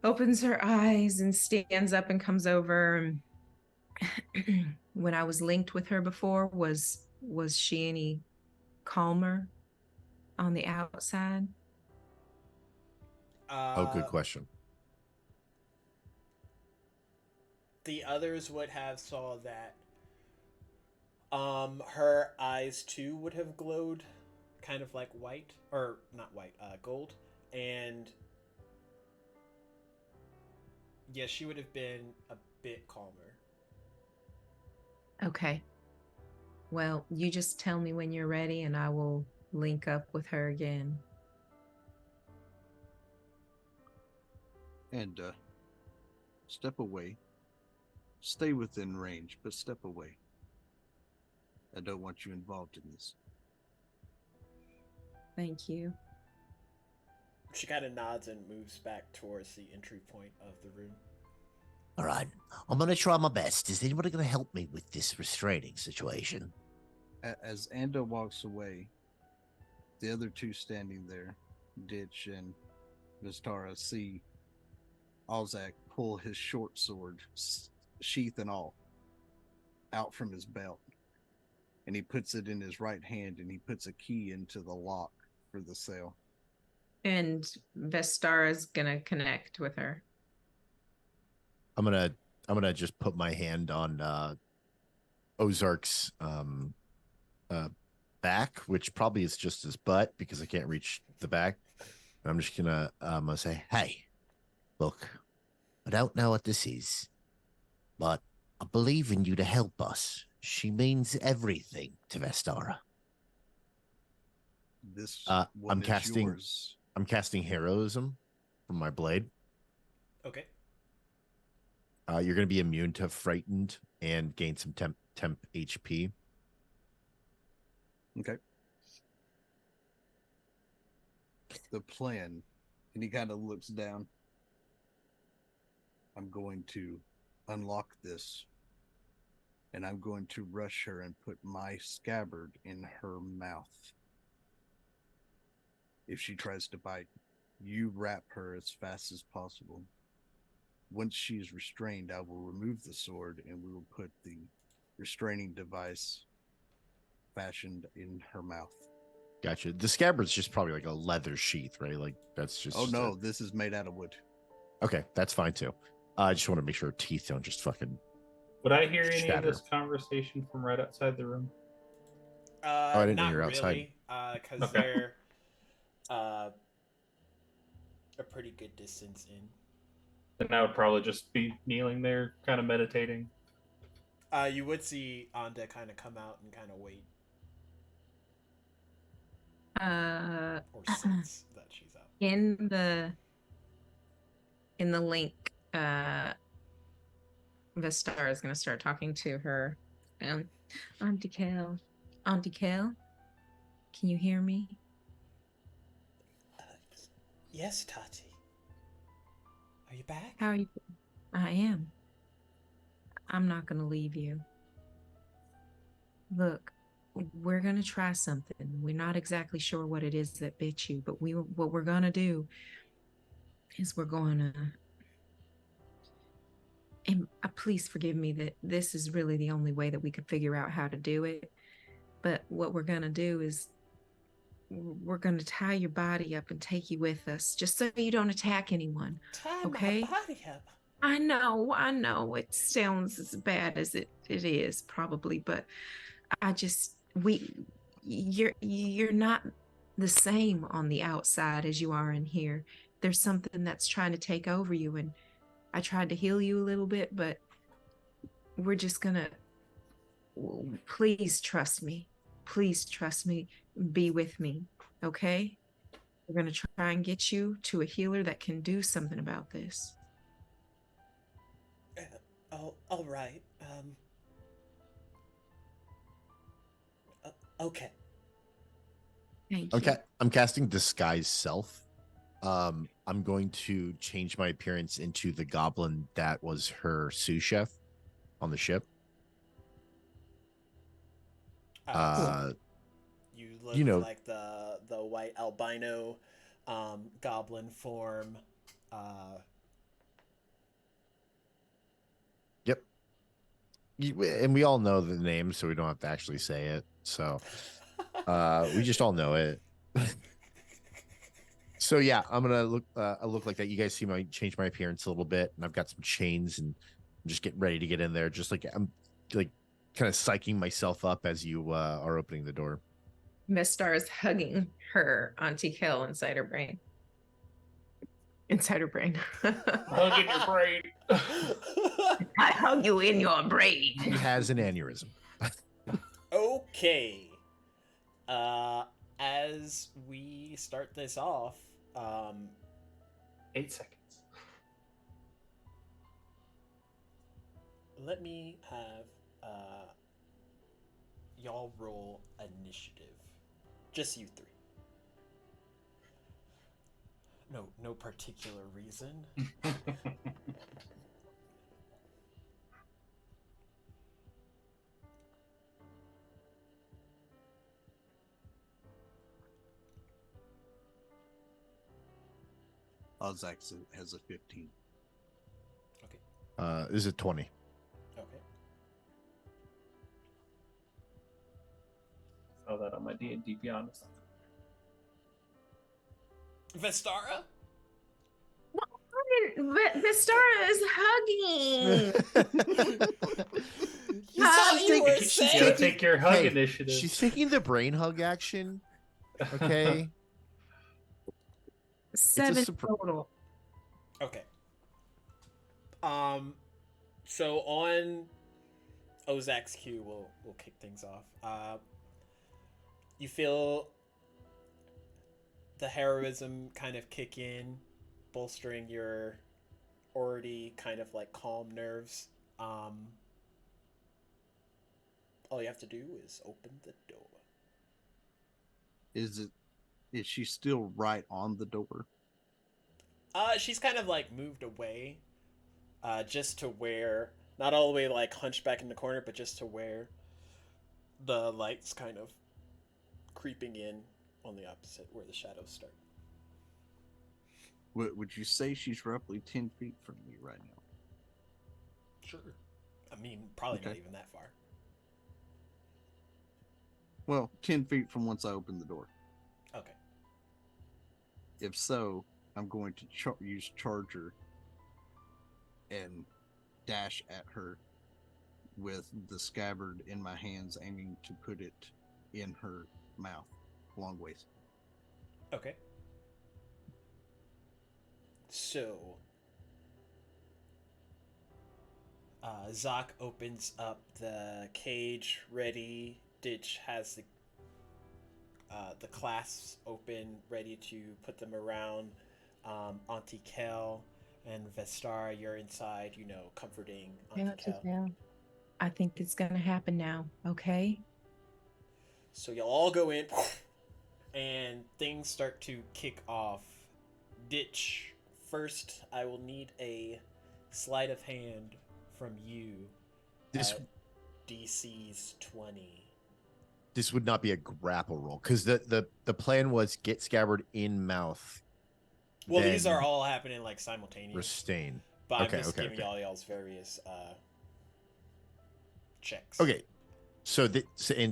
Speaker 5: opens her eyes and stands up and comes over. When I was linked with her before, was she any calmer on the outside?
Speaker 2: good question.
Speaker 1: The others would have saw that her eyes too would have glowed kind of like white, or not white, gold, and yeah, she would have been a bit calmer.
Speaker 5: Okay. Well, you just tell me when you're ready and I will link up with her again.
Speaker 4: And step away. Stay within range, but step away. I don't want you involved in this.
Speaker 5: Thank you.
Speaker 1: She kind of nods and moves back towards the entry point of the room.
Speaker 6: All right. I'm going to try my best. Is anybody going to help me with this restraining situation?
Speaker 4: As Anda walks away, the other 2 standing there, Ditch and Vistara, see Alzak pull his short sword, sheath and all, out from his belt. And he puts it in his right hand and he puts a key into the lock for the cell.
Speaker 5: And Vestara's gonna connect with her.
Speaker 2: I'm gonna just put my hand on Ozark's back, which probably is just his butt because I can't reach the back. I'm just gonna say,
Speaker 6: Hey, look, I don't know what this is, but I believe in you to help us. She means everything to Vestara.
Speaker 4: This
Speaker 2: I'm
Speaker 4: one is
Speaker 2: casting-
Speaker 4: yours.
Speaker 2: I'm casting heroism from my blade.
Speaker 1: Okay.
Speaker 2: You're going to be immune to frightened and gain some temp HP.
Speaker 4: Okay. The plan, and he kind of looks down. I'm going to unlock this, and I'm going to rush her and put my scabbard in her mouth. If she tries to bite, you wrap her as fast as possible. Once she is restrained, I will remove the sword, and we will put the restraining device fashioned in her mouth.
Speaker 2: Gotcha. The scabbard's just probably like a leather sheath, right? Like that's just.
Speaker 4: Oh no, this is made out of wood.
Speaker 2: Okay, that's fine too. I just want to make sure her teeth don't just fucking.
Speaker 3: Would I hear any
Speaker 2: Shatter.
Speaker 3: of this conversation from right outside the room?
Speaker 2: I didn't
Speaker 1: not
Speaker 2: hear outside.
Speaker 1: really, because
Speaker 3: Okay.
Speaker 1: they're a pretty good distance in.
Speaker 3: Then I would probably just be kneeling there, kind of meditating.
Speaker 1: You would see Anda kind of come out and kind of wait or sense that she's out.
Speaker 5: in the link, Vestar is going to start talking to her. Auntie Kel, Auntie Kel, can you hear me?
Speaker 1: Yes, Tati. Are you back?
Speaker 5: How are you? I am. I'm not going to leave you. Look, we're going to try something. We're not exactly sure what it is that bit you, but what we're going to do is we're going to... And please forgive me that this is really the only way that we could figure out how to do it. But what we're going to do is we're going to tie your body up and take you with us, just so you don't attack anyone.
Speaker 1: Tie
Speaker 5: Okay?
Speaker 1: my body up.
Speaker 5: I know. It sounds as bad as it is, probably, but you're not the same on the outside as you are in here. There's something that's trying to take over you, and I tried to heal you a little bit, but we're just gonna... Please trust me. Please trust me. Be with me, okay? We're gonna try and get you to a healer that can do something about this.
Speaker 1: All right. Okay.
Speaker 5: Thank you.
Speaker 2: Okay, I'm casting disguise self. I'm going to change my appearance into the goblin that was her sous chef on the ship.
Speaker 1: You look
Speaker 2: you know-
Speaker 1: like the white albino goblin form.
Speaker 2: Yep. And we all know the name, so we don't have to actually say it. So we just all know it. So yeah, I'm gonna look like that. You guys see my change my appearance a little bit, and I've got some chains, and I'm just getting ready to get in there. Just like I'm like kind of psyching myself up as you are opening the door.
Speaker 5: Mistar is hugging her Auntie Kel inside her brain. Inside her brain.
Speaker 3: Hug in your brain.
Speaker 5: I hug you in your brain.
Speaker 2: He has an aneurysm.
Speaker 1: Okay. As we start this off,
Speaker 3: 8 seconds.
Speaker 1: let me have y'all roll initiative. Just you three. No particular reason.
Speaker 4: Ozak has a 15.
Speaker 1: Okay.
Speaker 2: Is it 20?
Speaker 1: Okay.
Speaker 3: Saw that on my D&D Beyond.
Speaker 1: Vestara?
Speaker 5: Vistara is hugging.
Speaker 1: You thought you were
Speaker 3: You
Speaker 1: saying.
Speaker 3: gotta take your hug
Speaker 2: Hey,
Speaker 3: initiative.
Speaker 2: She's taking the brain hug action. Okay.
Speaker 5: 7
Speaker 2: surpri-
Speaker 5: total.
Speaker 1: Okay. So on Ozak's cue, we'll kick things off. You feel the heroism kind of kick in, bolstering your already kind of like calm nerves. All you have to do is open the door.
Speaker 4: Is she still right on the door?
Speaker 1: She's kind of like moved away, just to where, not all the way like hunched back in the corner, but just to where the light's kind of creeping in on the opposite where the shadows start.
Speaker 4: Would you say she's roughly 10 feet from me right now?
Speaker 1: Sure. I mean, probably not
Speaker 4: Okay.
Speaker 1: even that far.
Speaker 4: Well, 10 feet from once I open the door.
Speaker 1: Okay.
Speaker 4: If so, I'm going to use Charger and dash at her with the scabbard in my hands, aiming to put it in her mouth, long ways.
Speaker 1: Okay. So, Zoc opens up the cage, ready. Ditch has the clasps open, ready to put them around Auntie Kel, and Vestara, you're inside, comforting Auntie Kel.
Speaker 5: I think it's gonna happen now, okay?
Speaker 1: So you'll all go in, and things start to kick off. Ditch, first, I will need a sleight of hand from you.
Speaker 2: This
Speaker 1: DC's 20.
Speaker 2: this would not be a grapple roll because the plan was get scabbard in mouth.
Speaker 1: Well, these are all happening like simultaneously.
Speaker 2: Restrain.
Speaker 1: But
Speaker 2: Okay,
Speaker 1: I'm just giving
Speaker 2: okay.
Speaker 1: y'all's various checks.
Speaker 2: Okay, so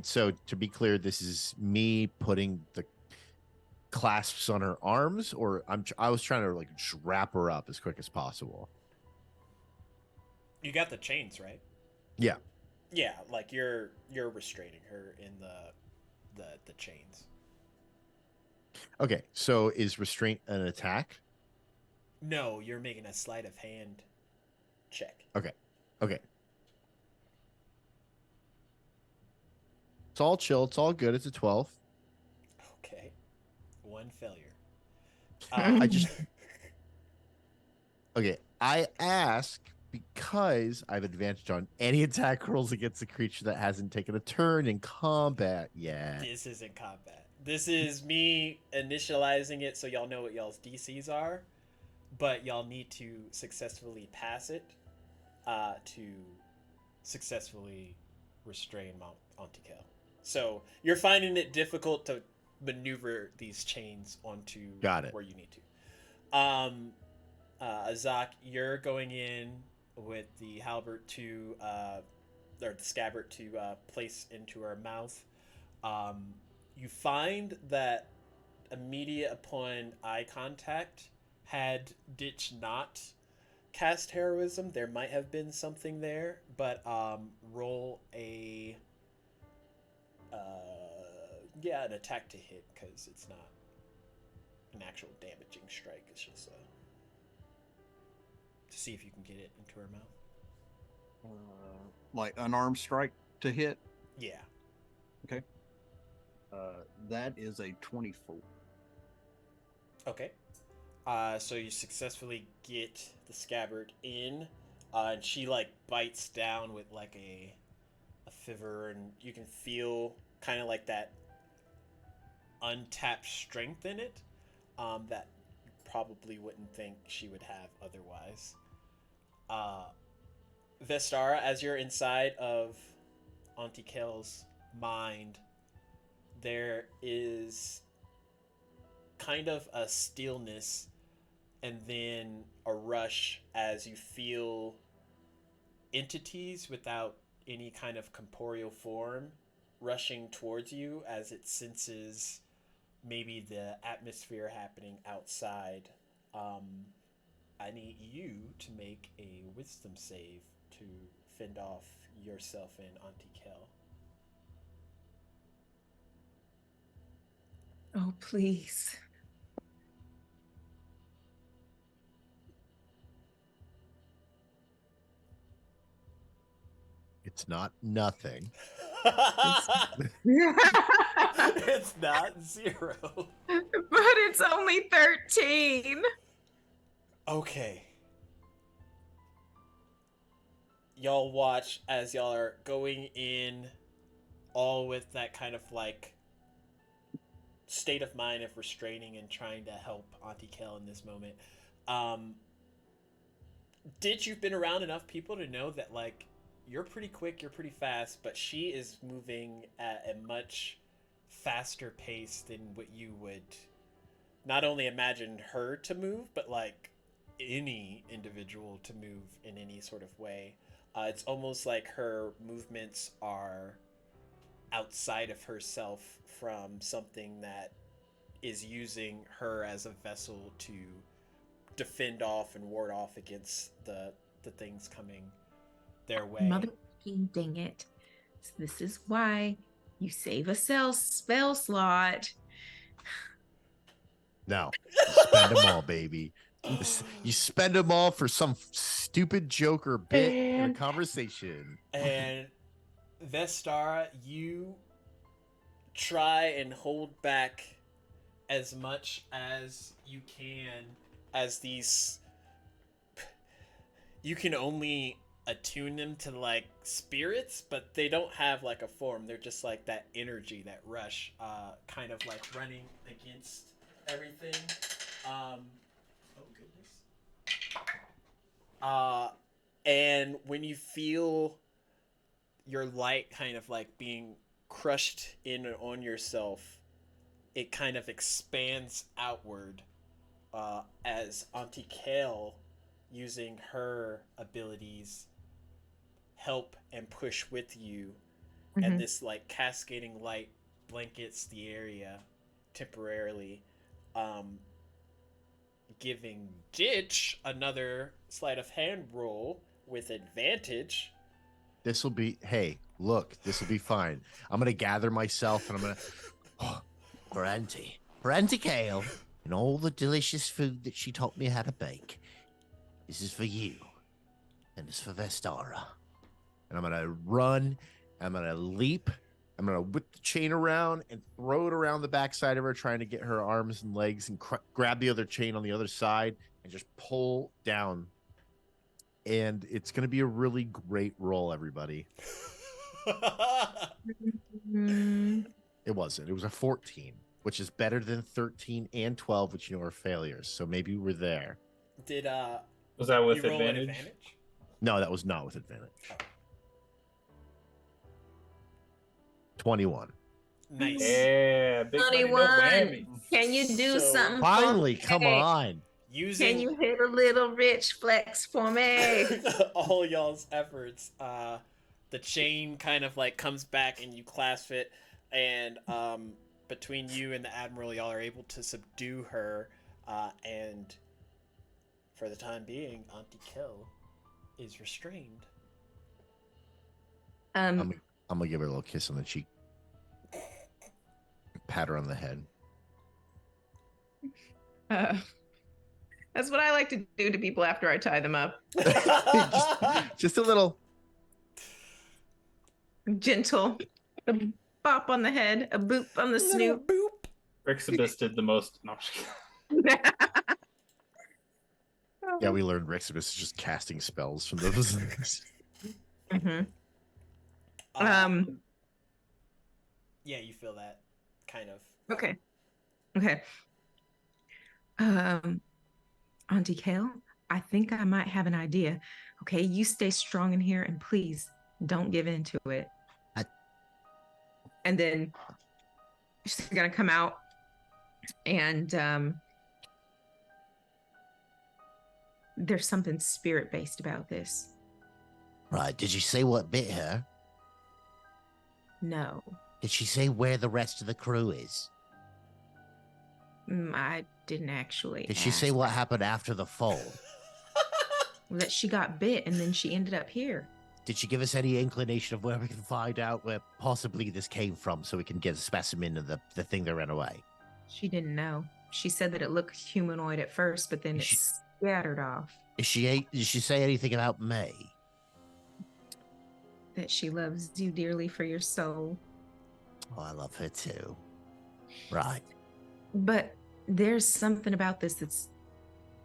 Speaker 2: so to be clear, this is me putting the clasps on her arms, or I was trying to like just wrap her up as quick as possible.
Speaker 1: You got the chains, right?
Speaker 2: Yeah.
Speaker 1: Yeah, like you're restraining her in the chains.
Speaker 2: Okay, so is restraint an attack?
Speaker 1: No, you're making a sleight of hand check.
Speaker 2: Okay. It's all chill. It's all good. It's a 12.
Speaker 1: Okay. One failure.
Speaker 2: I just okay. I ask because I have advantage on any attack rolls against a creature that hasn't taken a turn in combat yet.
Speaker 1: This isn't combat. This is me initializing it so y'all know what y'all's DCs are, but y'all need to successfully pass it to successfully restrain Auntie Kel. So you're finding it difficult to maneuver these chains onto where you need to. Azak, you're going in with the halberd to, or the scabbard to place into her mouth. You find that immediate upon eye contact, had Ditch not cast heroism, there might have been something there, but roll a an attack to hit, because it's not an actual damaging strike. It's just to see if you can get it into her mouth.
Speaker 4: Like unarmed strike to hit?
Speaker 1: Yeah.
Speaker 4: Okay. That is a 24.
Speaker 1: Okay. So you successfully get the scabbard in, and she like bites down with like a fiver, and you can feel kind of like that untapped strength in it, that you probably wouldn't think she would have otherwise. Vestara, as you're inside of Auntie Kel's mind, there is kind of a stillness and then a rush as you feel entities without any kind of corporeal form rushing towards you, as it senses maybe the atmosphere happening outside. I need you to make a wisdom save to fend off yourself and Auntie Kel.
Speaker 5: Oh, please.
Speaker 2: It's not nothing.
Speaker 1: It's not 0.
Speaker 5: But it's only 13.
Speaker 1: Okay. Y'all watch as y'all are going in, all with that kind of like state of mind of restraining and trying to help Auntie Kel in this moment. Did you've been around enough people to know that like you're pretty quick, you're pretty fast, but she is moving at a much faster pace than what you would not only imagine her to move, but like any individual to move in any sort of way. It's almost like her movements are outside of herself from something that is using her as a vessel to defend off and ward off against the things coming their way.
Speaker 5: Motherfucking dang it. This is why you save a spell slot.
Speaker 2: No, spend them all, baby. You spend them all for some stupid joke or bit in a conversation.
Speaker 1: And Vestara, you try and hold back as much as you can as these. You can only attune them to like spirits, but they don't have like a form. They're just like that energy, that rush, kind of like running against everything. Oh goodness. And when you feel your light kind of like being crushed in on yourself, it kind of expands outward, as Auntie Kale, using her abilities, help and push with you, and this like cascading light blankets the area temporarily, giving Ditch another sleight of hand roll with advantage.
Speaker 2: This will be, hey, look, this will be fine. I'm going to gather myself and I'm going to, for Auntie Kale, and all the delicious food that she taught me how to bake. This is for you, and it's for Vestara. And I'm going to run, I'm going to leap, I'm going to whip the chain around and throw it around the backside of her, trying to get her arms and legs and grab the other chain on the other side and just pull down. And it's going to be a really great roll, everybody. It wasn't. It was a 14, which is better than 13 and 12, which you know are failures. So maybe we're there.
Speaker 1: Did
Speaker 3: was that with
Speaker 1: you roll an
Speaker 3: advantage?
Speaker 2: No, that was not with advantage. 21.
Speaker 1: Nice.
Speaker 3: Yeah, big money, no
Speaker 5: 21.
Speaker 3: whammy.
Speaker 5: Can you do
Speaker 1: So-
Speaker 5: something?
Speaker 2: Finally,
Speaker 5: for
Speaker 2: come
Speaker 5: me?
Speaker 2: on.
Speaker 1: Using
Speaker 5: Can you hit a little rich flex for me?
Speaker 1: all y'all's efforts, the chain kind of like comes back and you clasp it, and between you and the admiral, y'all are able to subdue her, and for the time being, Auntie Kill is restrained.
Speaker 2: I'm gonna give her a little kiss on the cheek, pat her on the head.
Speaker 5: That's what I like to do to people after I tie them up.
Speaker 2: just a little.
Speaker 5: Gentle. A bop on the head, a boop on the snoot.
Speaker 1: Boop.
Speaker 3: Rixibus did the most. No, I'm just kidding.
Speaker 2: Yeah, we learned Rixibus is just casting spells from those.
Speaker 1: Yeah, you feel that kind of.
Speaker 5: Okay. Auntie Kale, I think I might have an idea. Okay, you stay strong in here and please don't give in to it. And then she's gonna come out and there's something spirit-based about this.
Speaker 6: Right, did you say what bit her?
Speaker 5: No.
Speaker 6: Did she say where the rest of the crew is?
Speaker 5: I didn't actually
Speaker 6: Did she say
Speaker 5: ask.
Speaker 6: what happened after the fall?
Speaker 5: That she got bit and then she ended up here.
Speaker 6: Did she give us any inclination of where we can find out where possibly this came from so we can get a specimen of the thing that ran away?
Speaker 5: She didn't know. She said that it looked humanoid at first, but then it scattered off.
Speaker 6: Did she say anything about me?
Speaker 5: that she loves you dearly for your soul.
Speaker 6: Oh, I love her too. Right.
Speaker 5: But there's something about this that's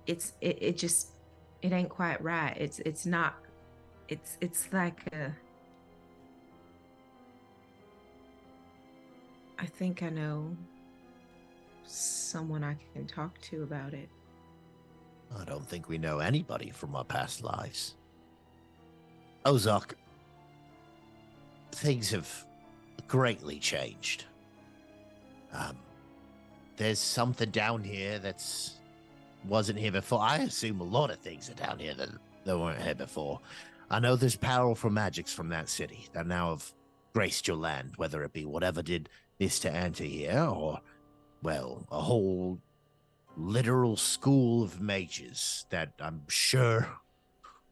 Speaker 5: it ain't quite right. It's not it's like I think I know someone I can talk to about it.
Speaker 6: I don't think we know anybody from our past lives. Ozark, things have greatly changed. There's something down here that's wasn't here before. I assume a lot of things are down here that weren't here before. I know there's powerful magics from that city that now have graced your land, whether it be whatever did this to enter here, or, well, a whole literal school of mages that I'm sure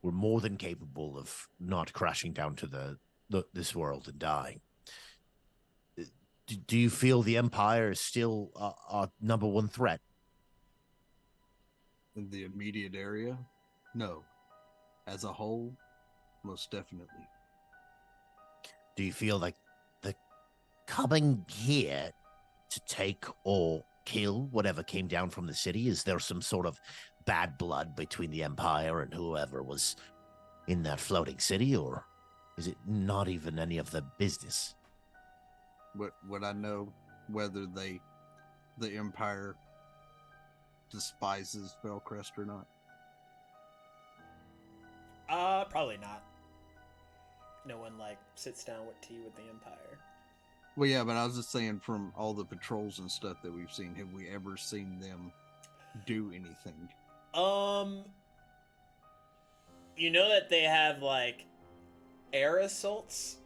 Speaker 6: were more than capable of not crashing down to this world and dying. Do you feel the Empire is still our number one threat?
Speaker 4: In the immediate area? No. As a whole, most definitely.
Speaker 6: Do you feel like the coming here to take or kill whatever came down from the city? Is there some sort of bad blood between the Empire and whoever was in that floating city, or is it not even any of the business?
Speaker 4: Would I know whether the Empire despises Felcrest or not?
Speaker 1: Probably not. No one like sits down with tea with the Empire.
Speaker 4: Well, yeah, but I was just saying, from all the patrols and stuff that we've seen, have we ever seen them do anything?
Speaker 1: You know that they have like air assaults.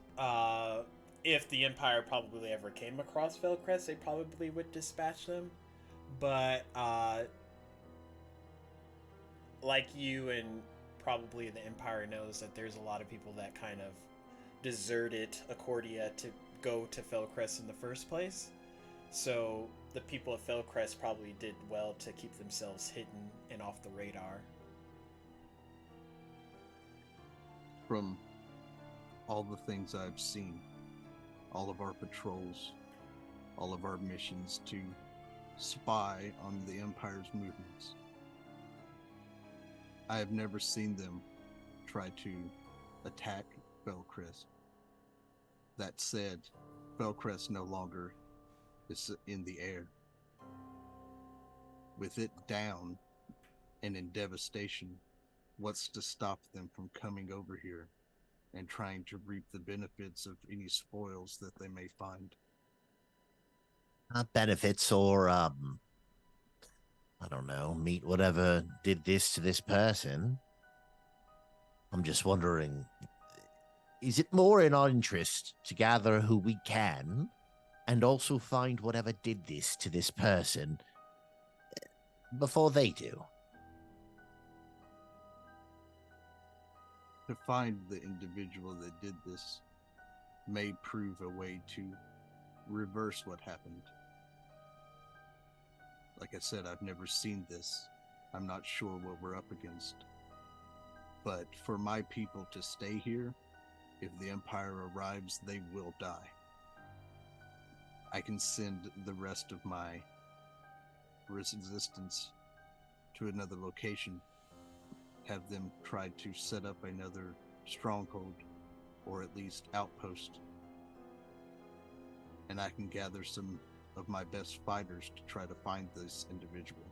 Speaker 1: If the Empire probably ever came across Felcrest, they probably would dispatch them. But like you and probably the Empire knows that there's a lot of people that kind of deserted Achordia to go to Felcrest in the first place. So the people of Felcrest probably did well to keep themselves hidden and off the radar.
Speaker 4: From all the things I've seen, all of our patrols, all of our missions to spy on the Empire's movements, I have never seen them try to attack Felcrest. That said, Felcrest no longer is in the air. With it down and in devastation, what's to stop them from coming over here and trying to reap the benefits of any spoils that they may find?
Speaker 6: Benefits or, I don't know, meet whatever did this to this person. I'm just wondering, is it more in our interest to gather who we can and also find whatever did this to this person before they do?
Speaker 4: To find the individual that did this may prove a way to reverse what happened. Like I said, I've never seen this. I'm not sure what we're up against. But for my people to stay here, if the Empire arrives, they will die. I can send the rest of my resistance to another location, have them try to set up another stronghold, or at least outpost, and I can gather some of my best fighters to try to find this individual.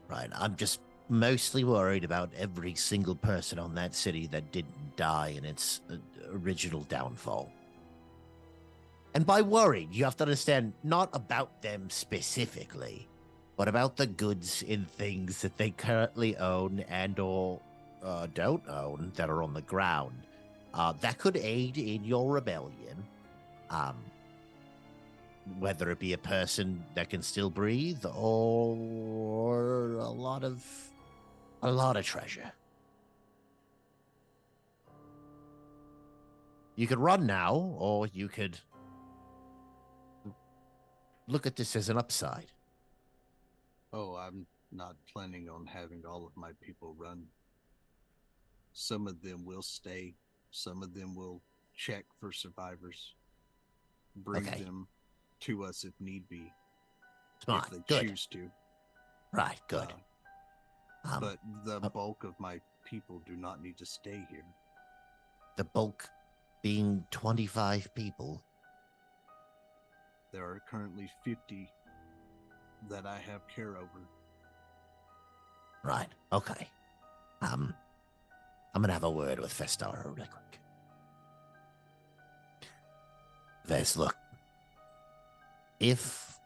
Speaker 6: Right, I'm just mostly worried about every single person on that city that didn't die in its original downfall. And by worried, you have to understand not about them specifically, but about the goods and things that they currently own and or don't own that are on the ground that could aid in your rebellion. Whether it be a person that can still breathe or a lot of treasure. You could run now, or you could look at this as an upside.
Speaker 4: Oh, I'm not planning on having all of my people run. Some of them will stay. Some of them will check for survivors. Bring
Speaker 6: Okay.
Speaker 4: them to us if need be.
Speaker 6: Smart.
Speaker 4: If they
Speaker 6: Good.
Speaker 4: choose to.
Speaker 6: Right. Good.
Speaker 4: But the bulk of my people do not need to stay here.
Speaker 6: The bulk being 25 people.
Speaker 4: There are currently 50 that I have care over.
Speaker 6: Right. Okay. I'm gonna have a word with Vestara really quick. Ves, look. If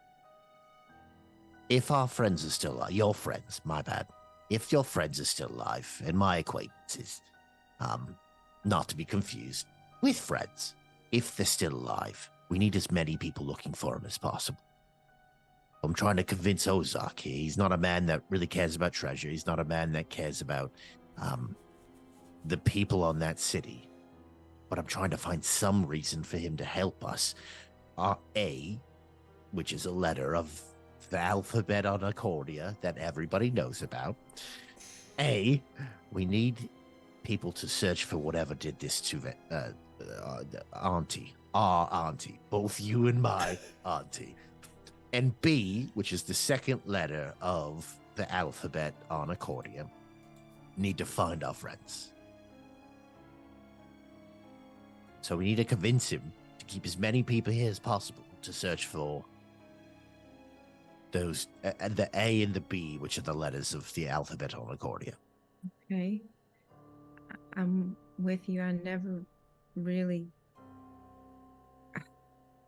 Speaker 6: our friends are still alive, your friends, my bad. If your friends are still alive, and my acquaintances, not to be confused with friends, if they're still alive, we need as many people looking for them as possible. I'm trying to convince Ozark here. He's not a man that really cares about treasure. He's not a man that cares about the people on that city. But I'm trying to find some reason for him to help us. A, which is a letter of the alphabet on Achordia that everybody knows about. A, we need people to search for whatever did this to auntie, our auntie, both you and my auntie. And B, which is the second letter of the alphabet on Achordia, need to find our friends. So we need to convince him to keep as many people here as possible to search for those, the A and the B, which are the letters of the alphabet on Achordia.
Speaker 5: Okay. I'm with you. I never really.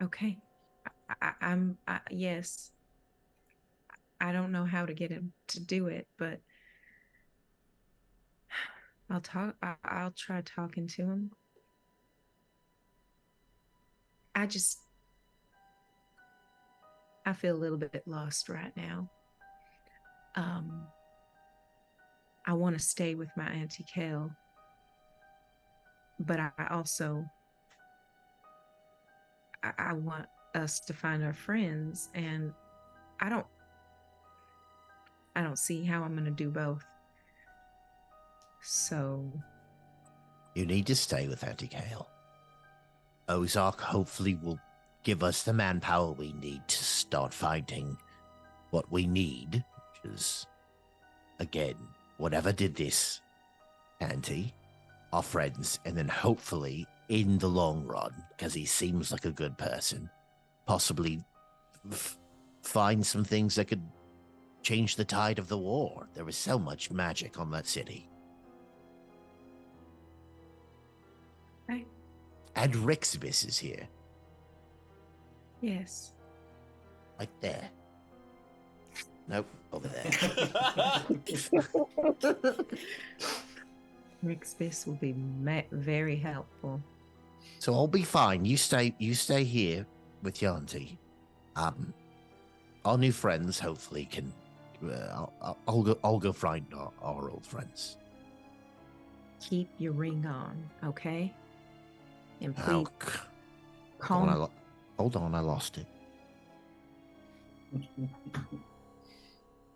Speaker 5: Okay. Yes. I don't know how to get him to do it, but I'll try talking to him. I feel a little bit lost right now. I want to stay with my Auntie Kel, but I also I want us to find our friends, and I don't see how I'm going to do both. So
Speaker 6: you need to stay with Auntie Kale. Ozark hopefully will give us the manpower we need to start finding what we need, which is, again, whatever did this, Auntie, our friends, and then hopefully, in the long run, because he seems like a good person, possibly find some things that could change the tide of the war. There is so much magic on that city.
Speaker 5: okay.
Speaker 6: And Rixibus is here.
Speaker 5: Yes.
Speaker 6: Right there. Nope, over there.
Speaker 5: Rixbis will be very helpful.
Speaker 6: So I'll be fine. You stay here with your auntie. Our new friends hopefully can. I'll go find our old friends.
Speaker 5: Keep your ring on, okay? And please
Speaker 6: Hold on, I lost it.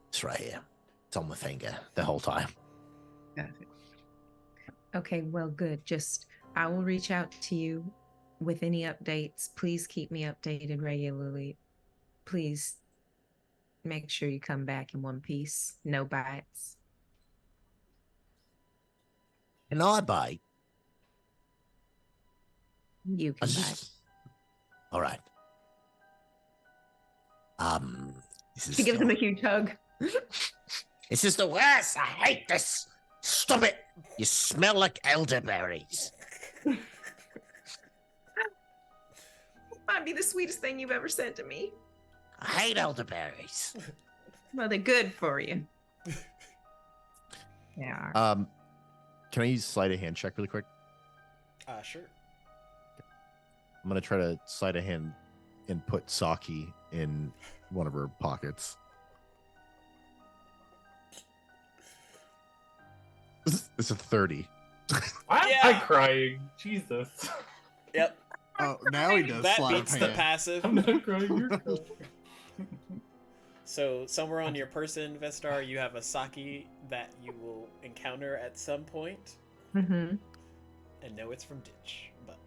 Speaker 6: It's right here. It's on my finger the whole time.
Speaker 5: Got it. Okay, well, good. I will reach out to you with any updates. Please keep me updated regularly. Please make sure you come back in one piece. No bites.
Speaker 6: Can I bite?
Speaker 5: You can bite.
Speaker 6: All right.
Speaker 5: She gives him a huge hug.
Speaker 6: This is the worst. I hate this. Stop it. You smell like elderberries.
Speaker 5: Might be the sweetest thing you've ever said to me.
Speaker 6: I hate elderberries.
Speaker 5: Well, they're good for you. Yeah.
Speaker 2: Can I use sleight of hand check really quick?
Speaker 1: Sure.
Speaker 2: I'm gonna try to sleight of hand and put Saki in one of her pockets. It's a 30.
Speaker 3: I'm
Speaker 1: Yeah.
Speaker 3: not crying. Jesus.
Speaker 1: Yep.
Speaker 4: Oh, now he does
Speaker 1: That
Speaker 4: sleight
Speaker 1: beats
Speaker 4: of
Speaker 1: the
Speaker 4: hand.
Speaker 1: passive.
Speaker 3: I'm not crying. You're crying.
Speaker 1: So somewhere on your person, Vestar, you have a Saki that you will encounter at some point.
Speaker 5: Mm-hmm.
Speaker 1: And no, it's from Ditch, but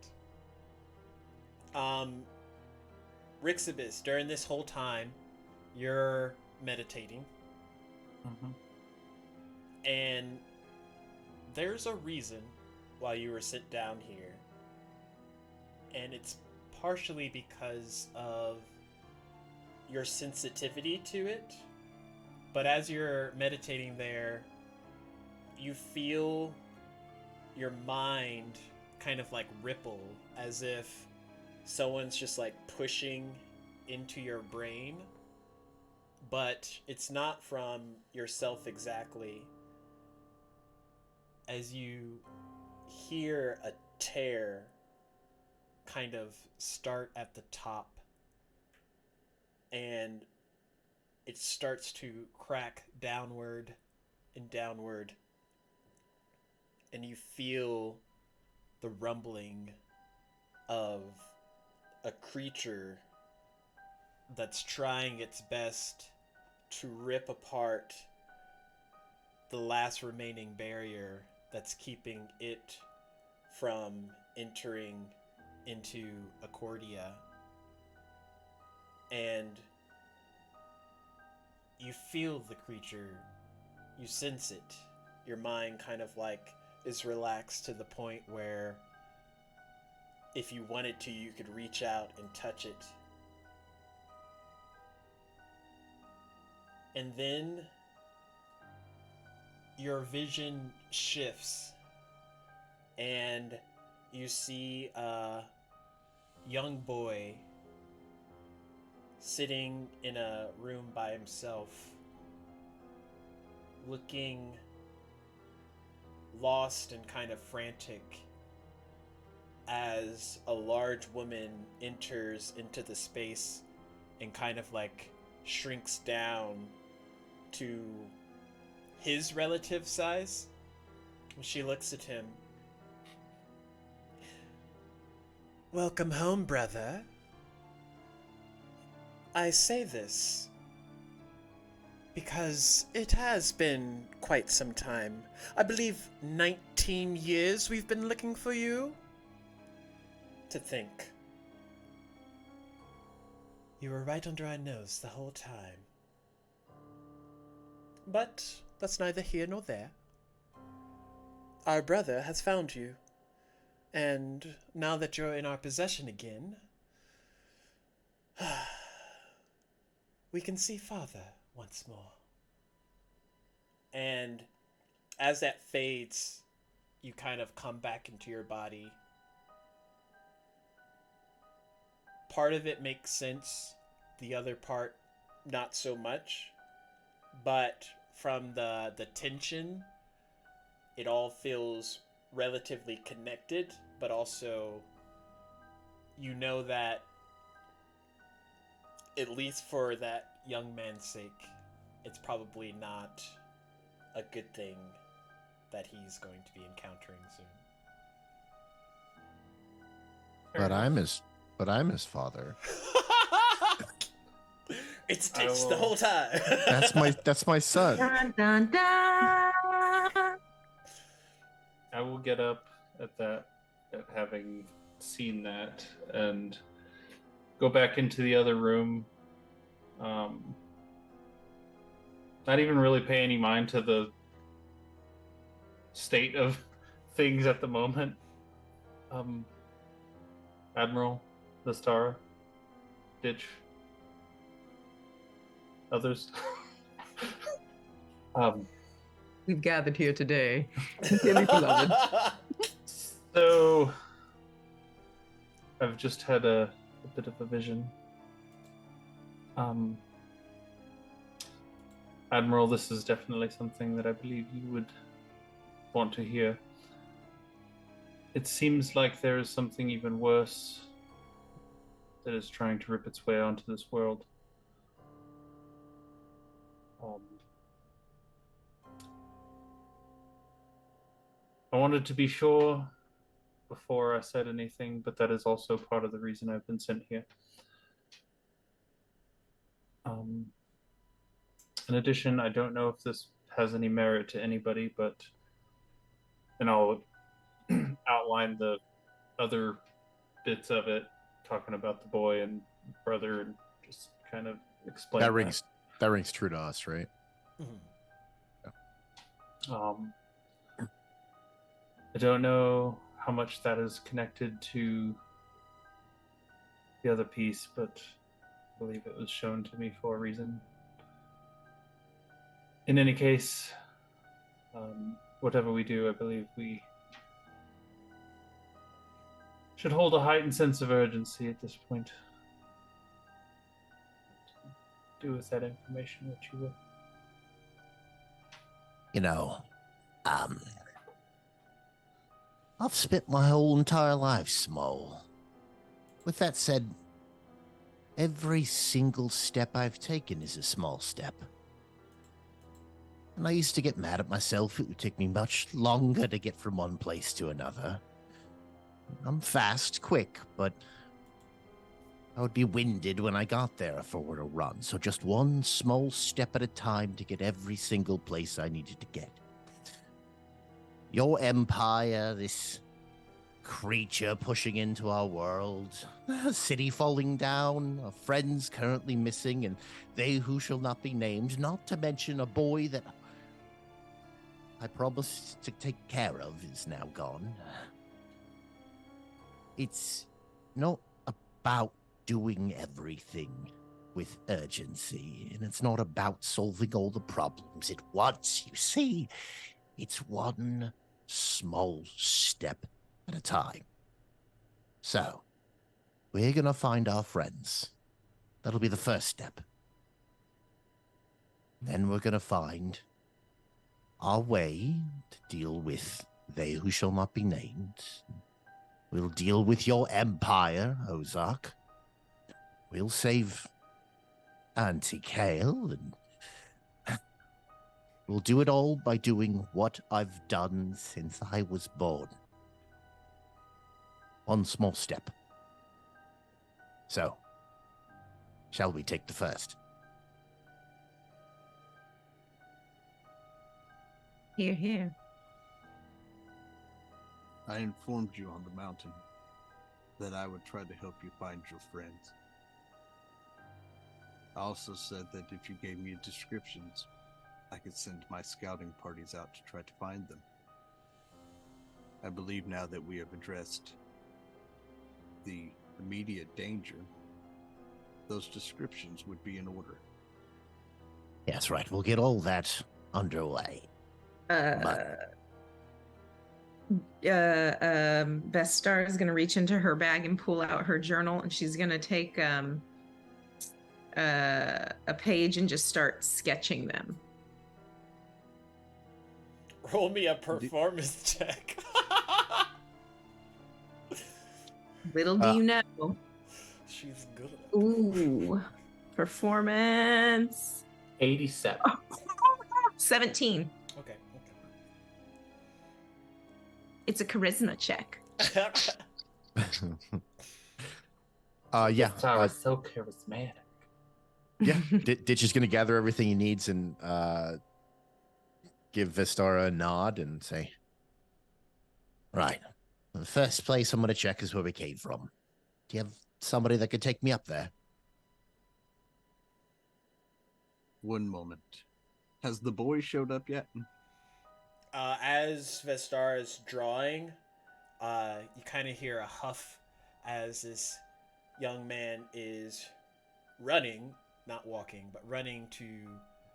Speaker 1: Rixibus, during this whole time, you're meditating, and there's a reason why you were sit down here, and it's partially because of your sensitivity to it. But as you're meditating there, you feel your mind kind of like ripple, as if someone's just like pushing into your brain, but it's not from yourself exactly. As you hear a tear kind of start at the top, and it starts to crack downward and downward, and you feel the rumbling of a creature that's trying its best to rip apart the last remaining barrier that's keeping it from entering into Achordia. And you feel the creature, you sense it. Your mind kind of like is relaxed to the point where if you wanted to, you could reach out and touch it. And then your vision shifts, and you see a young boy sitting in a room by himself, looking lost and kind of frantic, as a large woman enters into the space and kind of like shrinks down to his relative size. She looks at him. Welcome home, brother. I say this because it has been quite some time. I believe 19 years we've been looking for you. To think. You were right under our nose the whole time. But that's neither here nor there. Our brother has found you, and now that you're in our possession again, we can see father once more. And as that fades, you kind of come back into your body. Part of it makes sense, the other part not so much. But from the tension, it all feels relatively connected, but also you know that at least for that young man's sake, it's probably not a good thing that he's going to be encountering soon.
Speaker 2: But I'm his father.
Speaker 1: It's Ditch the whole time.
Speaker 2: That's my son.
Speaker 5: Dun, dun, dun.
Speaker 3: I will get up at that, at having seen that, and go back into the other room. Not even really pay any mind to the state of things at the moment. Admiral, the Star, Ditch, others.
Speaker 7: We've gathered here today, dearly beloved.
Speaker 3: So, I've just had a bit of a vision. Admiral, this is definitely something that I believe you would want to hear. It seems like there is something even worse that is trying to rip its way onto this world. I wanted to be sure before I said anything, but that is also part of the reason I've been sent here. In addition, I don't know if this has any merit to anybody, but, and I'll outline the other bits of it, talking about the boy and brother, and just kind of explain
Speaker 2: That rings true to us, right?
Speaker 3: I don't know how much that is connected to the other piece, but I believe it was shown to me for a reason. In any case, whatever we do, I believe we should hold a heightened sense of urgency at this point. Do with that information what you will.
Speaker 6: You know, I've spent my whole entire life small. With that said, every single step I've taken is a small step. And I used to get mad at myself. It would take me much longer to get from one place to another. I'm fast, quick, but I would be winded when I got there if I were to run. So just one small step at a time to get every single place I needed to get. Your empire, this creature pushing into our world, a city falling down, our friends currently missing, and they who shall not be named, not to mention a boy that I promised to take care of is now gone. It's not about doing everything with urgency, and it's not about solving all the problems at once, you see. It's one small step at a time. So, we're gonna find our friends. That'll be the first step. Then we're gonna find our way to deal with they who shall not be named. We'll deal with your empire, Ozark. We'll save Auntie Kale, and we'll do it all by doing what I've done since I was born. One small step. So, shall we take the first?
Speaker 5: Here, here.
Speaker 4: I informed you on the mountain that I would try to help you find your friends. I also said that if you gave me descriptions, I could send my scouting parties out to try to find them. I believe now that we have addressed the immediate danger, those descriptions would be in order.
Speaker 6: Yes, right. We'll get all that underway.
Speaker 5: Vestar is going to reach into her bag and pull out her journal, and she's going to take a page and just start sketching them.
Speaker 1: Roll me a performance check.
Speaker 5: Little do you know.
Speaker 1: She's good.
Speaker 5: Ooh, performance
Speaker 3: 87.
Speaker 5: 17.
Speaker 1: Okay.
Speaker 5: It's a charisma check.
Speaker 2: Yeah.
Speaker 3: Sorry, so charismatic.
Speaker 2: Yeah. Ditch is going to gather everything he needs and give Vistara a nod and say,
Speaker 6: Right. The first place I'm going to check is where we came from. Do you have somebody that could take me up there?
Speaker 4: One moment. Has the boy showed up yet?
Speaker 1: As Vestar is drawing, you kind of hear a huff as this young man is running, not walking, but running to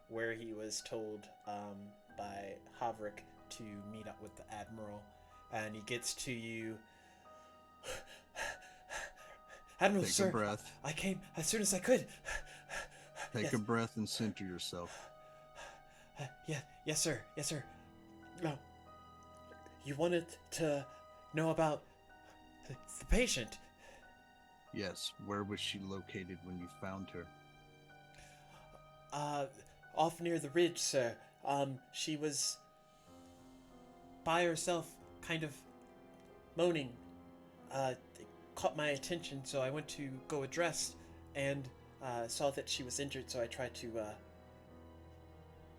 Speaker 1: where he was told by Havrik to meet up with the Admiral. And he gets to you. Admiral,
Speaker 4: Take
Speaker 1: sir,
Speaker 4: a breath.
Speaker 1: I came as soon as I could.
Speaker 4: Take a breath and center yourself.
Speaker 1: Yes, sir. No. You wanted to know about the patient.
Speaker 4: Yes, where was she located when you found her?
Speaker 1: Off near the ridge, sir. She was by herself, kind of moaning. It caught my attention, so I went to go address, and saw that she was injured, so I tried to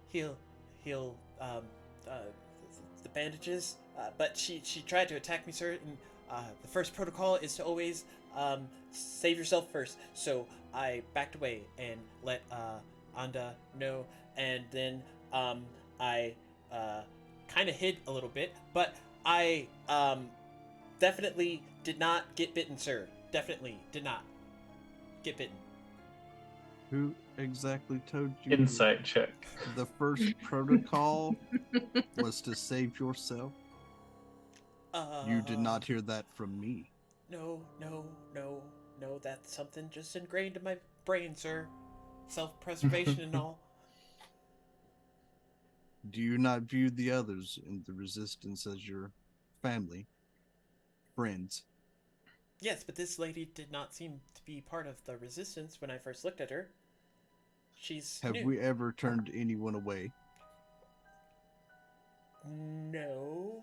Speaker 1: heal the bandages, but she tried to attack me, sir. And the first protocol is to always save yourself first. So I backed away and let Anda know, and then I kind of hid a little bit, but I definitely did not get bitten, sir. Definitely did not get bitten.
Speaker 4: Who exactly told you
Speaker 3: Insight check.
Speaker 4: the first protocol was to save yourself? You did not hear that from me.
Speaker 1: No. That's something just ingrained in my brain, sir. Self-preservation and all.
Speaker 4: Do you not view the others in the resistance as your family, friends?
Speaker 1: Yes, but this lady did not seem to be part of the resistance when I first looked at her. She's
Speaker 4: Have
Speaker 1: new.
Speaker 4: we ever turned anyone away?
Speaker 1: No.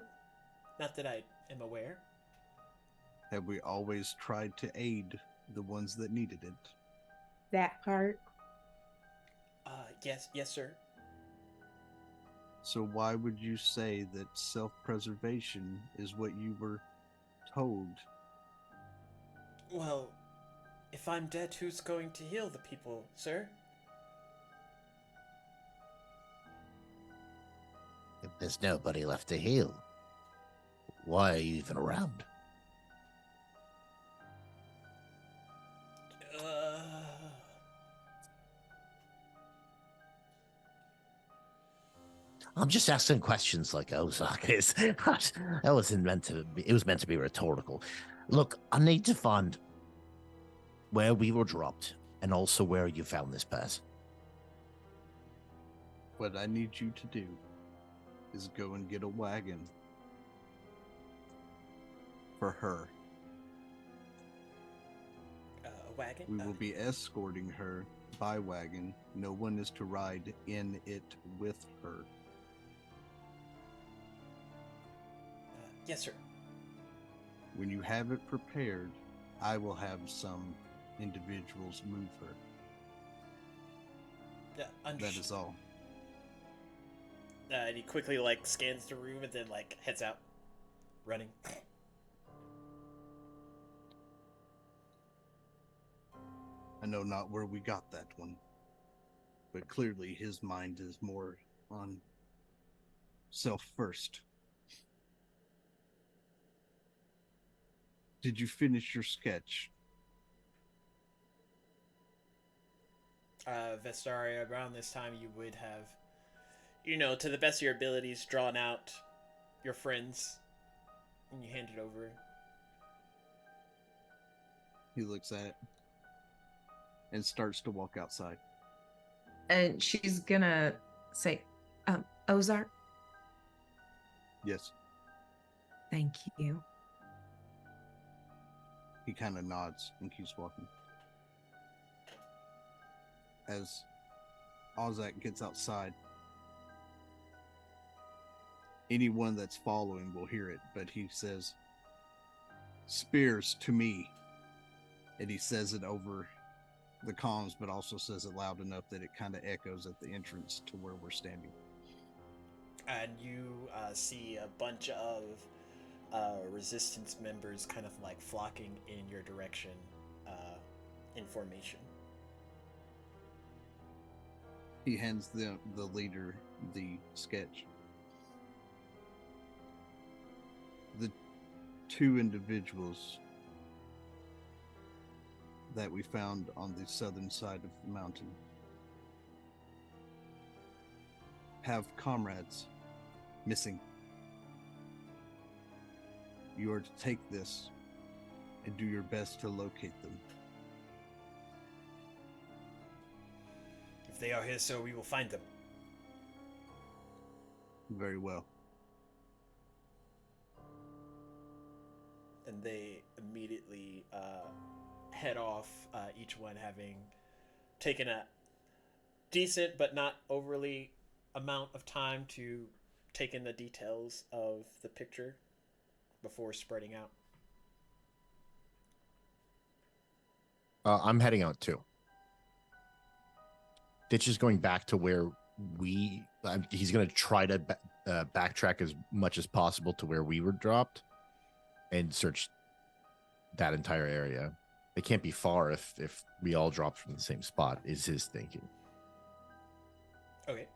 Speaker 1: Not that I am aware.
Speaker 4: Have we always tried to aid the ones that needed it?
Speaker 5: That part.
Speaker 1: Yes, sir.
Speaker 4: So why would you say that self-preservation is what you were told?
Speaker 1: Well, if I'm dead, who's going to heal the people, sir?
Speaker 6: If there's nobody left to heal, why are you even around? I'm just asking questions like Ozark is. That wasn't meant to be, it was meant to be rhetorical. Look, I need to find where we were dropped and also where you found this person.
Speaker 4: What I need you to do is go and get a wagon for her.
Speaker 1: A wagon?
Speaker 4: We will be escorting her by wagon. No one is to ride in it with her.
Speaker 1: Yes, sir.
Speaker 4: When you have it prepared, I will have some individuals move her. That is all.
Speaker 1: And he quickly scans the room and then heads out, running.
Speaker 4: I know not where we got that one, but clearly his mind is more on self first. Did you finish your sketch?
Speaker 1: Vestaria, around this time you would have, to the best of your abilities, drawn out your friends, and you hand it over.
Speaker 4: He looks at it and starts to walk outside.
Speaker 5: And she's gonna say, Ozark,
Speaker 4: Yes.
Speaker 5: thank you.
Speaker 4: He kind of nods and keeps walking. As Ozak gets outside, anyone that's following will hear it, but he says, "Spears to me." And he says it over the comms, but also says it loud enough that it kind of echoes at the entrance to where we're standing.
Speaker 1: And you see a bunch of resistance members kind of flocking in your direction in formation.
Speaker 4: He hands the leader the sketch. The two individuals that we found on the southern side of the mountain have comrades missing. You are to take this and do your best to locate them.
Speaker 1: If they are here, sir, we will find them.
Speaker 4: Very well.
Speaker 1: And they immediately head off, each one having taken a decent but not overly amount of time to take in the details of the picture before spreading out.
Speaker 2: I'm heading out too. Ditch is going back to where he's going to try to backtrack as much as possible to where we were dropped and search that entire area. It can't be far if we all dropped from the same spot, is his thinking.
Speaker 1: Okay.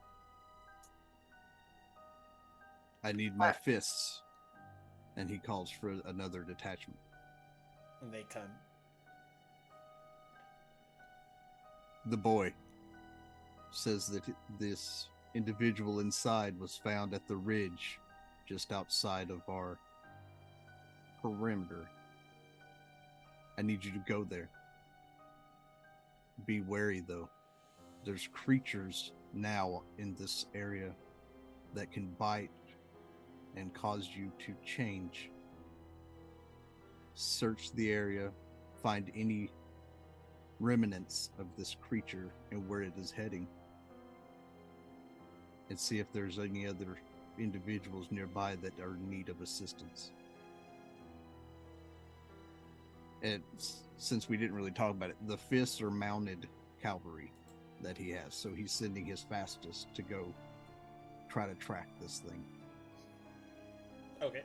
Speaker 4: I need my fists. And he calls for another detachment.
Speaker 1: And they come.
Speaker 4: The boy says that this individual inside was found at the ridge just outside of our perimeter. I need you to go there. Be wary, though. There's creatures now in this area that can bite and cause you to change. Search the area, find any remnants of this creature and where it is heading, and see if there's any other individuals nearby that are in need of assistance. And since we didn't really talk about it, the fists are mounted cavalry that he has, so he's sending his fastest to go try to track this thing.
Speaker 1: Okay.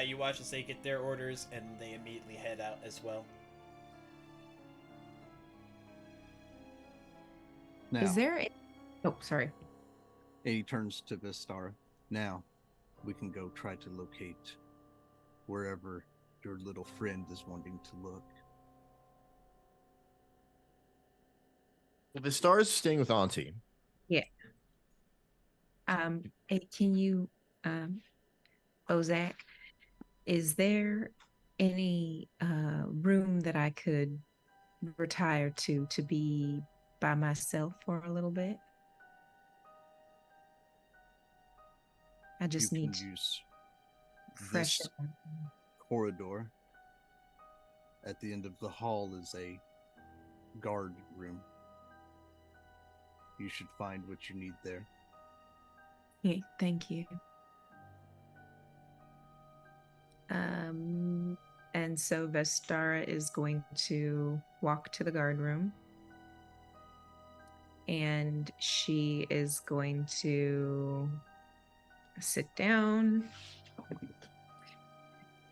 Speaker 1: You watch as they get their orders, and they immediately head out as well.
Speaker 4: Now,
Speaker 5: Is there? Oh, sorry.
Speaker 4: and he turns to Vistara. Now, we can go try to locate wherever your little friend is wanting to look.
Speaker 2: Well, the star is staying with Auntie.
Speaker 5: Yeah. Hey, can you, Ozak, is there any room that I could retire to be by myself for a little bit? I just
Speaker 4: You
Speaker 5: need
Speaker 4: can use
Speaker 5: fresh
Speaker 4: this
Speaker 5: air.
Speaker 4: corridor. At the end of the hall is a guard room. You should find what you need there.
Speaker 5: Okay, thank you. And so Vestara is going to walk to the guard room, and she is going to sit down.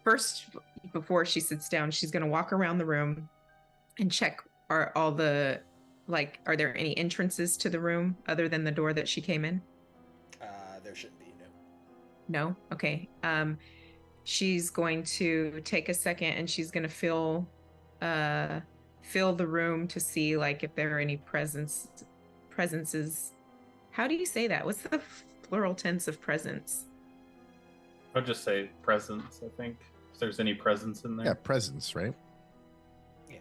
Speaker 5: First, before she sits down, she's going to walk around the room and check are there any entrances to the room other than the door that she came in?
Speaker 1: There shouldn't be, no.
Speaker 5: No? Okay. She's going to take a second and she's going to fill the room to see like if there are any presences. How do you say that? What's the plural tense of presence?
Speaker 3: I'll just say presence, I think. If there's any presence in there.
Speaker 2: Yeah, presence, right?
Speaker 1: Yeah.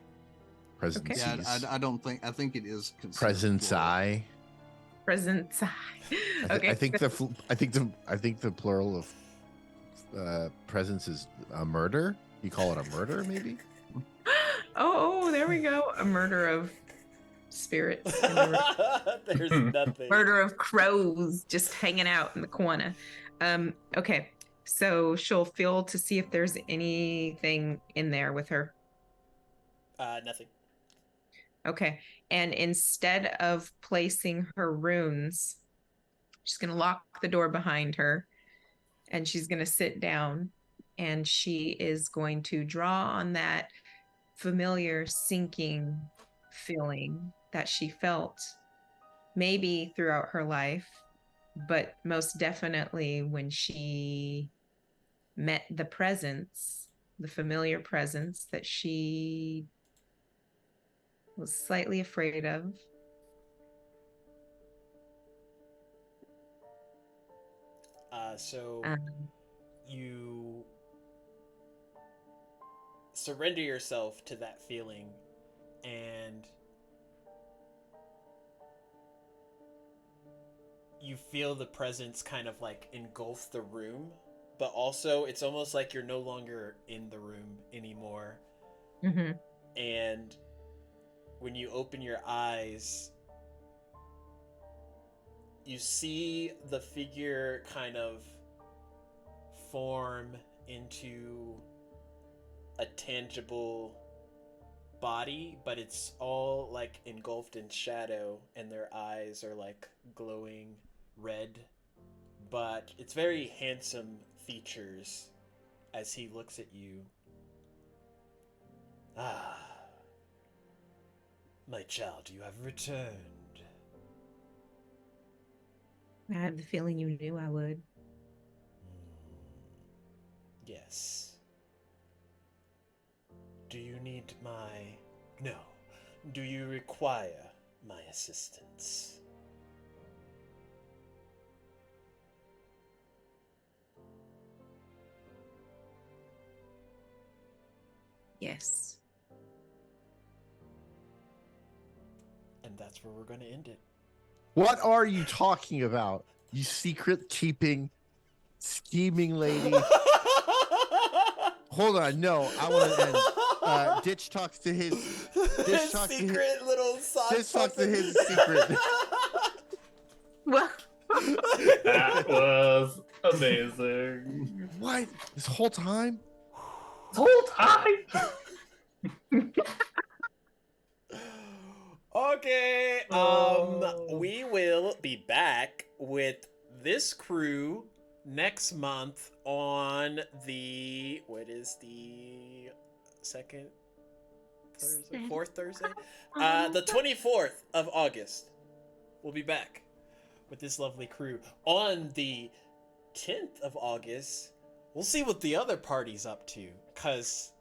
Speaker 2: Presence.
Speaker 5: Okay.
Speaker 4: Yeah, I don't think. I think it is considered
Speaker 2: Presence
Speaker 4: plural.
Speaker 2: eye.
Speaker 5: Presence. Okay.
Speaker 2: I think the plural of presence is a murder. You call it a murder, maybe?
Speaker 5: Oh, there we go. A murder of spirits. In the room.
Speaker 1: There's nothing.
Speaker 5: Murder of crows just hanging out in the corner. Okay. So she'll feel to see if there's anything in there with her.
Speaker 1: Nothing.
Speaker 5: Okay. And instead of placing her runes, she's going to lock the door behind her and she's going to sit down and she is going to draw on that familiar sinking feeling that she felt maybe throughout her life, but most definitely when she met the presence, the familiar presence that she was slightly afraid of.
Speaker 1: So you surrender yourself to that feeling, and you feel the presence kind of like engulf the room, but also it's almost like you're no longer in the room anymore.
Speaker 5: Mm-hmm.
Speaker 1: And when you open your eyes, you see the figure kind of form into a tangible body, but it's all like engulfed in shadow, and their eyes are like glowing red but it's very handsome features as he looks at you. Ah, my child, you have returned.
Speaker 5: I have the feeling you knew I would.
Speaker 1: Yes. Do you need my... No. Do you require my assistance?
Speaker 5: Yes.
Speaker 1: And that's where we're going to end it.
Speaker 2: What are you talking about? You secret keeping, scheming lady. Hold on, no, I want to end. Ditch talks to his. Ditch talks to his
Speaker 1: little sock
Speaker 2: Ditch talks to
Speaker 1: puppet.
Speaker 2: his secret.
Speaker 5: Well,
Speaker 3: That was amazing.
Speaker 2: What? This whole time?
Speaker 3: This whole time.
Speaker 1: Okay,
Speaker 3: Oh.
Speaker 1: we will be back with this crew next month on the, what is the second Thursday, fourth Thursday? The 24th of August. We'll be back with this lovely crew. On the 10th of August, we'll see what the other party's up to, because,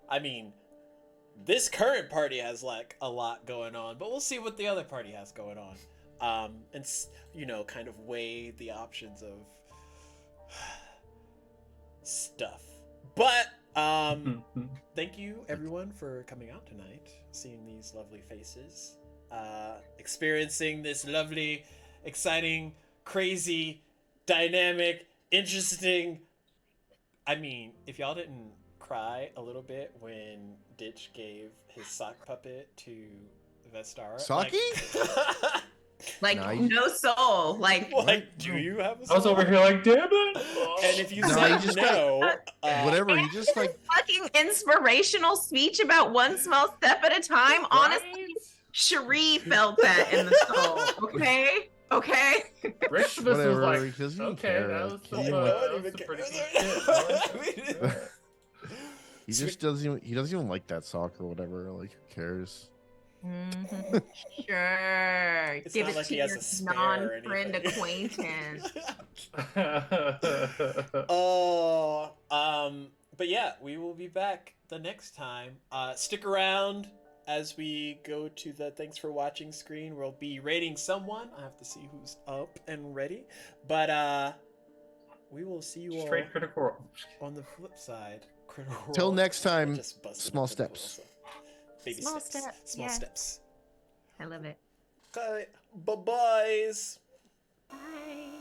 Speaker 1: I mean, this current party has like a lot going on, but we'll see what the other party has going on. And you know, kind of weigh the options of stuff. But thank you everyone for coming out tonight, seeing these lovely faces, experiencing this lovely, exciting, crazy, dynamic, interesting. I mean, if y'all didn't cry a little bit when Ditch gave his sock puppet to Vestara.
Speaker 2: Saki?
Speaker 5: like
Speaker 2: No, you-
Speaker 5: no soul. Like
Speaker 1: Like, do you have a
Speaker 3: I was
Speaker 1: soul?
Speaker 3: over here like, damn it.
Speaker 1: And if you
Speaker 2: No,
Speaker 1: said
Speaker 2: you just
Speaker 1: no,
Speaker 2: Whatever. He just like
Speaker 5: fucking inspirational speech about one small step at a time. Honestly,
Speaker 3: Right?
Speaker 5: Cherie felt that in the soul. Okay. Okay.
Speaker 3: Rich was
Speaker 2: whatever.
Speaker 3: like,
Speaker 2: He doesn't even
Speaker 3: okay,
Speaker 2: care.
Speaker 3: that was
Speaker 2: He
Speaker 3: some,
Speaker 2: even,
Speaker 1: like,
Speaker 2: like,
Speaker 1: no one
Speaker 3: that
Speaker 1: even
Speaker 3: was some pretty
Speaker 1: cares.
Speaker 3: good shit.
Speaker 1: We
Speaker 3: Right?
Speaker 2: he just doesn't even. He doesn't even like that sock or whatever. Like, who cares?
Speaker 5: Mhm. Sure.
Speaker 1: It's
Speaker 5: Give
Speaker 1: not
Speaker 5: it
Speaker 1: like
Speaker 5: to
Speaker 1: he has
Speaker 5: your
Speaker 1: a spare or
Speaker 5: non-friend
Speaker 1: anything.
Speaker 5: acquaintance.
Speaker 1: Oh, but yeah, we will be back the next time. Stick around as we go to the thanks for watching screen. We'll be rating someone. I have to see who's up and ready. But we will see you all
Speaker 3: Straight critical role.
Speaker 1: on the flip side. Critical
Speaker 2: Till
Speaker 1: Role.
Speaker 2: next
Speaker 1: I
Speaker 2: time,
Speaker 1: just busted
Speaker 2: small
Speaker 1: up the middle,
Speaker 2: steps.
Speaker 1: so. Baby
Speaker 5: Small
Speaker 1: steps.
Speaker 5: step,
Speaker 1: Small
Speaker 5: yeah.
Speaker 1: steps.
Speaker 5: I love it.
Speaker 1: Okay, bye-byes.
Speaker 5: Bye.